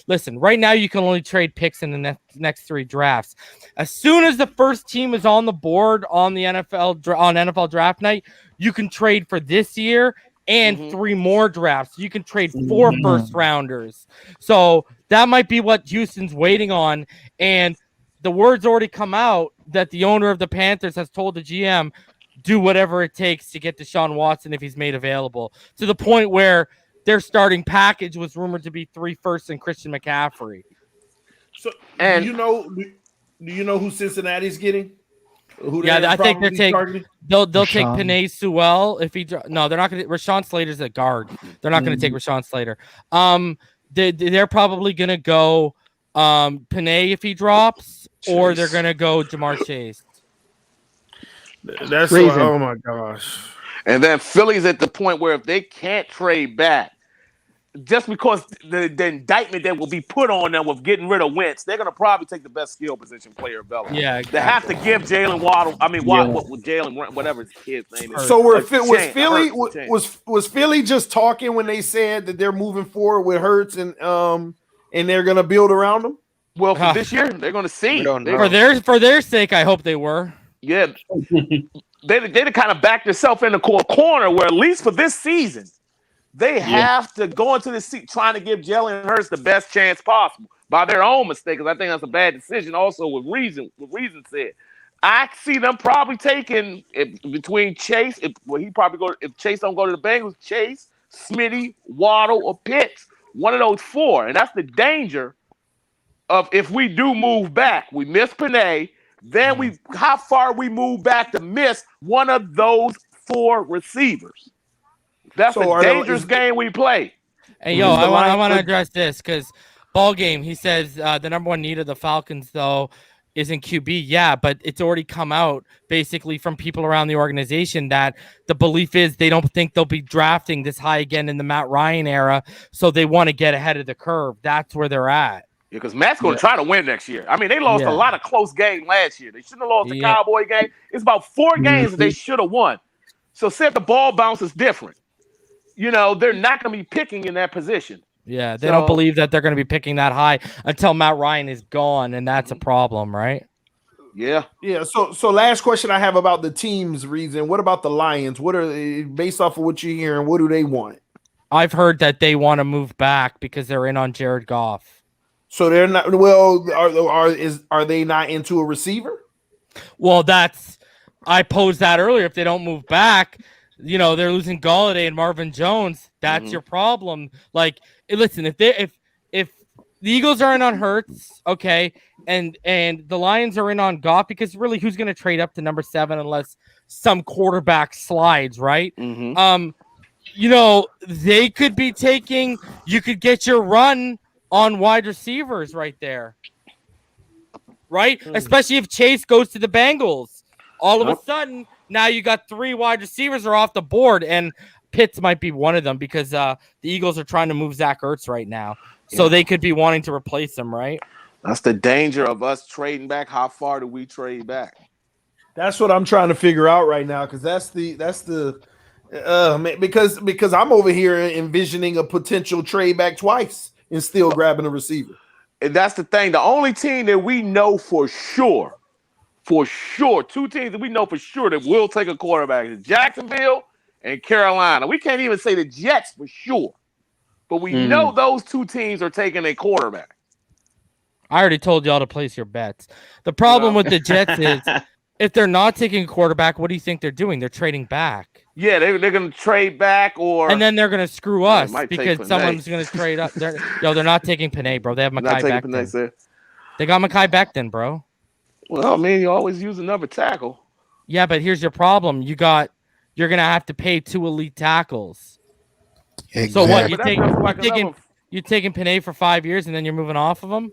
Listen, right now you can only trade picks in the next 3 drafts. As soon as the first team is on the board on the NFL draft night, you can trade for this year and 3 more drafts. You can trade 4 first rounders. So that might be what Houston's waiting on. And the word's already come out that the owner of the Panthers has told the GM, do whatever it takes to get Deshaun Watson if he's made available, to the point where their starting package was rumored to be 3 firsts and Christian McCaffrey. So, do you know who Cincinnati's getting? I think they'll take Penei Sewell if he. No, they're not going to. Rashawn Slater's a guard. They're not going to take Rashawn Slater. They're probably going to go Penei if he drops, or they're going to go Jamar Chase. That's oh my gosh. And then Philly's at the point where if they can't trade back, just because the indictment that will be put on them with getting rid of Wentz, they're going to probably take the best skill position player available. Yeah, exactly. They have to give Jalen Waddle. I mean, what with Jalen, whatever his kid's name is. So was Philly just talking when they said that they're moving forward with Hurts and they're going to build around them? Well, for this year, they're going to see. For their sake, I hope they were. Yeah. They'd kind of backed themselves in the corner where at least for this season, they have to go into the seat trying to give Jalen Hurts the best chance possible by their own mistake. Because I think that's a bad decision. Also, with reason said, I see them probably taking between Chase. If Chase don't go to the Bengals, Chase, Smitty, Waddle, or Pitts. One of those four, and that's the danger of if we do move back. We miss Penei, then how far we move back to miss one of those four receivers. That's a dangerous game we play. Hey, yo, I want to address this because ball game. He says the number one need of the Falcons though is in QB. Yeah, but it's already come out basically from people around the organization that the belief is they don't think they'll be drafting this high again in the Matt Ryan era, so they want to get ahead of the curve. That's where they're at. Yeah, because Matt's going to try to win next year. I mean, they lost a lot of close games last year. They shouldn't have lost the Cowboy game. It's about 4 games that they should have won. So say if the ball bounces different, they're not going to be picking in that position. Yeah, they don't believe that they're going to be picking that high until Matt Ryan is gone, and that's a problem, right? Yeah. Yeah. So last question I have about the team's reason. What about the Lions? What are based off of what you're hearing? What do they want? I've heard that they want to move back because they're in on Jared Goff. So they're not. Well, are they not into a receiver? Well, I posed that earlier. If they don't move back, they're losing Galladay and Marvin Jones. That's your problem. Like, listen, if the Eagles are in on Hurts, okay, and the Lions are in on Goff, because really, who's going to trade up to number 7 unless some quarterback slides, right? They could be taking. You could get your run on wide receivers right there, right? Especially if Chase goes to the Bengals. All of a sudden, now you got 3 wide receivers are off the board, and Pitts might be one of them because the Eagles are trying to move Zach Ertz right now. So they could be wanting to replace him, right? That's the danger of us trading back. How far do we trade back? That's what I'm trying to figure out right now, because because I'm over here envisioning a potential trade back twice and still grabbing a receiver. And that's the thing. The only team that we know for sure, 2 teams that we know for sure that will take a quarterback is Jacksonville and Carolina. We can't even say the Jets for sure, but we know those 2 teams are taking a quarterback. I already told y'all to place your bets. The problem with the Jets is if they're not taking a quarterback, what do you think they're doing? They're trading back. Yeah, they're going to trade back, and then they're going to screw us because someone's going to trade up. They're not taking Penei, bro. They have Mekhi Becton. They got Mekhi Becton, bro. Well, I mean, you always use another tackle. Yeah, but here's your problem. You're going to have to pay 2 elite tackles. Exactly. So what? You're taking Penei for 5 years and then you're moving off of him?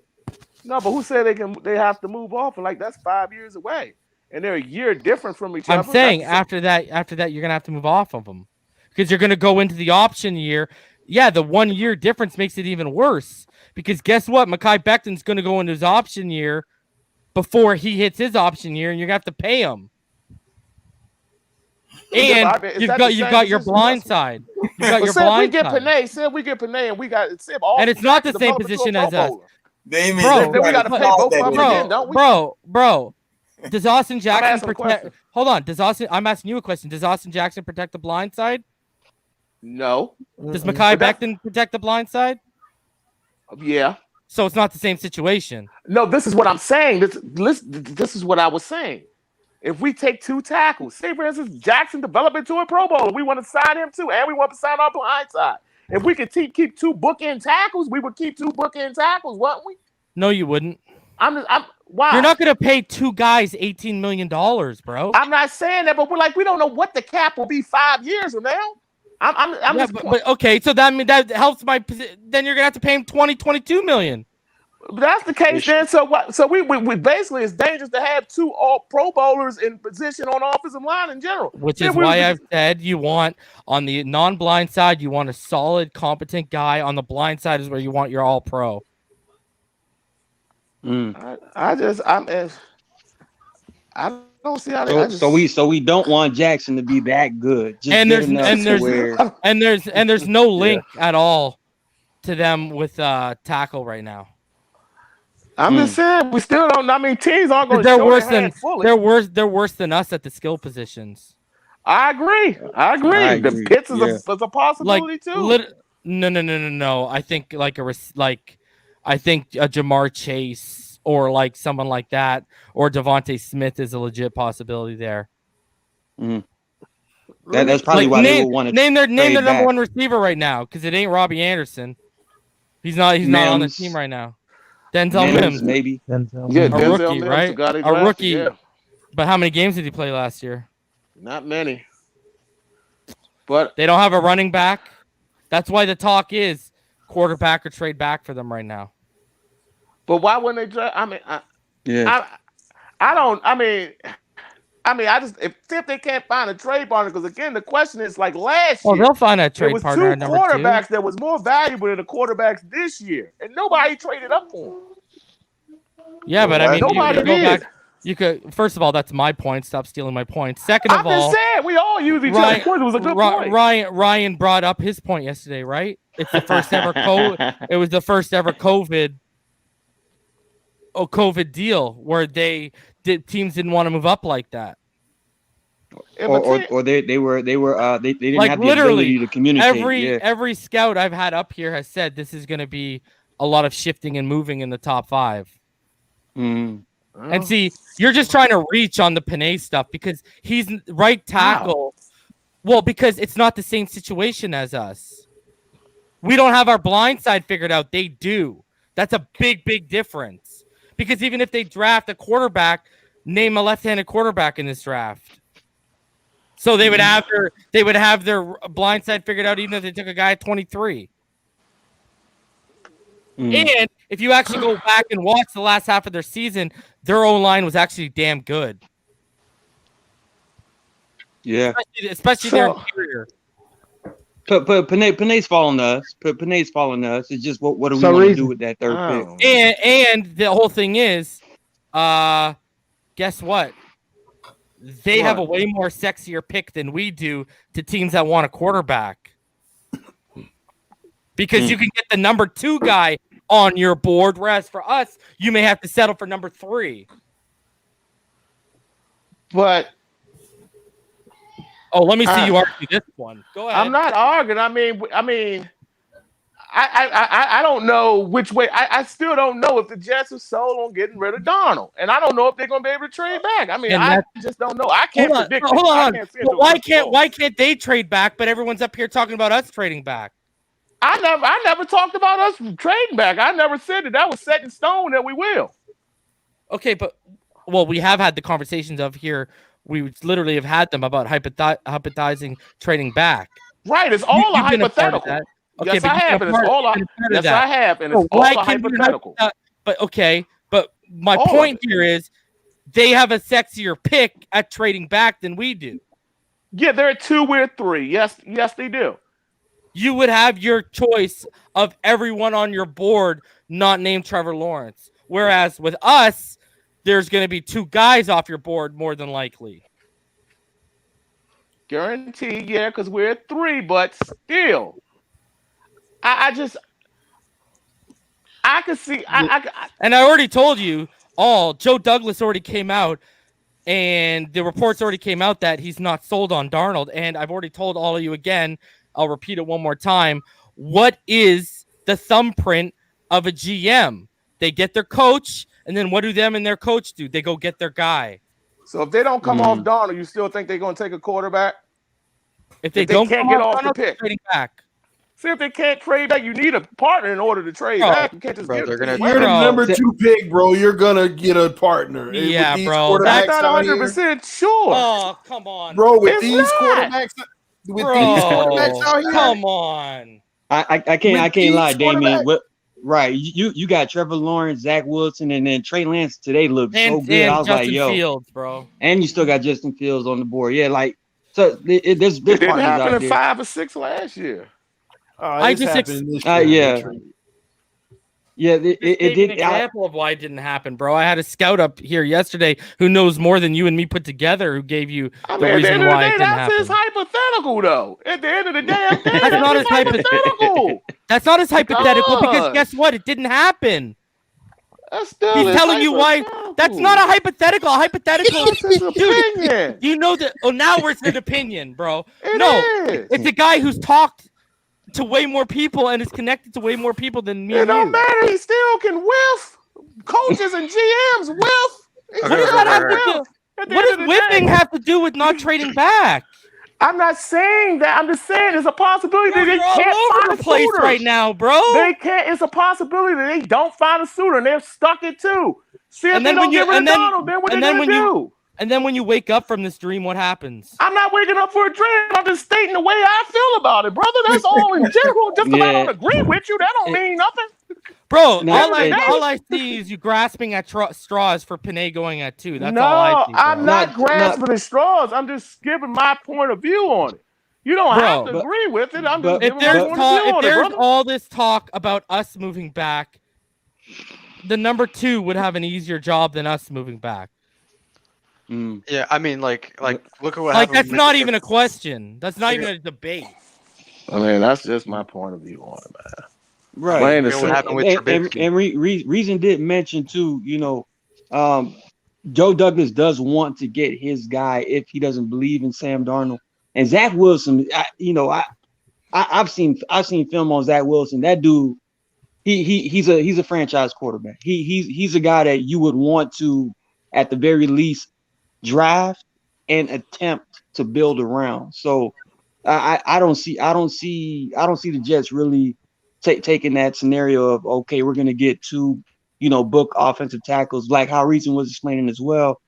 No, but who said they have to move off? And that's 5 years away, and they're a year different from each other. I'm saying after that, you're gonna have to move off of them because you're gonna go into the option year. Yeah, the 1 year difference makes it even worse because guess what? Mekhi Becton's gonna go into his option year before he hits his option year, and you're gonna have to pay him. And you've got your blind side. You got your blind side. Say we get Penei, and we got all. And it's not the same position as us. Then we got to pay both of them again, don't we? Bro. Does Austin Jackson protect? Hold on. I'm asking you a question. Does Austin Jackson protect the blind side? No. Does Mekhi Becton protect the blind side? Yeah. So it's not the same situation. No, this is what I'm saying. This is what I was saying. If we take 2 tackles, say for instance Jackson develop into a Pro Bowler, we want to sign him too, and we want to sign our blind side. If we could keep 2 bookend tackles, we would keep 2 bookend tackles, wouldn't we? No, you wouldn't. Why? You're not going to pay 2 guys $18 million, bro. I'm not saying that, but we don't know what the cap will be 5 years from now. But okay, so that helps my position. Then you're going to have to pay him $22 million. But that's the case then. So what? So we basically it's dangerous to have 2 all Pro Bowlers in position on offensive line in general. Which is why I've said you want on the non-blind side, you want a solid, competent guy. On the blind side is where you want your all pro. I don't see how they. So we don't want Jackson to be that good. Just and there's no link at all to them with tackle right now. I'm just saying we still don't. I mean, teams aren't going to. They're worse than us at the skill positions. I agree. The Pitts is a possibility too. No. I think I think a Jamar Chase or like someone like that, or Devontae Smith is a legit possibility there. Mm. That's probably like, why they will want to name their number back. one receiver right now, because it ain't Robbie Anderson. He's not on the team right now. Denzel Mims, maybe. a rookie, right? A rookie. Yeah. But how many games did he play last year? Not many. But they don't have a running back. That's why the talk is quarterback or trade back for them right now. But why wouldn't they draft? I mean, I just if they can't find a trade partner, because again, the question is like last year. They'll find a trade it was partner. Two quarterbacks that was more valuable than the quarterbacks this year, and nobody traded up for them. Yeah, but I mean, nobody you go did. back. You could. First of all, that's my point. Stop stealing my point. Second of all, saying we all use each other's points. It was a good point. Ryan brought up his point yesterday, right? It's the first ever It was the first ever COVID deal where teams didn't want to move up like that. Or they didn't like have the literally ability to communicate. Every scout I've had up here has said this is going to be a lot of shifting and moving in the top 5. Mm. And see, you're just trying to reach on the Penei stuff because he's right tackle. Well, because it's not the same situation as us. We don't have our blind side figured out. They do. That's a big, big difference. Because even if they draft a quarterback, name a left-handed quarterback in this draft. So they would have their blind side figured out even if they took a guy at 23. And if you actually go back and watch the last half of their season, their O-line was actually damn good. Yeah. Especially their interior. But Penei's following us. Penei's following us. It's just what do we want to do with that third pick? And the whole thing is, guess what? They have a way more sexier pick than we do to teams that want a quarterback. Because you can get the number 2 guy on your board, whereas for us, you may have to settle for number 3. But let me see you argue this one. Go ahead. I'm not arguing. I mean, I don't know which way. I still don't know if the Jets are sold on getting rid of Darnold, and I don't know if they're going to be able to trade back. I mean, I just don't know. I can't predict. Hold on. Why can't they trade back? But everyone's up here talking about us trading back. I never talked about us trading back. I never said that was set in stone that we will. Okay, but we have had the conversations of here. We literally have had them about hypothesizing trading back. Right, it's all a hypothetical. Okay, yes, I have, and it's all a hypothetical. But my point here is they have a sexier pick at trading back than we do. Yeah, they're at 2, we're at 3. Yes, they do. You would have your choice of everyone on your board not named Trevor Lawrence. Whereas with us, there's going to be 2 guys off your board more than likely. Guaranteed, yeah, because we're at 3, but still. I can see. And I already told you Joe Douglas already came out, and the reports already came out that he's not sold on Darnold. And I've already told all of you again, I'll repeat it one more time. What is the thumbprint of a GM? They get their coach, and then what do them and their coach do? They go get their guy. So if they don't come off Darnold, you still think they're going to take a quarterback? If they can't get off Darnold, the pick, trading back. See, if they can't trade back, you need a partner in order to trade back. You can't just get You're the number 2 pick, bro. You're gonna get a partner. Yeah, bro. That's not 100% sure. Oh, come on, bro. With these quarterbacks out here, come on. I can't lie, Damien. Right, you got Trevor Lawrence, Zach Wilson, and then Trey Lance today looked so good. I was Justin like, yo, Fields, bro. And you still got Justin Fields on the board. Yeah, like so. There's it didn't partners happen out in there. 5 or 6 last year. I just it did. An example of why it didn't happen, bro. I had a scout up here yesterday who knows more than you and me put together, who gave you the reason why it didn't happen. That's his hypothetical, though. At the end of the day, that's not his hypothetical. That's not his hypothetical because guess what? It didn't happen. That's still He's telling you why. That's not a hypothetical. A hypothetical. Dude, you know that. Oh, now it's an opinion, bro. It is. It's a guy who's talked to way more people and is connected to way more people than me. It don't matter. He still can whiff. coaches and GMs whiff. What does that have to do? What does whiffing have to do with not trading back? I'm not saying that. I'm just saying it's a possibility that they You're all can't over find the place suitors right now, bro. They can't. It's a possibility that they don't find a suitor and they're stuck it too. See if they don't get rid of Donald, then what are they gonna do? And then when you wake up from this dream, what happens? I'm not waking up for a dream. I'm just stating the way I feel about it, brother. That's all in general. Just because I don't agree with you, that don't mean nothing. Bro, all I see is you grasping at straws for Penei going at 2. That's all I see. I'm not grasping at straws. I'm just giving my point of view on it. You don't have to agree with it. I'm just giving my point of view on it, if there's brother. all this talk about us moving back, the number 2 would have an easier job than us moving back. Yeah, I mean, like, look at what like happened. that's not even a question. That's not even a debate. I mean, that's just my point of view on it, man. Right. And Reason did mention too, Joe Douglas does want to get his guy if he doesn't believe in Sam Darnold. And Zach Wilson, I've seen film on Zach Wilson. That dude, he's a franchise quarterback. He's a guy that you would want to, at the very least, draft and attempt to build around. So I don't see the Jets really taking that scenario of, okay, we're gonna get 2, book offensive tackles, like how Reason was explaining as well.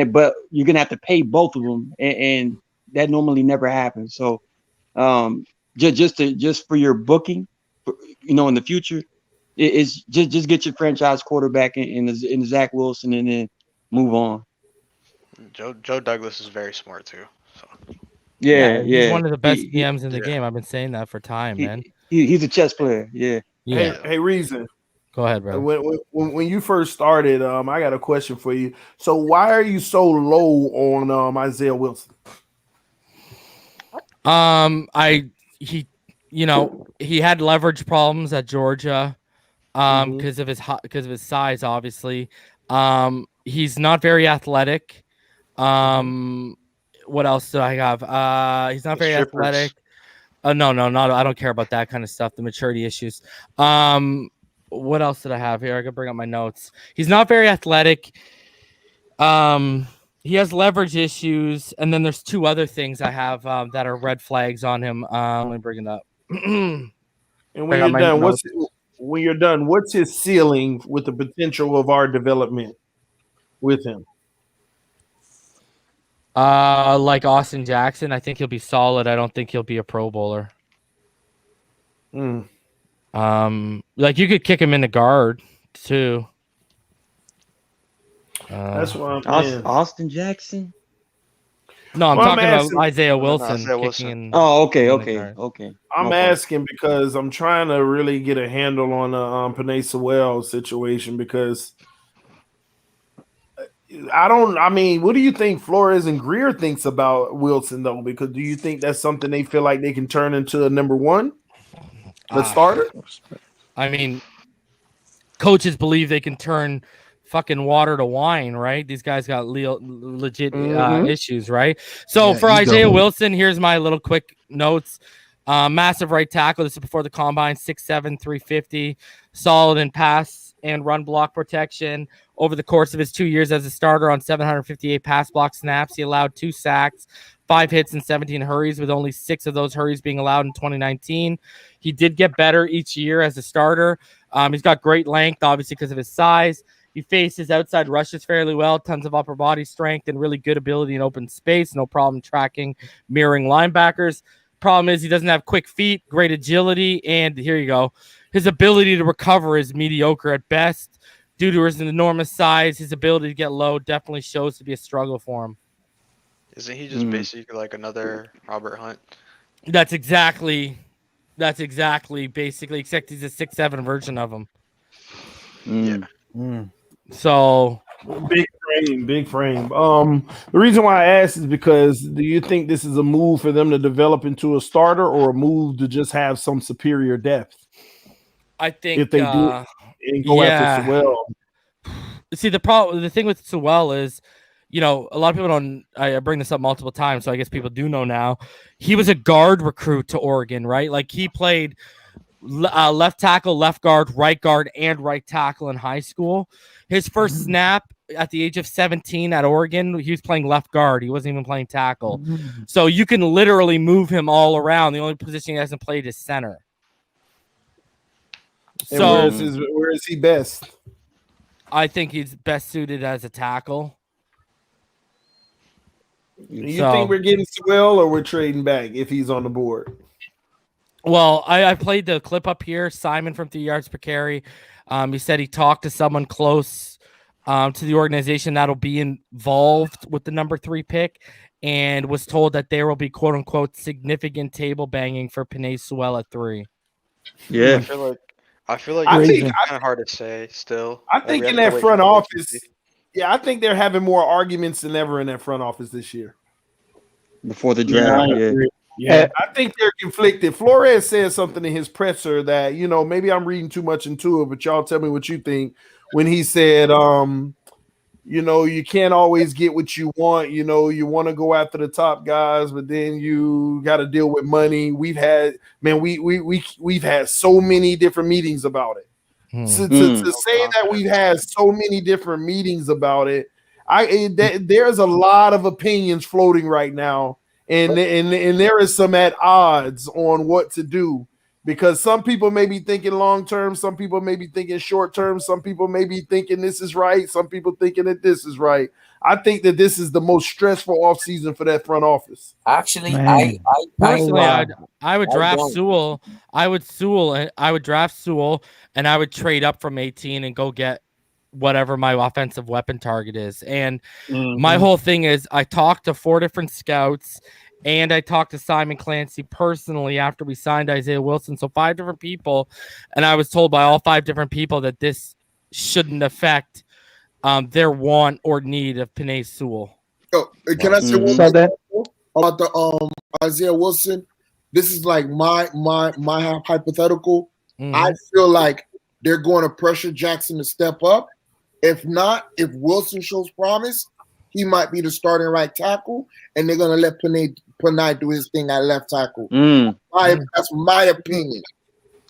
But you're gonna have to pay both of them, and that normally never happens. So just for your booking, in the future, it's just get your franchise quarterback in Zach Wilson and then move on. Joe Douglas is very smart too. So. Yeah. He's one of the best DMs in the game. I've been saying that for time, man. He's a chess player. Yeah. Hey, Reason. Go ahead, bro. When you first started, I got a question for you. So why are you so low on Isaiah Wilson? He had leverage problems at Georgia, because of his size, obviously. He's not very athletic. What else do I have? He's not very athletic. No, I don't care about that kind of stuff. The maturity issues. What else did I have here? I gotta bring up my notes. He's not very athletic. He has leverage issues, and then there's 2 other things I have that are red flags on him. Let me bring it up. And when you're done, what's his ceiling with the potential of our development with him? Like Austin Jackson, I think he'll be solid. I don't think he'll be a Pro Bowler. Like you could kick him in the guard too. That's what I'm saying. Austin Jackson. No, I'm talking about Isaiah Wilson. Okay. I'm asking because I'm trying to really get a handle on the Penei Sewell situation, because what do you think Flores and Greer thinks about Wilson though? Because do you think that's something they feel like they can turn into a number 1? The starter? I mean, coaches believe they can turn fucking water to wine, right? These guys got legit issues, right? So for Isaiah Wilson, here's my little quick notes. Massive right tackle. This is before the combine. 6'7", 350. Solid in pass and run block protection. Over the course of his 2 years as a starter on 758 pass block snaps, he allowed 2 sacks, 5 hits, and 17 hurries, with only 6 of those hurries being allowed in 2019. He did get better each year as a starter. He's got great length, obviously, because of his size. He faces outside rushes fairly well, tons of upper body strength, and really good ability in open space. No problem tracking, mirroring linebackers. Problem is he doesn't have quick feet, great agility, and here you go. His ability to recover is mediocre at best. Due to his enormous size, his ability to get low definitely shows to be a struggle for him. Isn't he just basically like another Robert Hunt? That's exactly basically, except he's a 6'7" version of him. Yeah. So big frame. The reason why I asked is because, do you think this is a move for them to develop into a starter, or a move to just have some superior depth? I think if they do and go after Sewell. See, the thing with Sewell is, a lot of people don't. I bring this up multiple times, so I guess people do know now. He was a guard recruit to Oregon, right? Like he played left tackle, left guard, and right tackle in high school. His first snap at the age of 17 at Oregon, he was playing left guard. He wasn't even playing tackle. So you can literally move him all around. The only position he hasn't played is center. And So where is he best? I think he's best suited as a tackle. You think we're getting Sewell or we're trading back if he's on the board? Well, I played the clip up here. Simon from 3 yards per carry. He said he talked to someone close to the organization that'll be involved with the number 3 pick and was told that there will be quote unquote significant table banging for Penei Sewell at 3. Yeah. I feel like it's kind of hard to say still. I think in that front office, I think they're having more arguments than ever in that front office this year. Before the draft, Yeah, I think they're conflicted. Flores said something in his presser that, maybe I'm reading too much into it, but y'all tell me what you think when he said, you can't always get what you want. You want to go after the top guys, but then you got to deal with money. We've had so many different meetings about it. To say that we've had so many different meetings about it, there's a lot of opinions floating right now. And there is some at odds on what to do because some people may be thinking long term, some people may be thinking short term, some people may be thinking this is right, some people thinking that this is right. I think that this is the most stressful offseason for that front office. Actually, I would draft Sewell. I would draft Sewell, and I would trade up from 18 and go get whatever my offensive weapon target is. And my whole thing is I talked to 4 different scouts and I talked to Simon Clancy personally after we signed Isaiah Wilson. So 5 different people. And I was told by all 5 different people that this shouldn't affect their want or need of Penei Sewell. Oh, can I say one thing about the Isaiah Wilson? This is like my hypothetical. I feel like they're going to pressure Jackson to step up. If not, if Wilson shows promise, he might be the starting right tackle, and they're going to let Penei do his thing at left tackle. That's my opinion.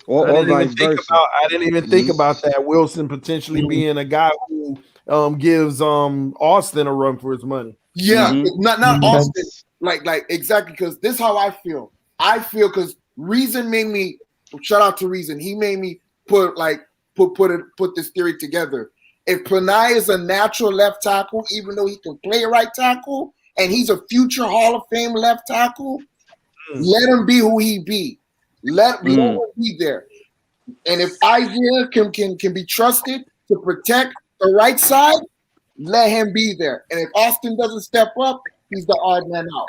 I didn't even think about that. Wilson potentially being a guy who gives Austin a run for his money. Yeah, not Austin. Like exactly, because this is how I feel. I feel because Reason made me shout out to Reason. He made me put this theory together. If Penei is a natural left tackle, even though he can play right tackle, and he's a future Hall of Fame left tackle, let him be who he be. Let him be there. And if Isaiah can be trusted to protect the right side, let him be there. And if Austin doesn't step up, he's the odd man out.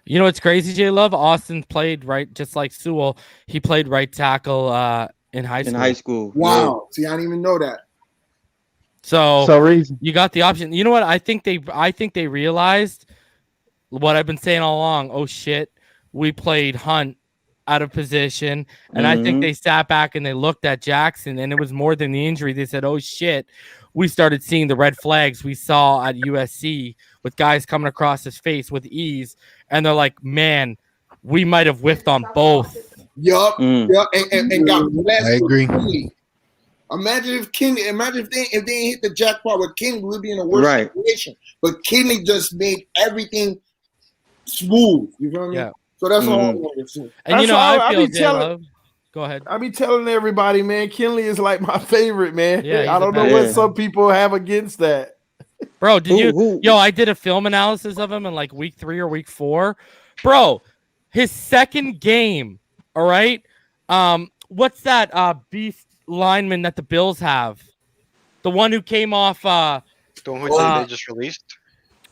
You know what's crazy, J Love? Austin played right, just like Sewell. He played right tackle in high school. Wow. See, I didn't even know that. So you got the option. You know what? I think they realized what I've been saying all along. Oh shit, we played Hunt out of position, and I think they sat back and they looked at Jackson, and it was more than the injury. They said, "Oh shit." We started seeing the red flags we saw at USC with guys coming across his face with ease, and they're like, "Man, we might have whiffed on both." Yup. And got blessed. I agree. Imagine if they didn't hit the jackpot with Kinley, we'd be in a worse situation. But Kinley just made everything smooth. You know what I mean? Yeah. So that's all I wanted to say. And I feel go ahead. I be telling everybody, man, Kinley is like my favorite, man. Yeah, I don't know what some people have against that. Bro, I did a film analysis of him in like week 3 or week 4. Bro, his second game, all right? What's that beast lineman that the Bills have? The one who came off the one they just released?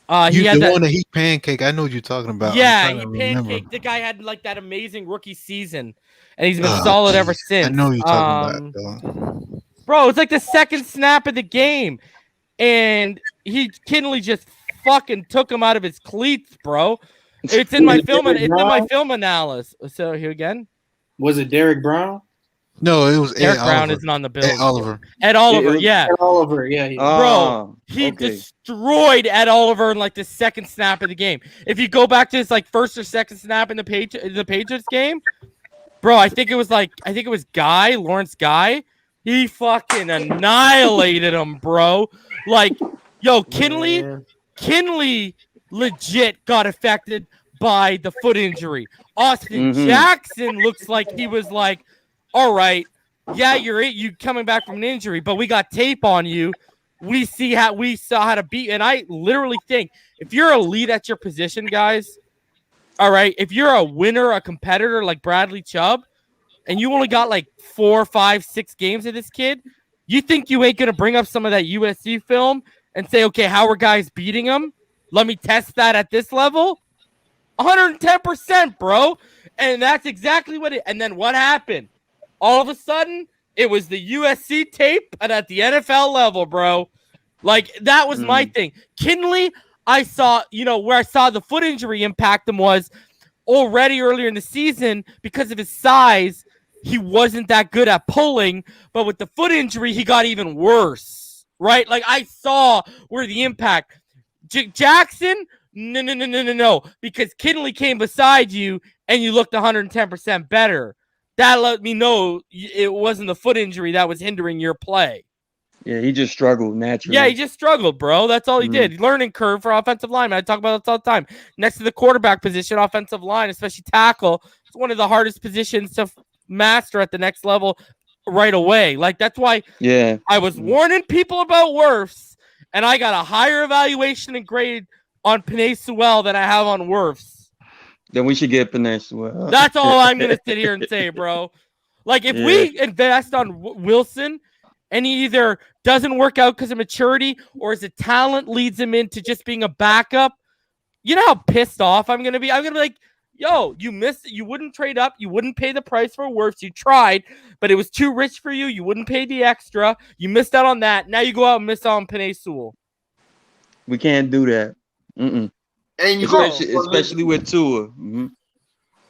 He had the one that he pancake. I know what you're talking about. Yeah, he pancaked. The guy had like that amazing rookie season, and he's been solid ever since. I know what you're talking about. Bro, it's like the second snap of the game, and Kinley just fucking took him out of his cleats, bro. It's in my film. It's in my film analysis. So here again. Was it Derek Brown? No, it was Derek Brown isn't on the Bills. Ed Oliver. Ed Oliver, yeah. Ed Oliver, yeah. Bro, he destroyed Ed Oliver in like the second snap of the game. If you go back to his like first or second snap in the Patriots game, Bro, I think it was Lawrence Guy. He fucking annihilated him, bro. Like, yo, Kinley legit got affected by the foot injury. Austin Jackson looks like he was like, all right, yeah, you coming back from an injury, but we got tape on you. We saw how to beat. And I literally think if you're elite at your position, guys, all right, if you're a winner, a competitor like Bradley Chubb, and you only got like 4, 5, 6 games of this kid, you think you ain't going to bring up some of that USC film and say, okay, how are guys beating him? Let me test that at this level. 110%, bro. And that's exactly what and then what happened? All of a sudden, it was the USC tape and at the NFL level, bro. Like, that was my thing. Kinley, I saw, where I saw the foot injury impact him was already earlier in the season because of his size. He wasn't that good at pulling, but with the foot injury, he got even worse, right? Like, I saw where the impact. Jackson, no, because Kinley came beside you and you looked 110% better. That let me know it wasn't the foot injury that was hindering your play. Yeah, he just struggled naturally. Yeah, he just struggled, bro. That's all he did. Learning curve for offensive linemen. I talk about this all the time. Next to the quarterback position, offensive line, especially tackle, it's one of the hardest positions to master at the next level right away. Like, that's why I was warning people about Wirfs, and I got a higher evaluation and grade on Penei Sewell than I have on Wirfs. Then we should get Penei Sewell. That's all I'm going to sit here and say, bro. Like, if we invest on Wilson and he either doesn't work out because of maturity or his talent leads him into just being a backup, you know how pissed off I'm going to be? I'm going to be like, yo, you missed it. You wouldn't trade up. You wouldn't pay the price for Wirfs. You tried, but it was too rich for you. You wouldn't pay the extra. You missed out on that. Now you go out and miss out on Penei Sewell. We can't do that. And you especially with Tua.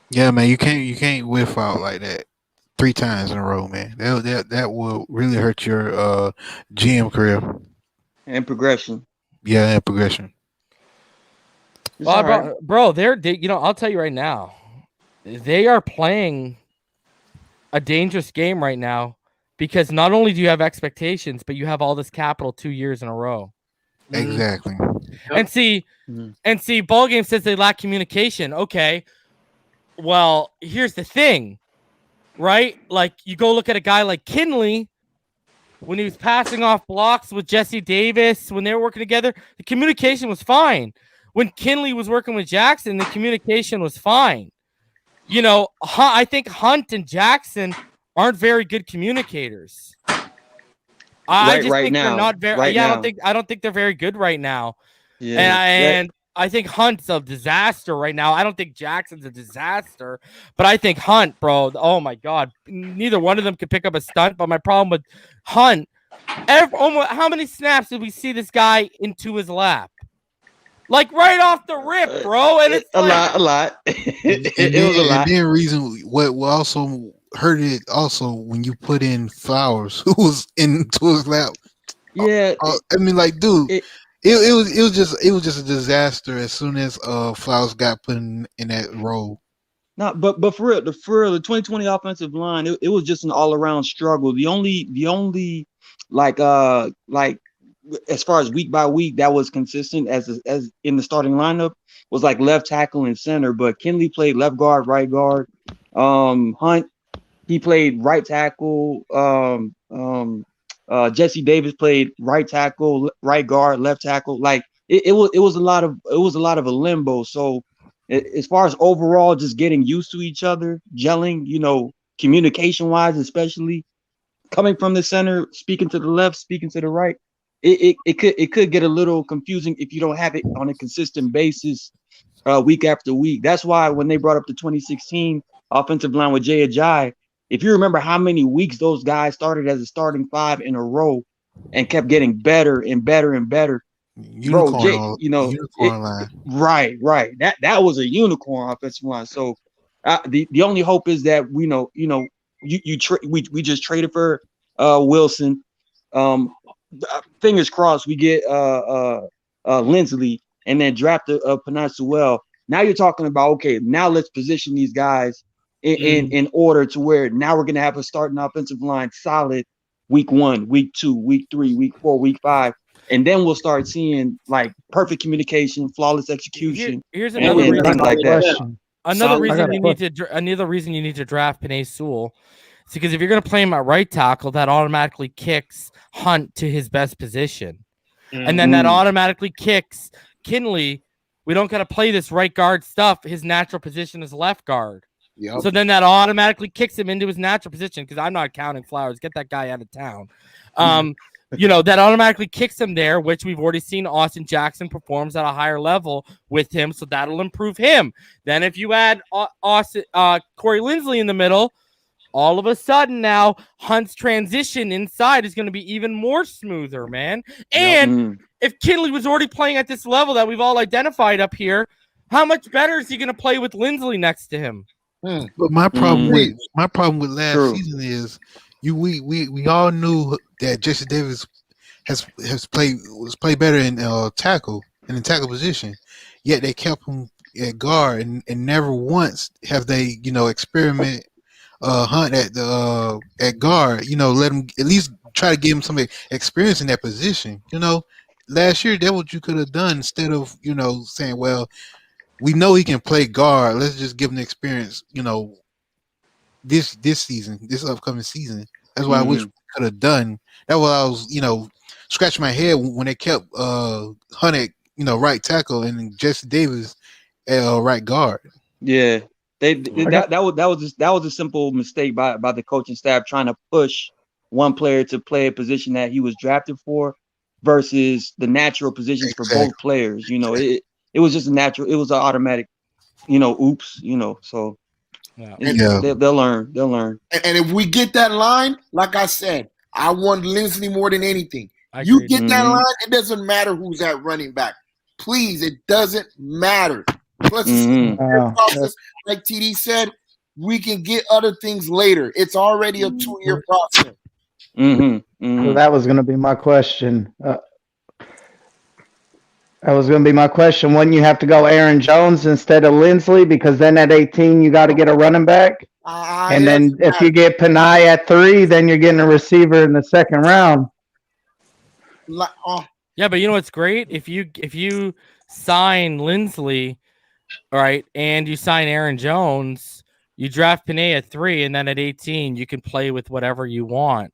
Yeah, man, you can't whiff out like that 3 times in a row, man. That will really hurt your GM career and progression. Yeah, and progression. Well, bro, I'll tell you right now, they are playing a dangerous game right now because not only do you have expectations, but you have all this capital 2 years in a row. Exactly. And see, ball game says they lack communication. Okay. Well, here's the thing, right? Like, you go look at a guy like Kinley when he was passing off blocks with Jesse Davis, when they were working together, the communication was fine. When Kinley was working with Jackson, the communication was fine. I think Hunt and Jackson aren't very good communicators. I don't think they're very good right now. Yeah, and I think Hunt's a disaster right now. I don't think Jackson's a disaster, but I think Hunt, bro. Oh my God, neither one of them could pick up a stunt. But my problem with Hunt, how many snaps did we see this guy into his lap? Like, right off the rip, bro. And it's a lot. It was a lot. And then reason what also hurt it also when you put in Flowers, who was into his lap. Yeah, I mean, like, dude, it was just a disaster as soon as Flowers got put in that role. No, but for real, the 2020 offensive line, it was just an all around struggle. The only like as far as week by week that was consistent as in the starting lineup was like left tackle and center. But Kinley played left guard, right guard. Hunt, he played right tackle. Jesse Davis played right tackle, right guard, left tackle. Like it was a lot of a limbo. So as far as overall just getting used to each other, gelling, communication wise, especially coming from the center, speaking to the left, speaking to the right, it could get a little confusing if you don't have it on a consistent basis week after week. That's why when they brought up the 2016 offensive line with Jay Ajayi, if you remember how many weeks those guys started as a starting 5 in a row and kept getting better and better and better. Unicorn line. Right. That was a unicorn offensive line. So the only hope is that we just traded for Wilson. Fingers crossed we get Linsley and then draft Penei Sewell. Now you're talking about, okay, now let's position these guys in order to where now we're gonna have a starting offensive line solid week 1, week 2, week 3, week 4, week 5. And then we'll start seeing like perfect communication, flawless execution. Here's another and reason. things like that. Another reason you need to draft Penei Sewell is because if you're going to play him at right tackle, that automatically kicks Hunt to his best position, and then that automatically kicks Kinley. We don't got to play this right guard stuff. His natural position is left guard. Yep. So then that automatically kicks him into his natural position because I'm not counting Flowers. Get that guy out of town. That automatically kicks him there, which we've already seen Austin Jackson performs at a higher level with him, so that'll improve him. Then if you add Corey Linsley in the middle, all of a sudden now Hunt's transition inside is going to be even more smoother, man. And if Kinley was already playing at this level that we've all identified up here, how much better is he going to play with Linsley next to him? But my problem with last season is we all knew that Jesse Davis was played better in tackle in the tackle position, yet they kept him at guard and never once have they experiment Hunt at guard. Let him at least try to give him some experience in that position. Last year that's what you could have done instead of saying, well, we know he can play guard. Let's just give him the experience. This season, this upcoming season. That's what I wish we could have done. That's what I was, scratching my head when they kept Hunt at right tackle and Jesse Davis at right guard. Yeah, that was a simple mistake by the coaching staff trying to push one player to play a position that he was drafted for versus the natural positions for both players. It was just a natural. It was an automatic. Oops. So. Yeah. They'll learn. And if we get that line, like I said, I want Linsley more than anything. You get that line, it doesn't matter who's at running back. Please, it doesn't matter. Plus, process, like TD said, we can get other things later. It's already a 2-year process. So that was going to be my question. Wouldn't you have to go Aaron Jones instead of Linsley? Because then at 18, you got to get a running back. And then if you get Penei at 3, then you're getting a receiver in the second round. Yeah, but what's great? If you sign Linsley, all right, and you sign Aaron Jones, you draft Penei at 3, and then at 18, you can play with whatever you want.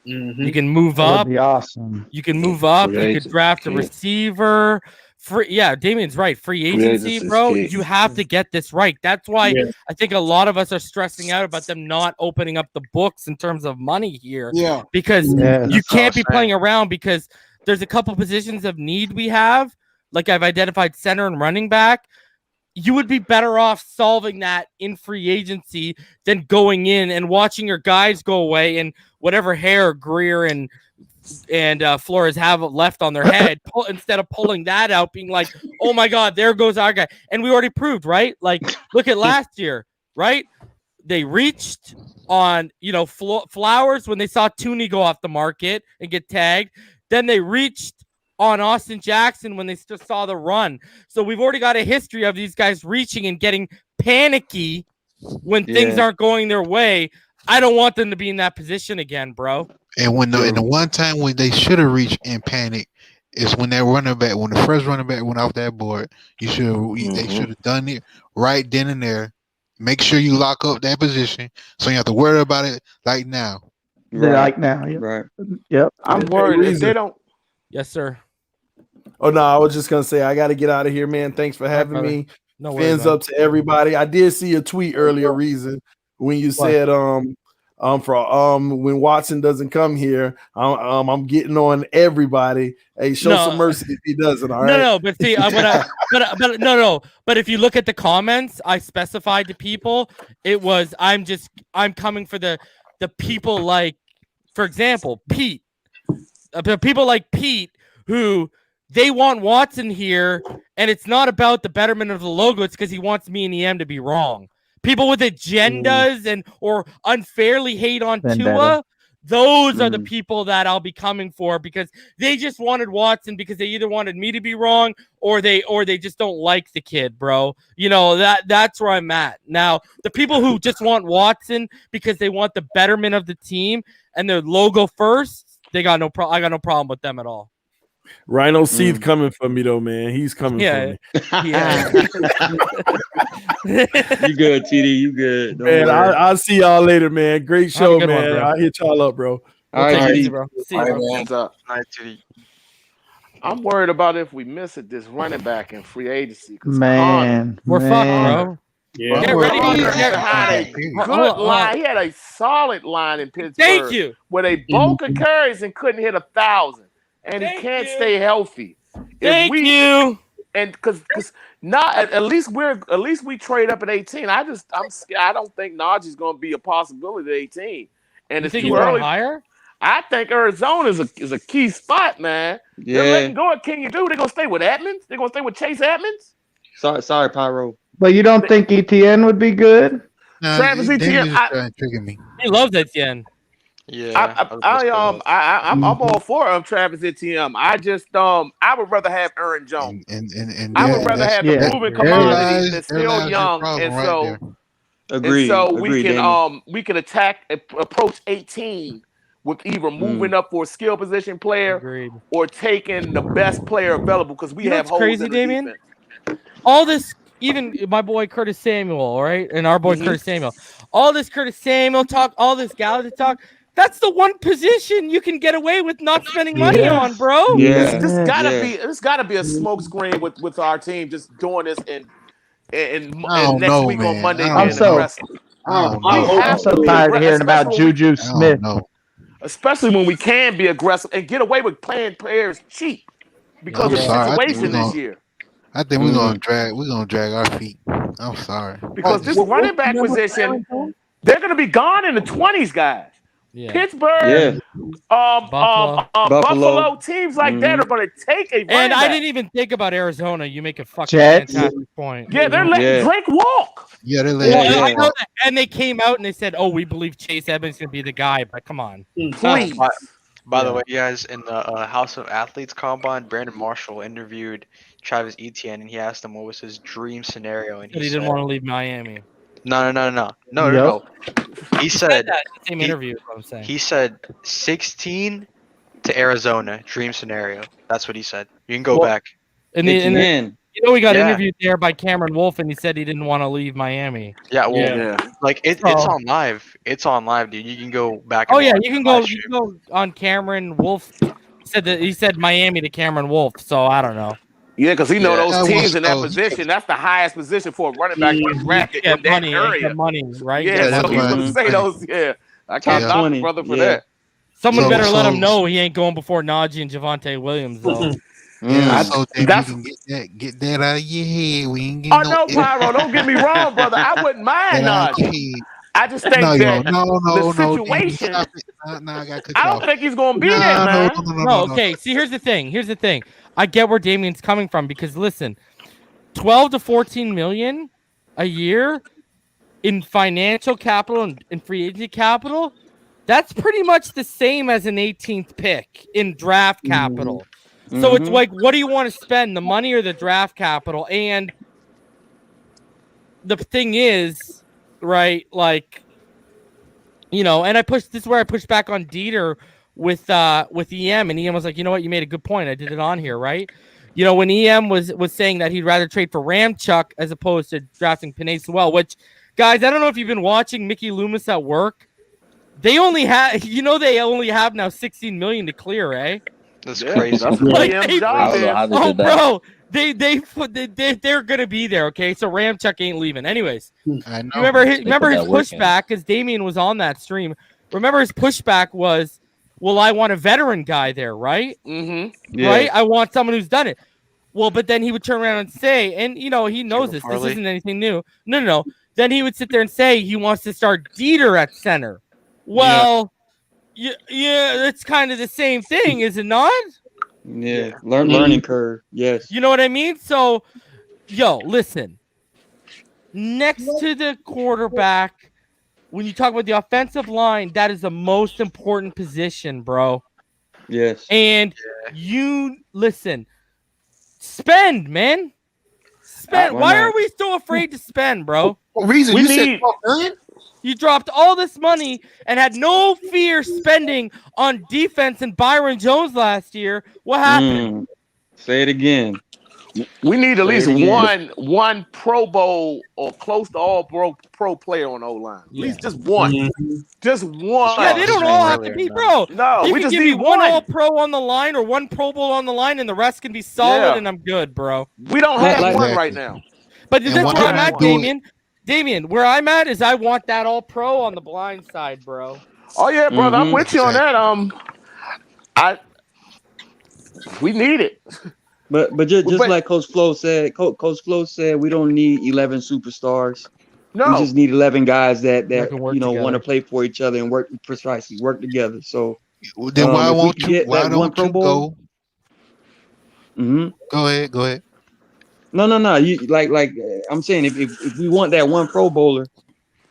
You can move up. That'd be awesome. You can move up. You could draft a receiver. Damien's right. Free agency, bro. You have to get this right. That's why I think a lot of us are stressing out about them not opening up the books in terms of money here. Yeah. Because you can't be playing around because there's a couple positions of need we have. Like I've identified center and running back. You would be better off solving that in free agency than going in and watching your guys go away and whatever hair Greer and Flores have left on their head instead of pulling that out, being like, oh my God, there goes our guy. And we already proved, right? Like, look at last year, right? They reached on, Flowers when they saw Tooney go off the market and get tagged. Then they reached on Austin Jackson when they just saw the run. So we've already got a history of these guys reaching and getting panicky when things aren't going their way. I don't want them to be in that position again, bro. And the one time when they should have reached and panic is when the first running back went off that board. They should have done it right then and there. Make sure you lock up that position so you have to worry about it like now. Like now, right? Yep. I'm worried if they don't. Yes, sir. Oh no, I was just gonna say I got to get out of here, man. Thanks for having me. No Fins up to everybody. I did see a tweet earlier, Reason, when you said when Watson doesn't come here, I'm getting on everybody. Hey, show some mercy if he doesn't. All right. No, but see, but if you look at the comments, I specified to people it was I'm coming for the people like, for example, Pete. People like Pete who they want Watson here, and it's not about the betterment of the logo. It's because he wants me and EM to be wrong. People with agendas or unfairly hate on Tua, Those are the people that I'll be coming for because they just wanted Watson because they either wanted me to be wrong or they just don't like the kid, bro. You know, that's where I'm at. Now, the people who just want Watson because they want the betterment of the team and their logo first, I got no problem with them at all. Rhino Seed coming for me though, man. He's coming for me. Yeah. You good, TD? You good? Don't Man, worry. I'll see y'all later, man. Great show, good one, man. bro. I'll hit y'all up, bro. All right, TD. Bro. See you, bro. What's up? I'm worried about if we miss it, this running back in free agency. Man, we're fucked, bro. Yeah. Get ready. Good line. He had a solid line in Pittsburgh. Thank you. With a bulk of carries and couldn't hit 1,000, and he can't stay healthy. Thank you. And because not at least we trade up at 18. I'm scared. I don't think Najee's going to be a possibility at 18. And it's too early. Higher? I think Arizona is a key spot, man. Yeah. They're letting go of King and Do. They're going to stay with Edmonds. They're going to stay with Chase Edmonds. Sorry, Pyro. But you don't think ETN would be good? Travis Etienne. Tricking me. He loves Etienne. Yeah, I'm all for Travis Etienne. I just I would rather have Aaron Jones. And I would rather have the proven commodity that's still young, and so Agreed. We can approach 18 with either moving up for a skill position player or taking the best player available because we have holes crazy, in the Damien? defense. All this, even my boy Curtis Samuel, all right, and our boy Curtis Samuel, all this Curtis Samuel talk, all this Gaily talk. That's the one position you can get away with not spending money on, bro. Yeah. This gotta be a smoke screen with our team just doing this and next week on Monday. I'm so tired of hearing about Juju Smith. Especially when we can be aggressive and get away with playing players cheap because of the situation this year. I think we're gonna drag our feet. I'm sorry. Because this running back position, they're gonna be gone in the 20s, guys. Yeah. Pittsburgh, Buffalo, teams like that are going to take a running And I back. didn't even think about Arizona. You make a fucking Jets. fantastic point. Yeah, they're letting Drake walk. Yeah, they're letting I Drake know walk. that. And they came out and they said, "Oh, we believe Chase Edmonds is going to be the guy." But come on, Please. By the way, guys, in the House of Athletes Combine, Brandon Marshall interviewed Travis Etienne, and he asked him what was his dream scenario, and he he didn't said, want to leave Miami. No. He said that in the same interview. Is what I'm saying. he said 16 to Arizona, dream scenario. That's what he said. You can go back. And we got interviewed there by Cameron Wolf, and he said he didn't want to leave Miami. Yeah, well, like it's on live. It's on live, dude. You can go back. Oh And yeah, watch you can the go. live You stream. can go on Cameron Wolf. He said Miami to Cameron Wolf. So I don't know. Yeah, because he know those That teams was in that so- position. That's the highest position for a running back to get drafted Yeah, in that money, area. money, right? Yeah, that's so he's going right. to say those. Yeah, I can't knock the brother for that. Someone So- better let so- him know he ain't going before Najee and Javonte Williams, though. Yeah, so that that's- you can get that out of your head. We ain't getting Oh no, Pyro! Don't get me wrong, brother. I wouldn't mind Najee. I just think No, that no, the situation. stop it. No, I got cut I you don't off. think he's going to be No, there, man. No, okay. See, here's the thing. I get where Damien's coming from because listen, 12 to 14 million a year in financial capital and in free agency capital, that's pretty much the same as an 18th pick in draft capital. So it's like, what do you want to spend, the money or the draft capital? And the thing is, right, like, you know, and this is where I pushed back on Dieter with EM, and EM was like, you know what, you made a good point. I did it on here, right? You know, when EM was saying that he'd rather trade for Ramchuk as opposed to drafting Penei Sewell, which, guys, I don't know if you've been watching Mickey Loomis at work. They only have now 16 million to clear, eh? That's crazy. That's Like, EM's job. bro, they're gonna be there. Okay, so Ramchuk ain't leaving. Anyways, I know. remember his work in. pushback because Damien was on that stream. Remember his pushback was, well, I want a veteran guy there, right? Mm-hmm. Right? I want someone who's done it. Well, but then he would turn around and say, and you know, he knows this. This isn't anything new. No. Then he would sit there and say he wants to start Dieter at center. Well, yeah, it's kind of the same thing, is it not? Yeah, learning curve. Yes. You know what I mean? So, listen. Next to the quarterback, when you talk about the offensive line, that is the most important position, bro. Yes. And you listen, spend, man. Spend. Why are we so afraid to spend, bro? What reason? You said 12 million? You dropped all this money and had no fear spending on defense and Byron Jones last year. What happened? Say it again. We need at least one Pro Bowl or close to all pro player on the O-line. At least just one. Just one. Yeah, they don't all have to be, bro. No, you we can just give need me one one. All-Pro on the line or one Pro Bowl on the line, and the rest can be solid, and I'm good, bro. We don't have one right now. But that's where I'm at, Damien, where I'm at is I want that All-Pro on the blind side, bro. Oh yeah, brother, I'm with you on that. We need it. But just like Coach Flo said, Coach Flo said we don't need 11 superstars. No, we just need 11 guys that want to play for each other and work together. So then why won't you? Why don't you go? Go ahead. No. You like I'm saying if we want that one Pro Bowler,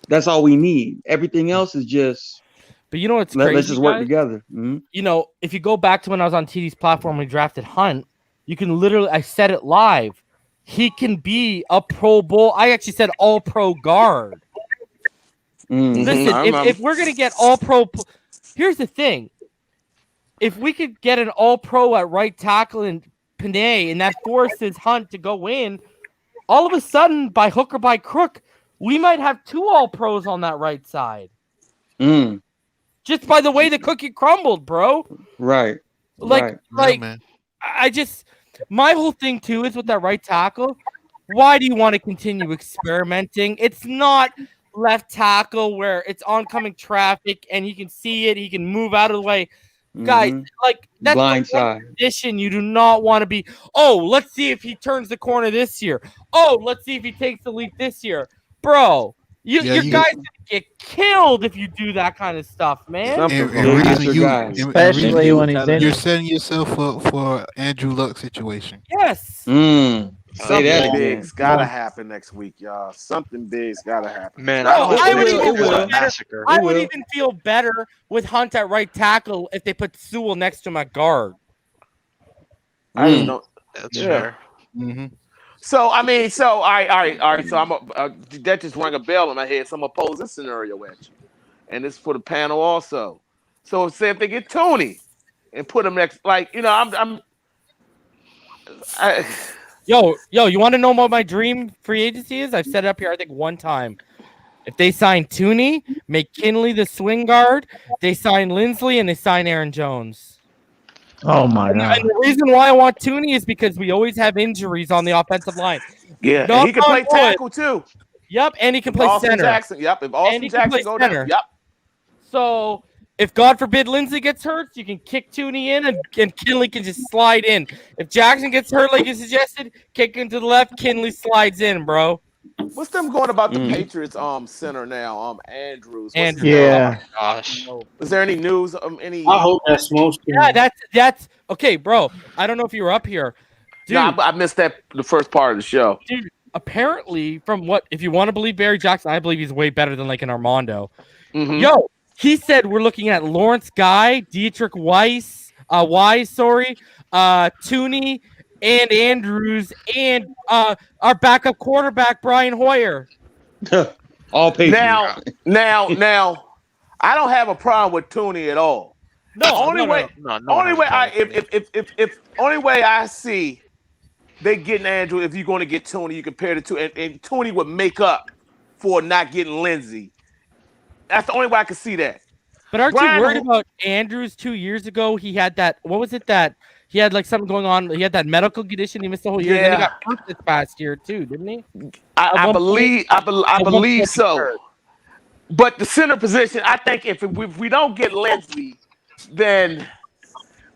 that's all we need. Everything else is just. But you know what's crazy? Let's just work together. You know, if you go back to when I was on TD's platform, we drafted Hunt. You can literally, I said it live. He can be a Pro Bowl. I actually said All-Pro guard. Listen, if we're gonna get All-Pro, here's the thing: if we could get an All-Pro at right tackle and Penei, and that forces Hunt to go in, all of a sudden, by hook or by crook, we might have 2 All-Pros on that right side. Just by the way the cookie crumbled, bro. Right. My whole thing too is with that right tackle. Why do you want to continue experimenting? It's not left tackle where it's oncoming traffic and he can see it, he can move out of the way. Guys, like that's blind the side position you do not want to be. Oh, let's see if he turns the corner this year. Oh, let's see if he takes the leap this year, bro. Your guys get killed if you do that kind of stuff, man. Especially when he's in. You're setting yourself up for Andrew Luck situation. Yes. Something big's gotta happen next week, y'all. Something big's gotta happen. Man, I would even feel better with Hunt at right tackle if they put Sewell next to him at guard. I just don't. That's fair. So all right. So I'm that just rang a bell in my head. So I'm gonna pose this scenario at you, and this is for the panel also. So say if they get Tony and put him next, Yo, you want to know what my dream free agency is? I've set it up here, I think, one time. If they sign Tooney, make Kinley the swing guard, they sign Linsley, and they sign Aaron Jones. Oh, my God. And the reason why I want Tooney is because we always have injuries on the offensive line. Yeah, and he can play tackle, too. Yep, and he can play center. Jackson, yep, if Austin Jackson go down, yep. So if God forbid Lindsey gets hurt, you can kick Tooney in and Kinley can just slide in. If Jackson gets hurt, like you suggested, kick him to the left, Kinley slides in, bro. What's them going about the Patriots center now? Andrews. Yeah. Oh my gosh. Is there any news? I hope that's most. Yeah, that's okay, bro. I don't know if you were up here. Dude, no, I missed the first part of the show. Dude, apparently, if you want to believe Barry Jackson, I believe he's way better than like an Armando. Yo, he said we're looking at Lawrence Guy, Dietrich Wise, Tooney, and Andrews, and our backup quarterback Brian Hoyer. All paid. Now, I don't have a problem with Tooney at all. Only way I see they getting Andrew, if you're going to get Tooney, you compare the two, and Tooney would make up for not getting Lindsey. That's the only way I can see that. But aren't you worried about Andrews 2 years ago? He had that. What was it that he had like something going on? He had that medical condition. He missed the whole year. Yeah. Then he got hurt this past year too, didn't he? I believe so. But the center position, I think if we don't get Lindsey, then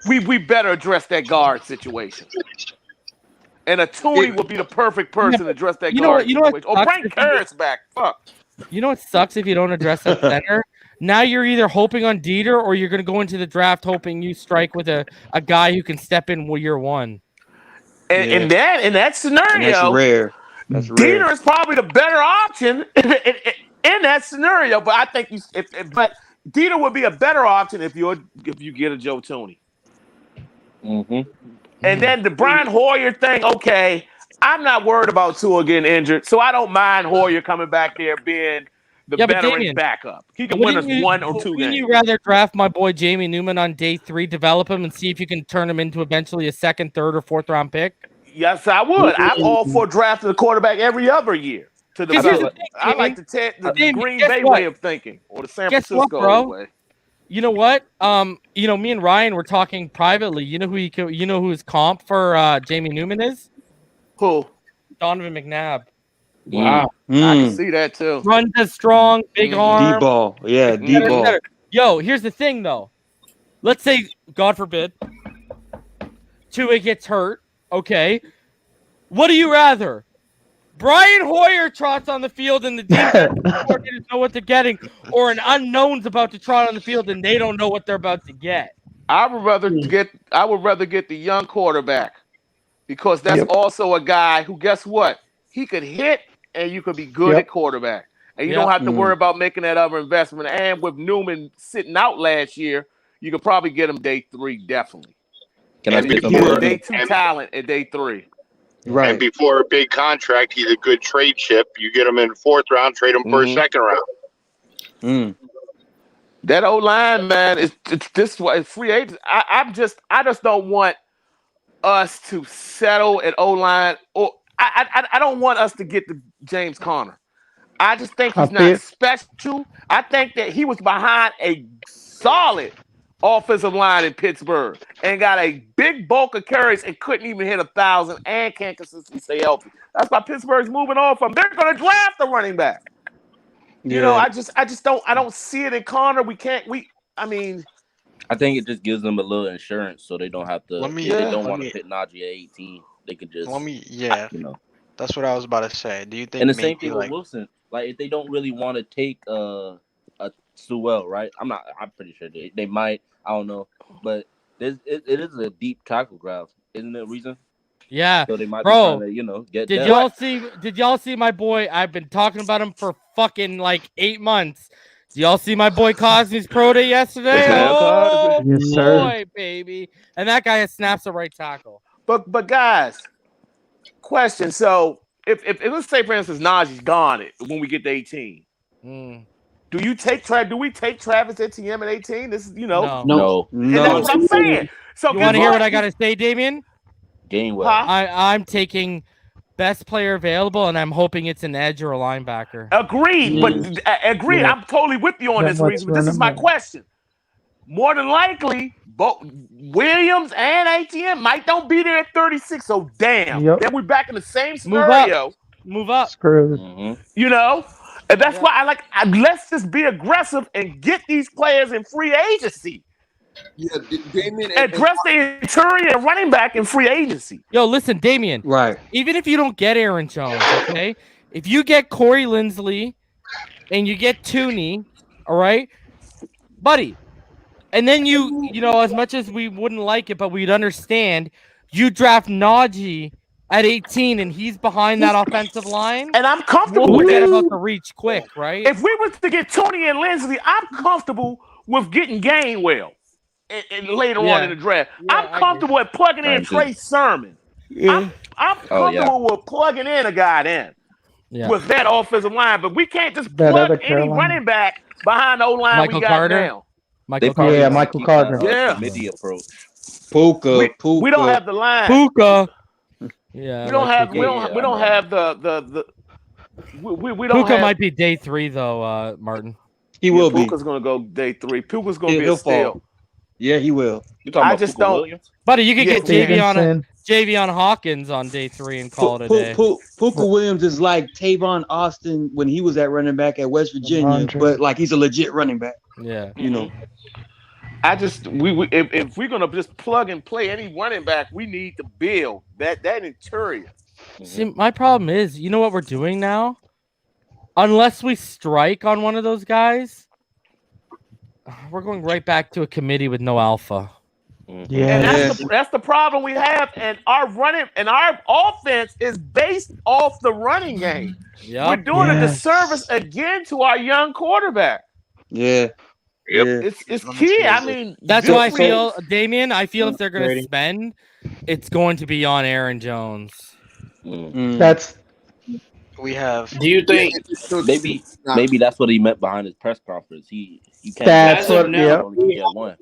we better address that guard situation. And a Tooney would be the perfect person to address that guard situation. Or bring Karras back. Fuck. You know what sucks if you don't address that center? Now you're either hoping on Dieter or you're going to go into the draft hoping you strike with a guy who can step in year one. And in that scenario, and that's rare. Dieter is probably the better option. in that scenario. But I think but Dieter would be a better option if you get a Joe Thuney. Mm-hmm. And then the Brian Hoyer thing, okay, I'm not worried about Tua getting injured, so I don't mind Hoyer coming back there being the veteran's backup. He can win us 1 or 2 games. Wouldn't you rather draft my boy Jamie Newman on day 3, develop him, and see if you can turn him into eventually a 2nd, 3rd, or 4th round pick? Yes, I would. I'm all for drafting a quarterback every other year to develop. I like the Green Bay way of thinking, or the San Francisco way. You know what? Me and Ryan were talking privately. You know who his comp for Jamie Newman is? Who? Donovan McNabb. Wow. I can see that too. Runs as strong, big arm. D-ball. Yeah, D-ball. Yo, here's the thing though. Let's say, God forbid, Tua gets hurt. Okay. What do you rather? Brian Hoyer trots on the field and the defense coordinators know what they're getting, or an unknown's about to trot on the field and they don't know what they're about to get? I would rather get the young quarterback, because that's also a guy who, guess what? He could hit and you could be good at quarterback. And you don't have to worry about making that other investment. And with Newman sitting out last year, you could probably get him day 3, definitely. Can I get day 2 talent at day 3? Right. And before a big contract, he's a good trade chip. You get him in the 4th round, trade him for a 2nd round. That old line, man, it's this way. Free agents. I just don't want us to settle at O line, or I don't want us to get the James Conner. I just think he's not special. I think that he was behind a solid offensive line in Pittsburgh and got a big bulk of carries and couldn't even hit 1,000 and can't consistently stay healthy. That's why Pittsburgh's moving on from. They're going to draft a running back. You know, I just don't see it in Conner. I think it just gives them a little insurance, so they don't have to. They don't want to pit Najee at 18. They could just. That's what I was about to say. Do you think? And the same thing with Wilson. Like, if they don't really want to take a Sewell, right? I'm pretty sure they might. I don't know, but it is a deep tackle graph, isn't it, Reason? Yeah, so they might be trying to, get. Did y'all see my boy? I've been talking about him for fucking like 8 months. Did y'all see my boy Cosme's pro day yesterday? Oh, yes, sir. Boy, baby, and that guy has snaps at right tackle. But guys, question. So if let's say, for instance, Najee's gone when we get to 18. Do we take Travis Etienne at 18? This is, No. And that's what I'm saying. So you want to hear what I got to say, Damien? Gainwell. I'm taking best player available, and I'm hoping it's an edge or a linebacker. Agreed, but agreed. I'm totally with you on this, Reason. But this is my question. More than likely, both Williams and ATM might don't be there at 36. So damn, then we're back in the same scenario. Move up. Screwed. You know, and that's why let's just be aggressive and get these players in free agency. Yeah, Damien. Address the interior running back in free agency. Yo, listen, Damien. Right. Even if you don't get Aaron Jones, okay? If you get Corey Linsley and you get Thuney, all right, buddy. And then you know, as much as we wouldn't like it, but we'd understand, you draft Najee at 18 and he's behind that offensive line. And I'm comfortable with that. that. About to reach quick, right? If we were to get Thuney and Linsley, I'm comfortable with getting Gainwell and later on in the draft. I'm comfortable with plugging in Trey Sermon. I'm comfortable with plugging in a guy with that offensive line, but we can't just plug any running back behind the O-line we got Carter. now. Michael Carter. Michael Carter. Midi approach. Puka. We don't have the line. Puka. Yeah. We don't have the we don't Puka have. might be day 3 though, Martin. He will be. Puka's gonna go day 3. Puka's gonna be a He'll steal. fall. Yeah, he will. You talking about just Puka don't. Williams? Buddy, you could get Javion Hawkins on day 3 and call it a day. Puka Williams is like Tavon Austin when he was at running back at West Virginia, but like he's a legit running back. Yeah. You know. I just if we're gonna just plug and play any running back, we need to build that interior. See, my problem is, you know what we're doing now? Unless we strike on one of those guys, we're going right back to a committee with no alpha. And that's the problem we have. And our offense is based off the running game. Yep. We're doing a disservice again to our young quarterback. Yeah. It's key. I mean, that's why I feel, Damien. I feel if they're going to spend, it's going to be on Aaron Jones. That's. We have. Do you think maybe that's what he meant behind his press conference? You can't. That's what. Yep.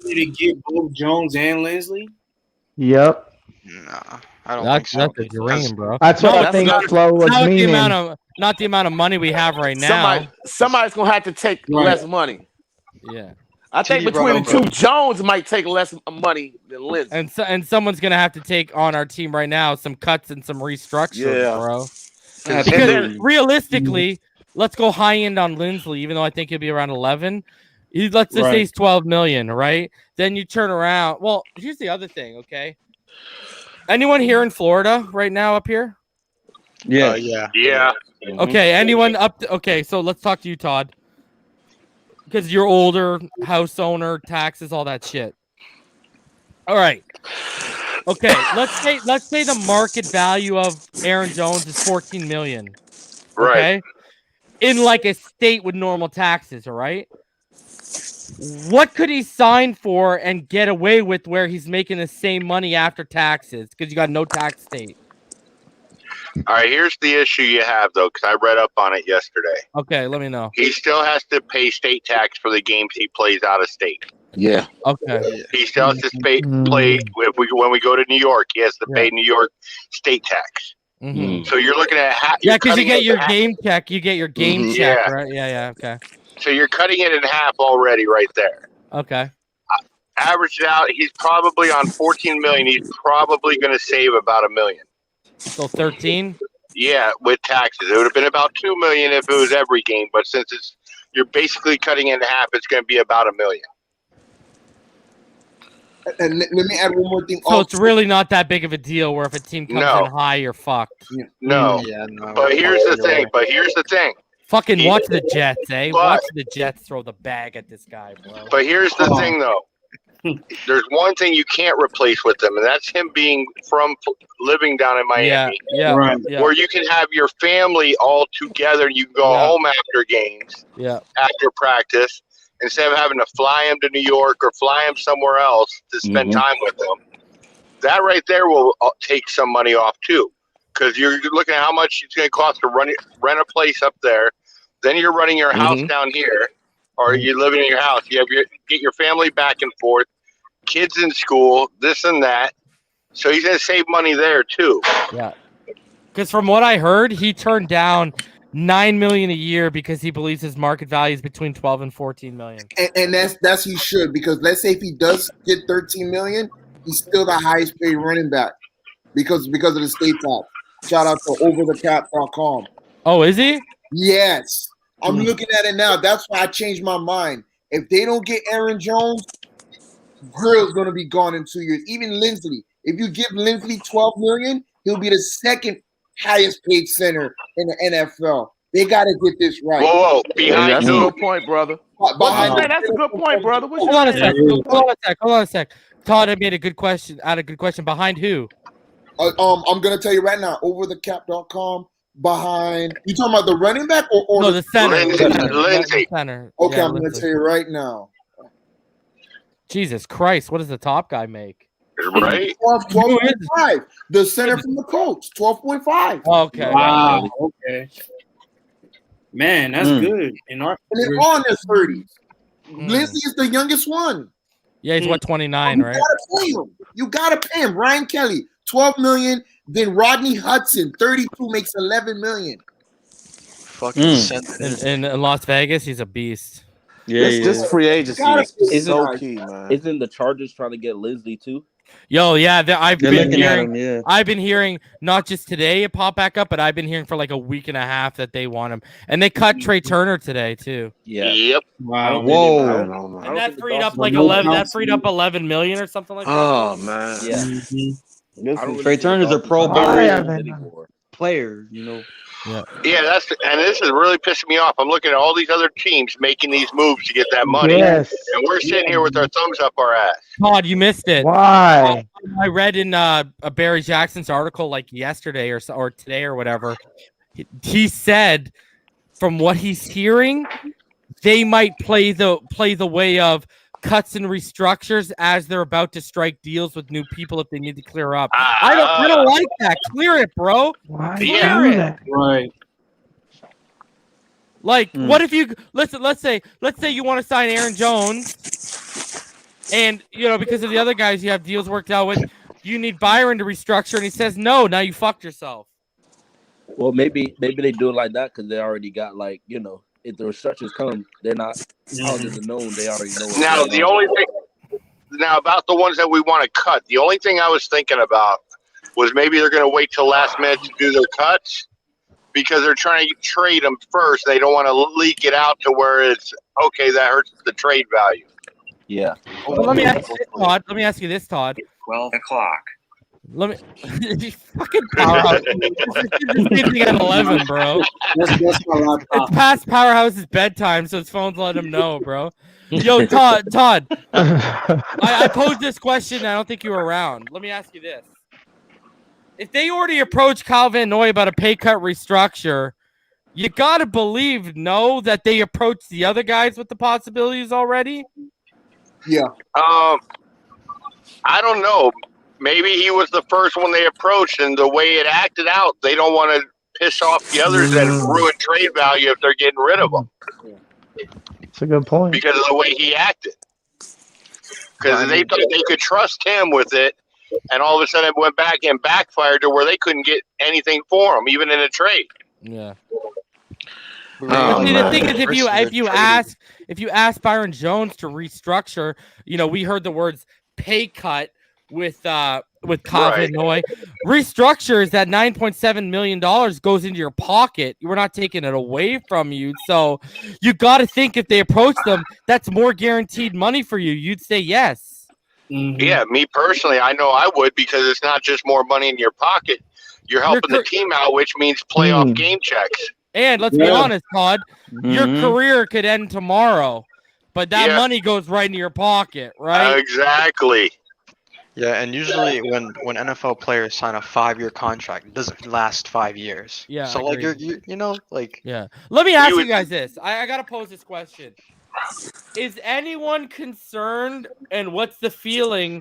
To get both Jones and Linsley. Yep. Nah, I don't That's, think so. that's a dream, bro. That's what I think Flo was meaning. Not the amount of money we have right now. Somebody's gonna have to take less money. Yeah. I think between the two, Jones might take less money than Lindsey. And someone's gonna have to take on our team right now some cuts and some restructuring, bro. Because realistically, let's go high end on Linsley, even though I think he'll be around 11. Let's just say he's 12 million, right? Then you turn around. Well, here's the other thing, okay? Anyone here in Florida right now up here? Yeah. Yeah. Okay, anyone up okay, so let's talk to you, Todd. Because you're older, house owner, taxes, all that shit. All right. Okay, let's say the market value of Aaron Jones is 14 million. Okay? Right. In like a state with normal taxes, all right? What could he sign for and get away with where he's making the same money after taxes? Because you got no tax state. All right, here's the issue you have, though, because I read up on it yesterday. Okay, let me know. He still has to pay state tax for the games he plays out of state. Yeah. Okay. He still has to play when we go to New York. He has to pay New York state tax. Mm-hmm. So you're looking at because you get your game check. You get your game check, right? Yeah. Okay. So you're cutting it in half already, right there. Okay. Average it out. He's probably on 14 million. He's probably going to save about $1 million. So 13. Yeah, with taxes, it would have been about 2 million if it was every game. But since you're basically cutting it in half, it's going to be about $1 million. And let me add one more thing. So it's really not that big of a deal. Where if a team comes in high, you're fucked. No. But here's the thing. Fucking watch the Jets, eh? Watch the Jets throw the bag at this guy, bro. But here's the thing, though. There's one thing you can't replace with him, and that's him being from living down in Miami. Yeah. Where you can have your family all together. You can go home after games. Yeah. After practice, instead of having to fly him to New York or fly him somewhere else to spend time with them. That right there will take some money off too, because you're looking at how much it's going to cost to rent a place up there. Then you're running your house down here, or you're living in your house. You have get your family back and forth, kids in school, this and that. So he's going to save money there too. Yeah. Because from what I heard, he turned down $9 million a year because he believes his market value is between 12 and 14 million. And that's he should, because let's say if he does get 13 million, he's still the highest paid running back because of the state tax. Shout out to overthecap.com. Oh, is he? Yes. I'm looking at it now. That's why I changed my mind. If they don't get Aaron Jones, Grill's going to be gone in 2 years. Even Linsley. If you give Linsley 12 million, he'll be the second highest paid center in the NFL. They got to get this right. Whoa. That's a good point, brother. That's a good point, brother. Hold on a sec. Todd had made a good question. Behind who? I'm going to tell you right now. Overthecap.com. Behind you talking about the running back or the center? Lindsey. Center. Okay, yeah, I'm going to tell you right now. Jesus Christ, what does the top guy make? Right, 12.5. The center from the Colts, 12.5. Okay. Wow. Okay. Man, that's good. And they're on their 30s. Lindsey is the youngest one. Yeah, he's 29, right? You gotta pay him. Ryan Kelly, 12 million. Then Rodney Hudson, 32, makes 11 million. Fucking in Las Vegas, he's a beast. Yeah, this free agency is so key, man. Isn't the Chargers trying to get Linsley too? Yo, yeah, I've been hearing not just today it popped back up, but I've been hearing for like a week and a half that they want him, and they cut Trey Turner today too. Yeah. Yep. Wow. Whoa. And that freed up like 11. That freed up 11 million or something like that. Oh man. Yeah. Trey Turner's a Pro Bowl. player, you know. Yeah. Yeah, and this is really pissing me off. I'm looking at all these other teams making these moves to get that money, Yes. and we're sitting here with our thumbs up our ass. Todd, you missed it. Why? I read in Barry Jackson's article like yesterday or today or whatever. He said, from what he's hearing, they might play the way of cuts and restructures as they're about to strike deals with new people if they need to clear up. I don't like that. Clear it, bro. Clear it. Right. Like, what if you listen? Let's say you want to sign Aaron Jones, and because of the other guys you have deals worked out with, you need Byron to restructure, and he says no. Now you fucked yourself. Well, maybe they do it like that because they already got if the restructures come, they're not out of the known. They already know. Now the only thing about the ones that we want to cut, the only thing I was thinking about was maybe they're going to wait till last minute to do their cuts because they're trying to trade them first. They don't want to leak it out to where it's okay. That hurts the trade value. Yeah. Well, let me ask you this, Todd. 12 o'clock. Let me fucking Powerhouse. This at 11, bro. That's my laptop. It's past Powerhouse's bedtime, so his phone's letting him know, bro. Yo, Todd. I posed this question. I don't think you were around. Let me ask you this: if they already approached Kyle Van Noy about a pay cut restructure, you gotta believe that they approached the other guys with the possibilities already. Yeah. I don't know. Maybe he was the first one they approached, and the way it acted out, they don't want to piss off the others that ruin trade value if they're getting rid of him. That's a good point. Because of the way he acted. Because they thought they could trust him with it, and all of a sudden it went back and backfired to where they couldn't get anything for him, even in a trade. Yeah. The thing is, if you ask Byron Jones to restructure, we heard the words pay cut with Kyle Van Noy. Restructures that $9.7 million goes into your pocket. We're not taking it away from you. So you got to think if they approach them, that's more guaranteed money for you. You'd say yes. Mm-hmm. Yeah, me personally, I know I would because it's not just more money in your pocket. You're helping the team out, which means playoff game checks. And let's be honest, Todd, your career could end tomorrow, but that money goes right into your pocket, right? Exactly. Yeah, and usually when NFL players sign a 5-year contract, it doesn't last 5 years. Yeah. So like you're yeah. Let me ask you guys this. I gotta pose this question. Is anyone concerned, and what's the feeling?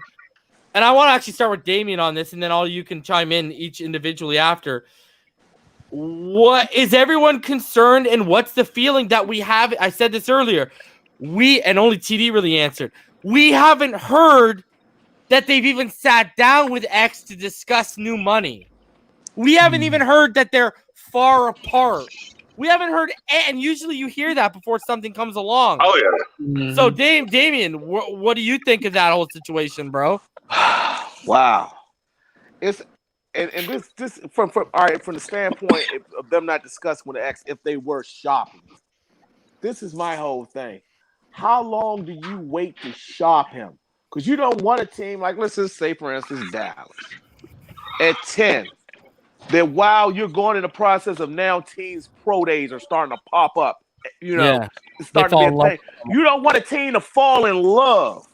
And I want to actually start with Damien on this, and then all you can chime in each individually after. What is everyone concerned, and what's the feeling that we have? I said this earlier. And only TD really answered. We haven't heard that they've even sat down with X to discuss new money. We haven't even heard that they're far apart. We haven't heard, and usually you hear that before something comes along. Oh yeah. So Damien, what do you think of that whole situation, bro? Wow. It's and this from the standpoint of them not discussing with the X if they were shopping. This is my whole thing. How long do you wait to shop him? Because you don't want a team like, let's just say, for instance, Dallas at 10. Then while you're going in the process of now teams' pro days are starting to pop up, it's starting to be a thing. You don't want a team to fall in love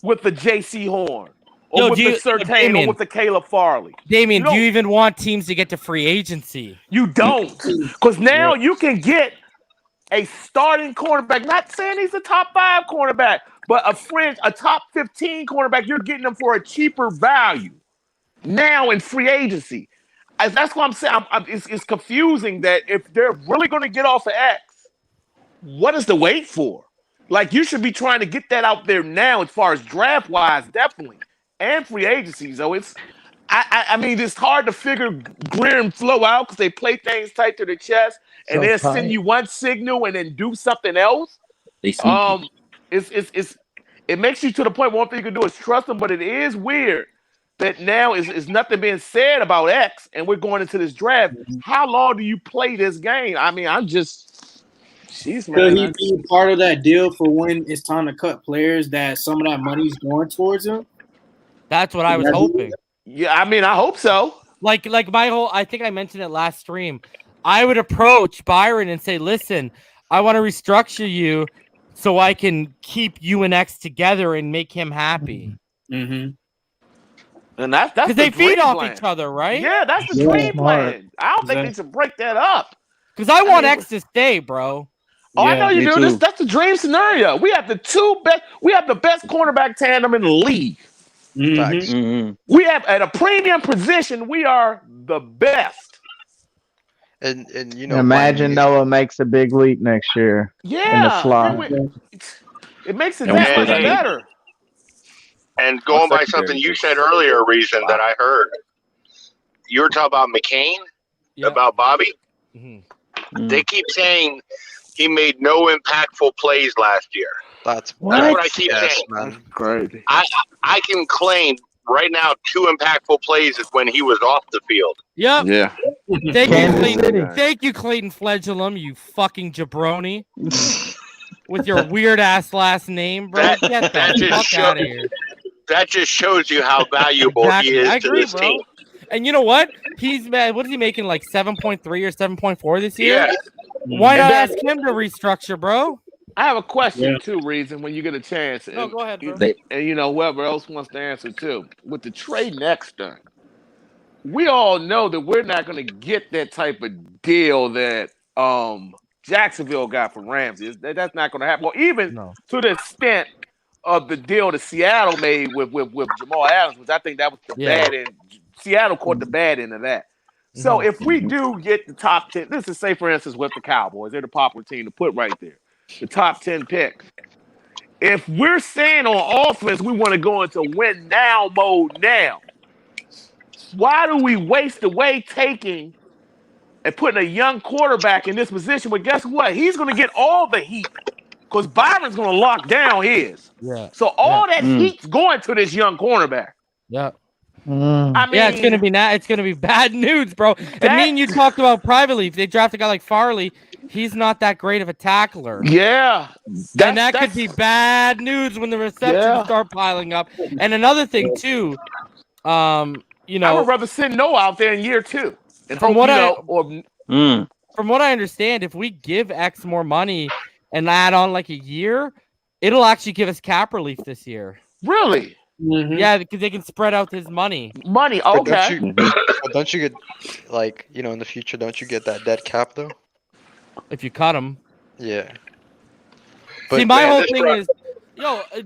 with the J.C. Horn or with the Surtain or with the Caleb Farley. Damien, do you even want teams to get to free agency? You don't. Because now you can get a starting cornerback, not saying he's a top 5 cornerback, but a top 15 cornerback, you're getting them for a cheaper value now in free agency. That's what I'm saying. It's confusing that if they're really going to get off of X, what is the wait for? Like, you should be trying to get that out there now as far as draft-wise, definitely, and free agency. So I mean, it's hard to figure Greer and Flo out because they play things tight to the chest, and they'll send you one signal and then do something else. It makes you to the point where one thing you can do is trust them, but it is weird that now is nothing being said about X, and we're going into this draft. How long do you play this game? I mean, Could he be part of that deal for when it's time to cut players that some of that money's going towards him? That's what I was hoping. Yeah, I mean, I hope so. Like my whole, I think I mentioned it last stream. I would approach Byron and say, listen, I want to restructure you so I can keep you and X together and make him happy. Mm-hmm. And that's because they feed off each other, right? Yeah, that's the dream plan. I don't think they should break that up. Because I want X to stay, bro. Oh, I know you do. That's the dream scenario. We have the best. We have the best cornerback tandem in the league. Mm-hmm. We have at a premium position. We are the best. And imagine Noah makes a big leap next year. Yeah, in the slot. It makes it that much better. And going by something you said earlier, reason that I heard, you were talking about McCain, about Bobby. Mm-hmm. They keep saying he made no impactful plays last year. That's what I keep saying. Man. Crazy. I can claim right now 2 impactful plays is when he was off the field. Yep. Yeah. Thank you, Clayton Fledulum, you fucking jabroni. With your weird ass last name, bro. Get the fuck out of here. That just shows you how valuable he is to this team. And you know what? He's what is he making, like 7.3 or 7.4 this year? Yeah. Why not ask him to restructure, bro? I have a question too, Reason, when you get a chance. And, go ahead, bro. And whoever else wants to answer too. With the Trey next done, we all know that we're not going to get that type of deal that Jacksonville got from Ramsey. That's not going to happen. Well, even to the extent of the deal that Seattle made with Jamal Adams, which I think that was the bad end. Seattle caught the bad end of that. So if we do get the top 10, this is, say, for instance, with the Cowboys, they're the popular team to put right there, the top 10 picks. If we're saying on offense we want to go into win now mode now, why do we waste away taking and putting a young quarterback in this position? But guess what? He's going to get all the heat because Byron's going to lock down his. Yeah. So all that heat's going to this young cornerback. Yeah. I mean, it's gonna be bad news, bro. And me and you talked about privately. If they draft a guy like Farley, he's not that great of a tackler. Yeah, and that could be bad news when the receptions start piling up. And another thing too, I would rather send Noah out there in year 2. And from what I understand, if we give X more money and add on like a year, it'll actually give us cap relief this year. Really? Mm-hmm. Yeah, because they can spread out his money. Okay. Don't you get, like, in the future, don't you get that dead cap, though? If you cut him. Yeah. See, my whole thing is,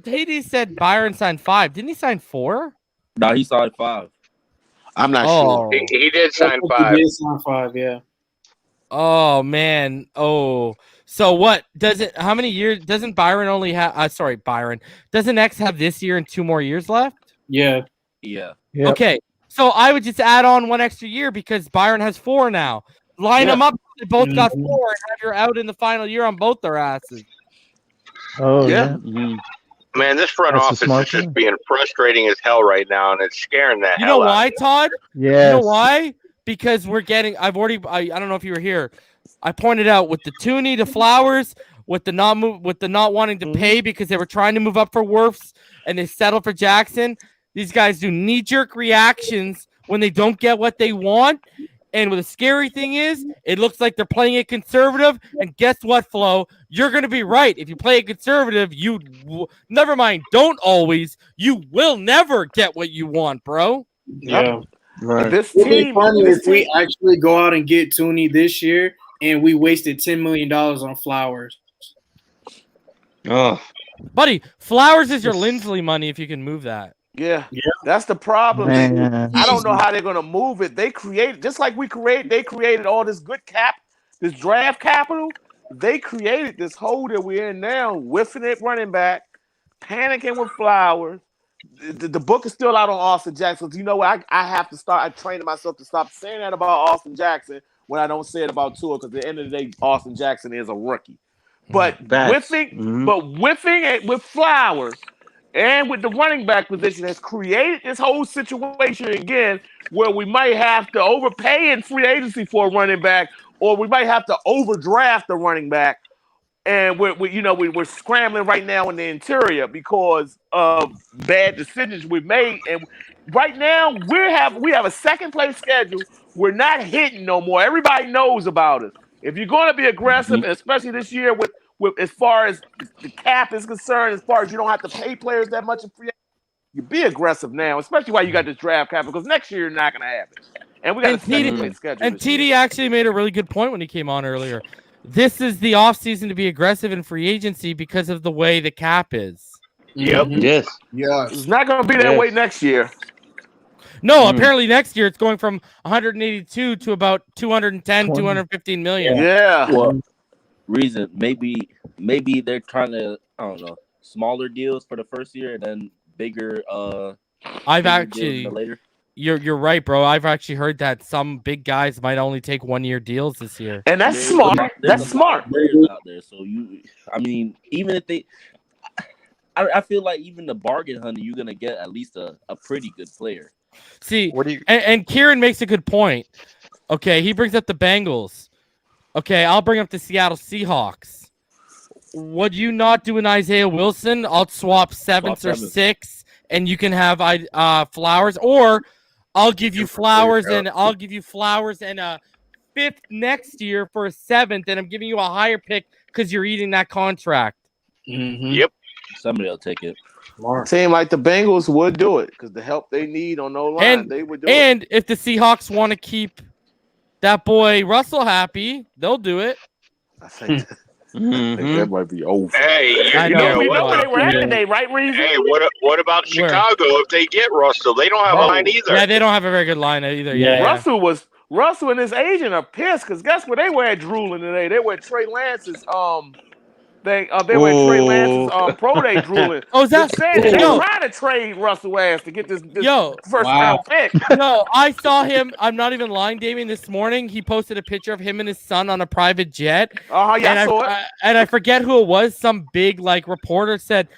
Hades said Byron signed 5. Didn't he sign 4? No, he signed 5. I'm not sure. He did sign 5. He did sign 5, yeah. Oh, man. Oh. So what how many years doesn't Byron only have? Doesn't X have this year and 2 more years left? Yeah. Yeah. Yep. Okay. So I would just add on 1 extra year because Byron has 4 now. Line them up. They both got 4 and have your out in the final year on both their asses. Oh yeah. Man, this front office is just being frustrating as hell right now, and it's scaring the hell out. You know why, Todd? Yes. You know why? Because we're getting. I don't know if you were here. I pointed out with the Tooney, the Flowers, with the not wanting to pay because they were trying to move up for Wirfs and they settled for Jackson. These guys do knee-jerk reactions when they don't get what they want. And what the scary thing is, it looks like they're playing it conservative. And guess what, Flo? You're going to be right. If you play it conservative, never mind. Don't always. You will never get what you want, bro. Yeah. Right. It would be funny if we actually go out and get Tooney this year and we wasted $10 million on Flowers. Oh, buddy, Flowers is your Linsley money if you can move that. Yeah, that's the problem. I don't know how they're gonna move it. They created just like they created all this good this draft capital. They created this hole that we're in now, whiffing it running back, panicking with Flowers. The book is still out on Austin Jackson. You know what? I have to start. I trained myself to stop saying that about Austin Jackson when I don't say it about Tua, because at the end of the day, Austin Jackson is a rookie. But whiffing it with Flowers and with the running back position has created this whole situation again where we might have to overpay in free agency for a running back, or we might have to overdraft a running back. and we're scrambling right now in the interior because of bad decisions we made. And right now we have a second place schedule. We're not hitting no more. Everybody knows about us. If you're going to be aggressive, and especially this year with as far as the cap is concerned, as far as you don't have to pay players that much in free, you be aggressive now, especially while you got this draft cap, because next year you're not going to have it. And we got a second place schedule. And TD actually made a really good point when he came on earlier. This is the offseason to be aggressive in free agency because of the way the cap is. Yep. Yes. It's not going to be that way next year. No, apparently next year it's going from 182 to about 210, 215 million. Yeah. Well, reason maybe they're trying to, I don't know, smaller deals for the first year and then bigger I've bigger actually deals later. You're right, bro. I've actually heard that some big guys might only take 1-year deals this year. And that's smart. That's smart. Out there. So even if they I feel like even the bargain hunter, you're gonna get at least a pretty good player. See, and Kieran makes a good point. Okay, he brings up the Bengals. Okay, I'll bring up the Seattle Seahawks. Would you not do an Isaiah Wilson? I'll swap seventh or sixth, and you can have Flowers, or I'll give you Flowers and a fifth next year for a seventh, and I'm giving you a higher pick because you're eating that contract. Yep. Somebody will take it. Team like the Bengals would do it because the help they need on no line, they would do it. And if the Seahawks want to keep that boy Russell happy, they'll do it. I think that might be over. Hey, we know where they were at today, right, Reason? Hey, what about Chicago if they get Russell? They don't have a line either. Yeah, they don't have a very good line either. Yeah. Russell and his agent are pissed because guess where they were at drooling today? They were at Trey Lance's they were at Trey Lance's pro day drooling. Oh, is that saying they were trying to trade Russell ass to get this first round pick. No, I saw him. I'm not even lying, Damien. This morning, he posted a picture of him and his son on a private jet. Oh, yeah, I saw it. And I forget who it was. Some big reporter said,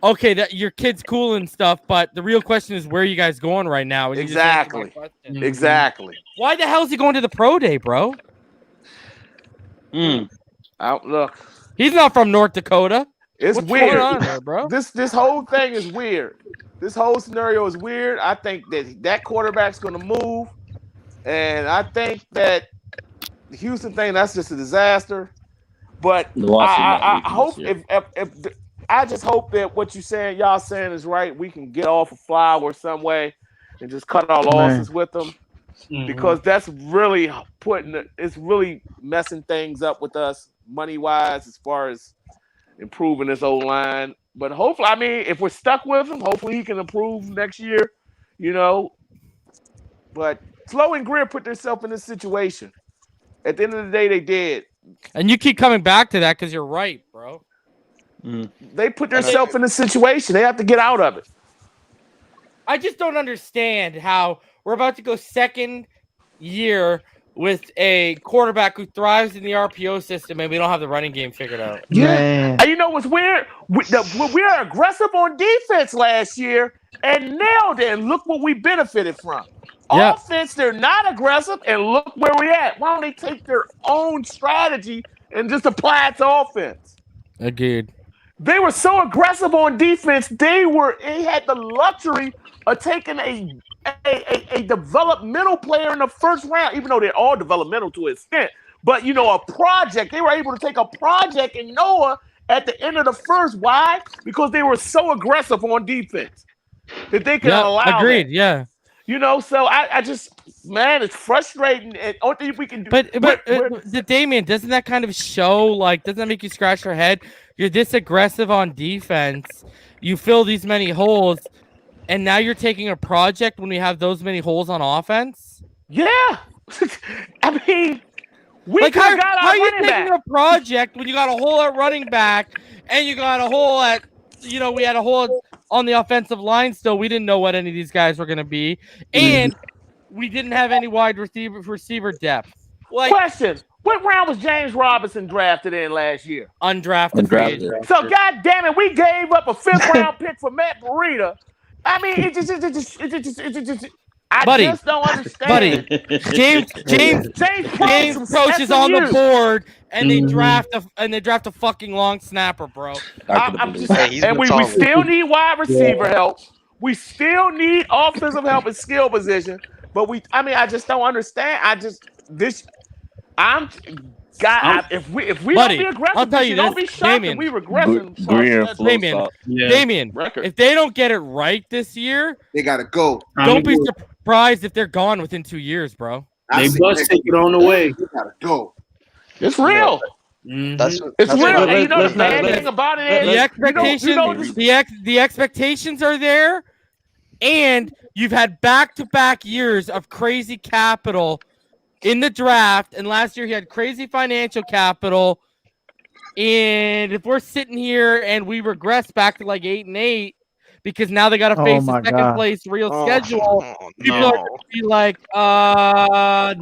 "Okay, that your kid's cool and stuff, but the real question is where are you guys going right now?" And exactly. Why the hell is he going to the pro day, bro? Look. He's not from North Dakota. It's What's weird, going on there, bro. This whole thing is weird. This whole scenario is weird. I think that quarterback's going to move, and I think that the Houston thing, that's just a disaster. But I hope I just hope that what y'all saying is right. We can get off a Flower some way and just cut our losses with them, because that's really it's really messing things up with us money wise as far as improving this old line. But hopefully, if we're stuck with him, hopefully he can improve next year. But Flo and Greer put themselves in this situation. At the end of the day, they did. And you keep coming back to that because you're right, bro. They put themselves in this situation. They have to get out of it. I just don't understand how we're about to go second year with a quarterback who thrives in the RPO system, and we don't have the running game figured out. Yeah. And you know what's weird? We were aggressive on defense last year and nailed it. And look what we benefited from. Yep. Offense, they're not aggressive, and look where we at. Why don't they take their own strategy and just apply it to offense? Agreed. They were so aggressive on defense. They had the luxury of taking a developmental player in the first round, even though they're all developmental to an extent. But, a project. They were able to take a project in Noah at the end of the first. Why? Because they were so aggressive on defense that they could allow agreed, that. Yeah. So I just, man, it's frustrating. And only thing we can do. But Damien, doesn't that kind of show, doesn't that make you scratch your head? You're this aggressive on defense. You fill these many holes, and now you're taking a project when we have those many holes on offense? Yeah. We how are you taking back. a project when you got a hole at running back and you got a hole at, we had a hole on the offensive line still. We didn't know what any of these guys were going to be. And we didn't have any wide receiver depth. Question. What round was James Robinson drafted in last year? Undrafted. So, God damn it, we gave up a 5th round pick for Matt Breida. I just don't understand. James Proch is on the board, and they draft a fucking long snapper, bro. We still need wide receiver help. We still need offensive help and skill position. But I just don't understand. If we don't be aggressive, I'll tell you don't this, be shocked Damian. if we regress. Damian, if they don't get it right this year, they gotta go. Don't be surprised if they're gone within 2 years, bro. They must take it on the way. They gotta go. It's real. It's real. And you know the bad thing about it is the expectations are there, and you've had back-to-back years of crazy capital in the draft, and last year he had crazy financial capital. And if we're sitting here and we regress back to like 8-8 because now they got to face the second place real schedule, people are going to be like,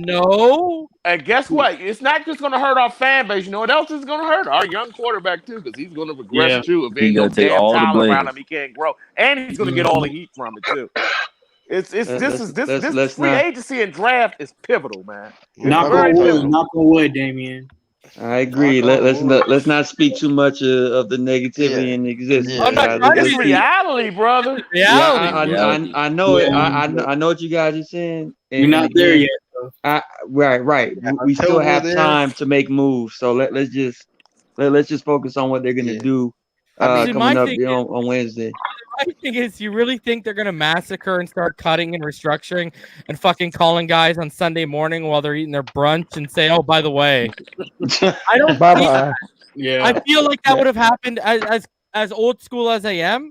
no. And guess what? It's not just going to hurt our fan base. You know what else is going to hurt? Our young quarterback, too, because he's going to regress, too. If ain't no damn talent around him, he can't grow. And he's going to get all the heat from it, too. This free agency and draft is pivotal, man. Knock on wood, Damian. I agree. Let's not speak too much of the negativity in existence. It's reality, brother. Reality. I know it. I know what you guys are saying. You're not there yet. Right. We still have time to make moves. So let's just focus on what they're gonna do coming up on Wednesday. My thing is, you really think they're gonna massacre and start cutting and restructuring and fucking calling guys on Sunday morning while they're eating their brunch and say, "Oh, by the way," I don't. I feel like that would have happened as old school as I am.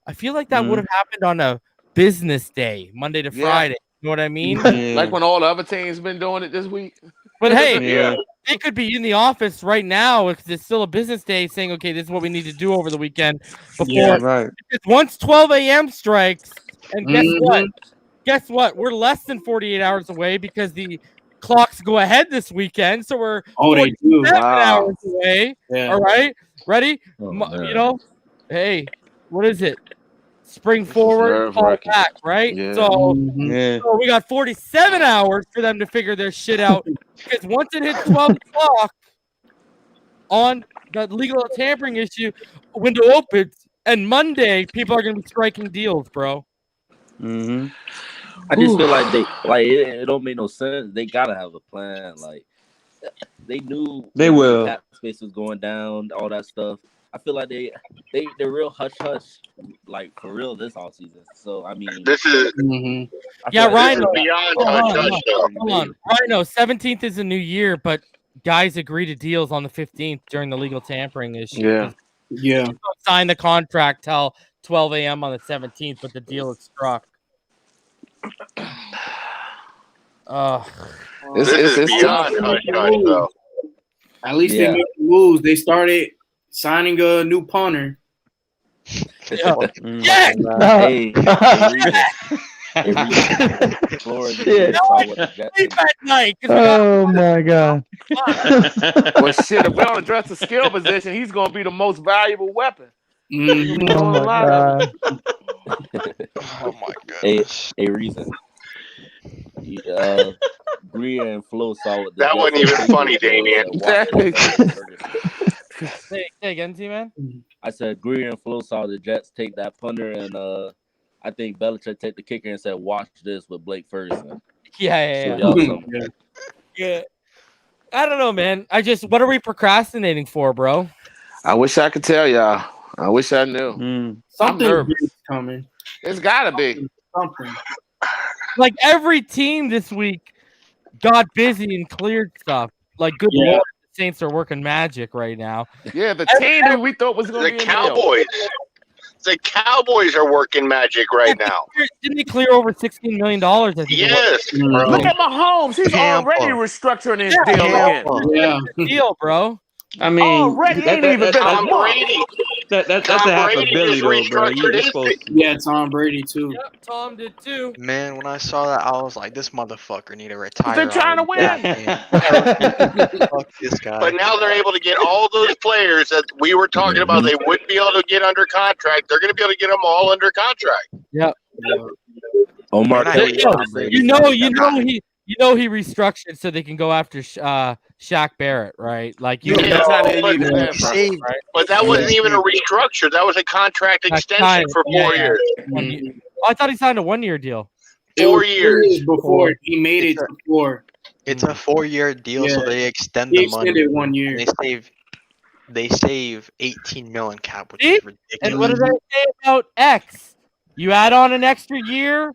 I feel like that would have happened on a business day, Monday to Friday. You know what I mean? Like when all the other teams been doing it this week. But hey, they could be in the office right now if it's still a business day saying, okay, this is what we need to do over the weekend. Because once 12 a.m. strikes, and guess what? We're less than 48 hours away because the clocks go ahead this weekend. So we're 47 hours away. All right. Ready? Hey, what is it? Spring forward, fall back, right? So we got 47 hours for them to figure their shit out. Because once it hits 12 o'clock on the legal tampering issue, window opens, and Monday people are going to be striking deals, bro. I just feel like it don't make no sense. They gotta have a plan. Like they knew they will. Cap space was going down, all that stuff. I feel like they're real hush hush, like for real this all season. So I mean, this is Rhino. Beyond Hold on, Rhino. 17th is a new year, but guys agree to deals on the 15th during the legal tampering issue. Yeah. Don't sign the contract till 12 a.m. on the 17th, but the deal is struck. This is beyond hush hush, though. At least they made the moves. They started signing a new punter. Oh my god. Well, shit, if we don't address the skill position, he's going to be the most valuable weapon. Oh my god. Oh my goodness. A reason. Bria and Flo saw what that wasn't even funny, Damian. Say again, T-Man? I said Greer and Flo saw the Jets take that punter, and I think Belichick take the kicker and said, "Watch this with Blake Ferguson." Yeah. I don't know, man. What are we procrastinating for, bro? I wish I could tell y'all. I wish I knew. Something big coming. It's gotta be something. Like every team this week got busy and cleared stuff. Like good Lord, the Saints are working magic right now. Yeah, the team that we thought was going to be the Cowboys. The Cowboys are working magic right now. Didn't he clear over $16 million? Yes. Look at Mahomes. He's already restructuring his deal again. Deal, bro. I mean, already ain't even been Tom Brady. That's a half a billion, though, bro. You're supposed to. Yeah, Tom Brady too. Yep, Tom did too. Man, when I saw that, I was like, "This motherfucker need to retire." They're trying to win. Fuck this guy. But now they're able to get all those players that we were talking about. They wouldn't be able to get under contract. They're going to be able to get them all under contract. Yep. Omar, you know he restructured so they can go after Shaq Barrett, right? Like but that wasn't even a restructure. That was a contract extension for 4 years. I thought he signed a 1 year deal. 4 years before he made it to 4. It's a 4-year deal, so they extend He the money. extended 1 year. They save 18 million cap, which See? is ridiculous. And what did I say about X? You add on an extra year,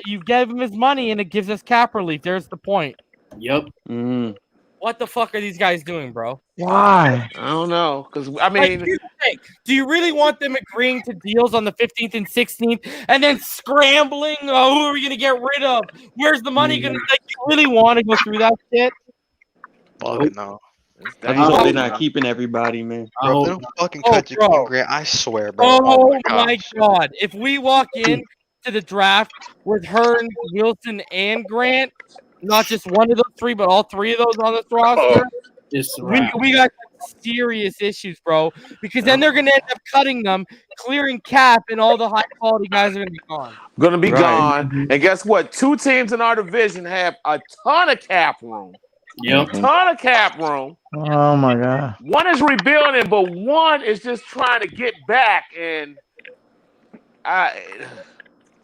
you give him his money, and it gives us cap relief. There's the point. Yep. What the fuck are these guys doing, bro? Why? I don't know. Because I mean, here's the thing. Do you really want them agreeing to deals on the 15th and 16th, and then scrambling? Oh, who are we gonna get rid of? Where's the money gonna? Like, you really want to go through that shit? Fuck no. I just hope they're not keeping everybody, man. Bro, they don't fucking cut Jakeem Grant. I swear, bro. Oh my god! If we walk in to the draft with Hearn, Wilson, and Grant, not just one of those three, but all three of those on this roster, we got serious issues, bro. Because then they're gonna end up cutting them, clearing cap, and all the high quality guys are gonna be gone. Gone. And guess what? 2 teams in our division have a ton of cap room. Yep. A ton of cap room. Oh my god. One is rebuilding, but one is just trying to get back. And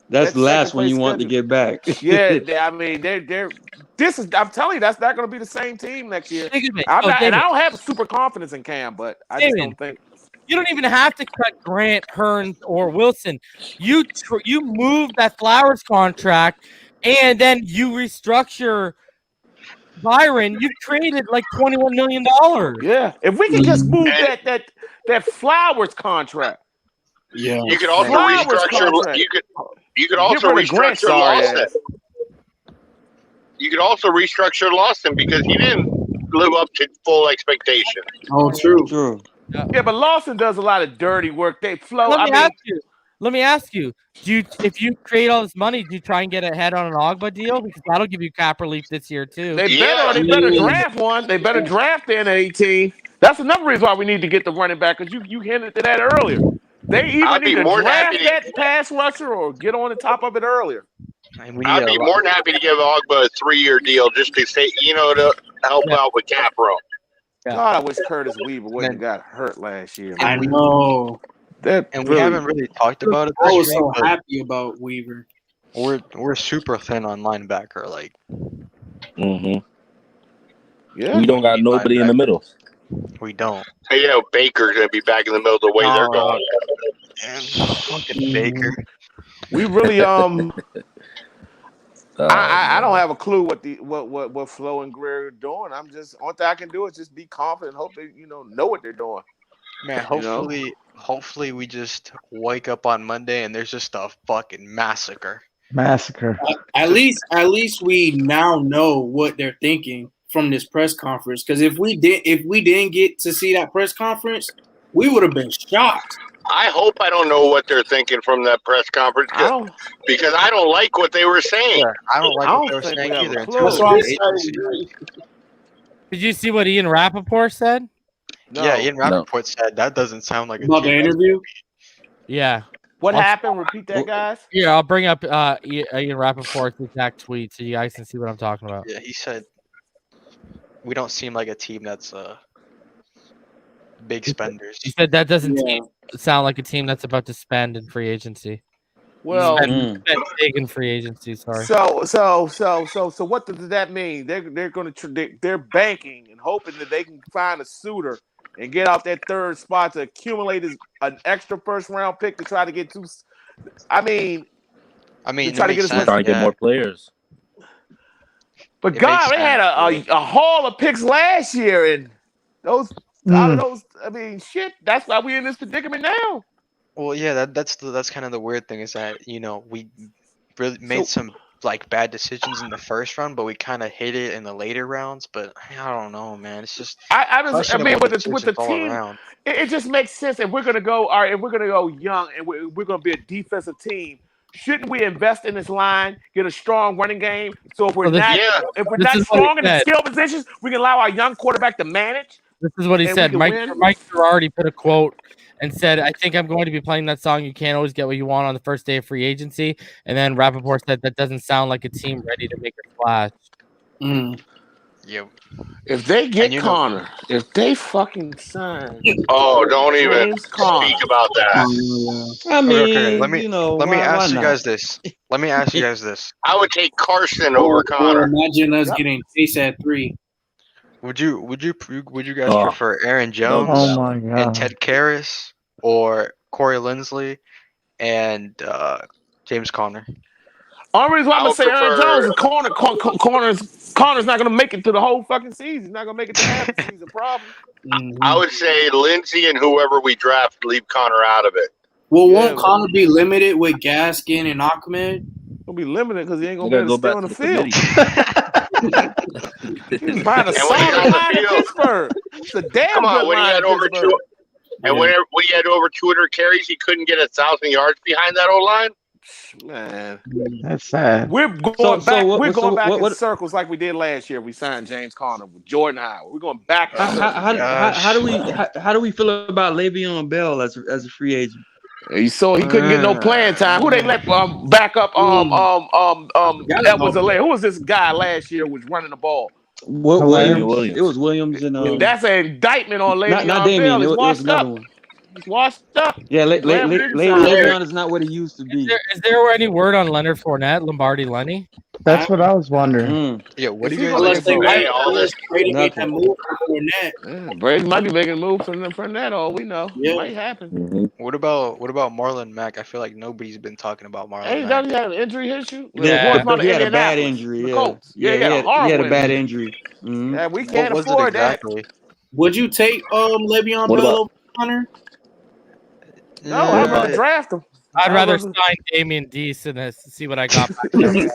that's last when you want to get back. Yeah, I mean, they're. I'm telling you, that's not going to be the same team next year. And I don't have super confidence in Cam, but I just don't think. You don't even have to cut Grant, Hearn, or Wilson. You move that Flowers contract, and then you restructure Byron. You traded like $21 million. Yeah, if we can just move that Flowers contract. Yeah, you could also restructure. You could also restructure Lawson. You could also restructure Lawson because he didn't live up to full expectation. Oh, true. Yeah, but Lawson does a lot of dirty work. They flow. Let me ask you. If you create all this money, do you try and get ahead on an Ogba deal? Because that'll give you cap relief this year too. They better draft one. They better draft in 18. That's another reason why we need to get the running back, because you hinted to that earlier. They either need to draft that pass rusher or get on the top of it earlier. I'd be more than happy to give Ogba a 3-year deal just to say, to help out with cap room. God, I wish Curtis Weaver wouldn't have got hurt last year. I know. We haven't really talked about it. I was so happy about Weaver. We're super thin on linebacker, like. Yeah, we don't got nobody in the middle. We don't. Hey, Baker's gonna be back in the middle the way they're going. And fucking Baker. We really I don't have a clue what Flo and Greer are doing. I'm just only thing I can do is just be confident, hope they know what they're doing. Man, hopefully we just wake up on Monday and there's just a fucking massacre. At least we now know what they're thinking from this press conference. Because if we didn't get to see that press conference, we would have been shocked. I hope I don't know what they're thinking from that press conference because I don't like what they were saying. Yeah, I don't like what they were saying either. Did you see what Ian Rappaport said? No. Yeah, Ian Rappaport said that doesn't sound like about the interview. Yeah. What happened? Repeat that, guys. Yeah, I'll bring up Ian Rappaport's exact tweet so you guys can see what I'm talking about. Yeah, he said we don't seem like a team that's big spenders. He said that doesn't sound like a team that's about to spend in free agency. Well, spend big in free agency. Sorry. So what does that mean? They're banking and hoping that they can find a suitor and get out that third spot to accumulate an extra first round pick to try to get to. I mean, to try to get more players. But God, they had a haul of picks last year, and those out of those, I mean, shit. That's why we're in this predicament now. Well, yeah, that's kind of the weird thing is that we really made some like bad decisions in the first round, but we kind of hit it in the later rounds. But I don't know, man. It's just I mean with the team, it just makes sense. If we're gonna go young and we're gonna be a defensive team, shouldn't we invest in this line, get a strong running game? So if we're not strong in the skill positions, we can allow our young quarterback to manage. This is what he said. Mike Girardi put a quote and said, I think I'm going to be playing that song, You Can't Always Get What You Want, on the first day of free agency. And then Rappaport said that doesn't sound like a team ready to make a splash. Yep. If they get Connor, if they fucking sign, don't even James Conner. speak about that. I mean, okay. Let me why ask you not? guys this. Let me ask you guys this. I would take Carson Or over Connor. imagine us getting Chase at 3. Would you guys prefer Aaron Jones Oh my and God. Ted Karras or Corey Linsley and James Conner? Only reason why I'm I gonna would say Aaron prefer- Jones is Connor's not gonna make it through the whole fucking season. He's not gonna make it to half the season, probably. I would say Lindsey and whoever we draft, leave Connor out of it. Well, won't Connor be limited with Gaskin and Ahmed? He'll be limited because he ain't We gonna be gotta able to go stay on back the to field. the He's behind a And when he's solid on the line in field- Pittsburgh. It's a damn Come on, good when he line had in over Pittsburgh. when he had over 200 carries, he couldn't get 1,000 yards behind that old line. Man, That's sad. we're going back. We're going back in what- circles like we did last year. We signed James Conner with Jordan Howard. We're going back. In circles. How do we feel about Le'Veon Bell as a free agent? You saw he couldn't get no playing time. Who they let back up? Edwards Alaire. Who was this guy last year who was running the ball? Williams. It was Williams and That's an indictment on Le'Veon not Bell. Damian. He's It was washed another up. one. He's washed up. Yeah, Graham didn't sign him. Le'Veon is not what he used to be. Is there any word on Leonard Fournette, Lombardi Lenny? That's what I was wondering. Yeah, what do Is he you gonna guys let think Brady- about Brady made that move for Fournette. Brady might be making a move for that. All we know, Yeah. it might happen. What about Marlon Mack? I feel like nobody's been talking about Marlon Hey, Mack. doesn't he have an injury issue? Yeah, What about he had a bad Indianapolis? injury. The Yeah, Colts. yeah, he had a horrible bad injury. injury. Mhm. Yeah, we What can't was it afford exactly? Would you take Le'Veon What Bell about- over Connor? No, I'd rather draft him. I'd rather sign Damian Deese and see what I got back there.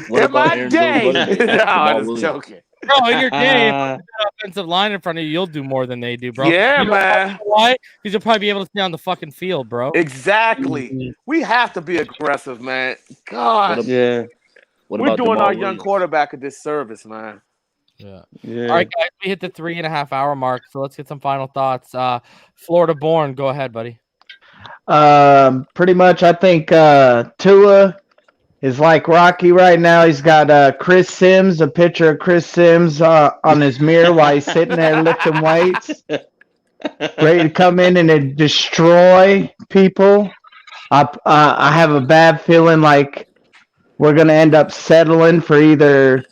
What In about my Aaron day. Jones? What No, about I'm just Williams? joking. Bro, in your game, with that offensive line in front of you, you'll do more than they do, bro. Yeah, You know man. why? Because you'll probably be able to stay on the fucking field, bro. Exactly. We have to be aggressive, man. God, Yeah. What we're about doing Jamal our young Williams? quarterback a disservice, man. Yeah. Yeah. All right, guys, we hit the 3.5 hour mark, so let's get some final thoughts. Florida born, go ahead, buddy. Pretty much, I think Tua is like Rocky right now. He's got Chris Sims, a picture of Chris Sims on his mirror while he's sitting there lifting weights, ready to come in and destroy people. I have a bad feeling like we're going to end up settling for either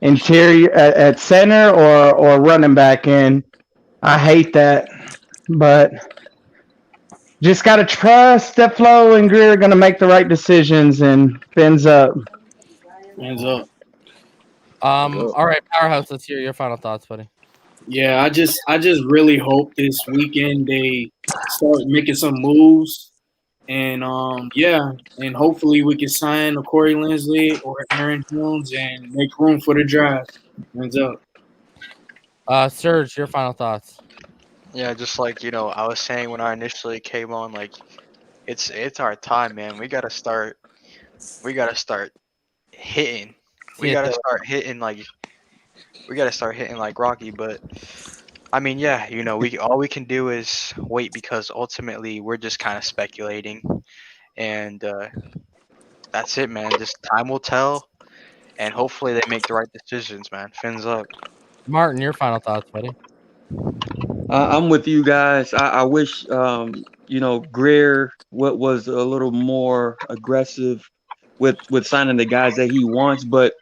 interior at center or running back in. I hate that, but just got to trust that Flo and Greer are going to make the right decisions and fins up. Hands up. All right, Powerhouse, let's hear your final thoughts, buddy. Yeah, I just really hope this weekend they start making some moves, and and hopefully we can sign a Corey Linsley or Aaron Jones and make room for the draft. Hands up. Serge, your final thoughts. Yeah, just like I was saying when I initially came on, like it's our time, man. We gotta start hitting. We gotta start hitting like Rocky. But I mean, yeah, all we can do is wait because ultimately we're just kind of speculating, and that's it, man. Just time will tell, and hopefully they make the right decisions, man. Fins up. Martin, your final thoughts, buddy. I'm with you guys. I wish Greer was a little more aggressive with signing the guys that he wants, but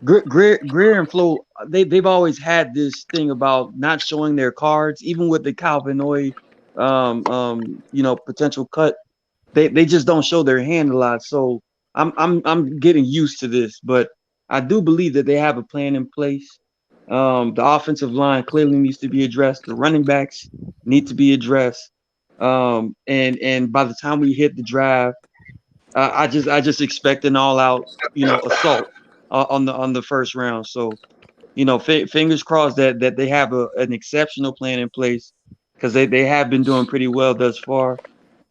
Greer and Flo, they've always had this thing about not showing their cards, even with the Calvin Oy potential cut. They just don't show their hand a lot. So I'm getting used to this, but I do believe that they have a plan in place. The offensive line clearly needs to be addressed. The running backs need to be addressed. And by the time we hit the draft, I just expect an all-out, assault on the first round. So, fingers crossed that they have an exceptional plan in place because they have been doing pretty well thus far,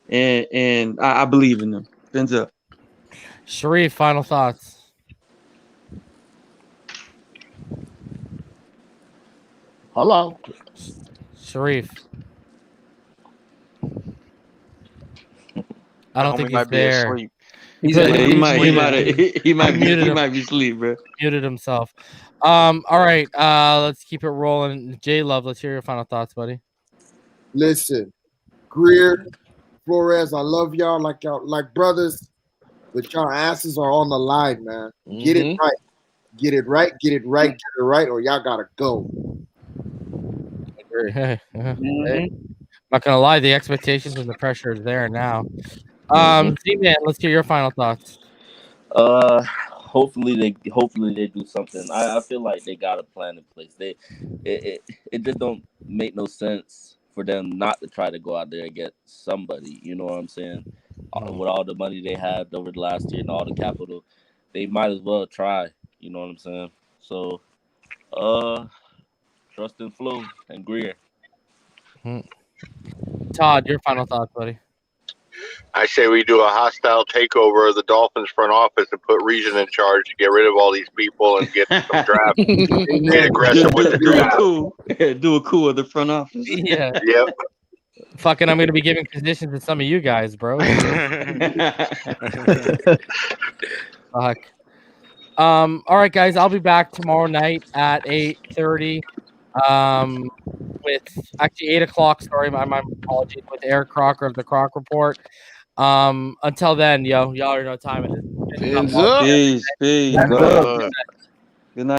and I believe in them. Fins up. Sharif, final thoughts. Hello, Sharif. I don't think he's there. Asleep. He might be asleep, bro. Muted himself. All right. Let's keep it rolling. J Love, let's hear your final thoughts, buddy. Listen, Greer, Flores, I love y'all like brothers, but y'all asses are on the line, man. Get it right. Get it right, get it right, get it right, or y'all gotta go. Hey, not gonna lie, the expectations and the pressure is there now. Z-Man, let's hear your final thoughts. Hopefully they do something. I feel like they got a plan in place. It just don't make no sense for them not to try to go out there and get somebody. You know what I'm saying? With all the money they had over the last year and all the capital, they might as well try. You know what I'm saying? So, trust in Flo and Greer. Todd, your final thoughts, buddy. I say we do a hostile takeover of the Dolphins front office and put Reason in charge to get rid of all these people and get some draft. Get aggressive with the draft. Do a coup of the front office. Yeah. Yep. Fucking, I'm gonna be giving positions to some of you guys, bro. Fuck. All right, guys. I'll be back tomorrow night at 8:30. With actually 8 o'clock. Sorry, my apologies. With Eric Crocker of the Croc Report. Until then, y'all already know what time it is. Peace. Peace.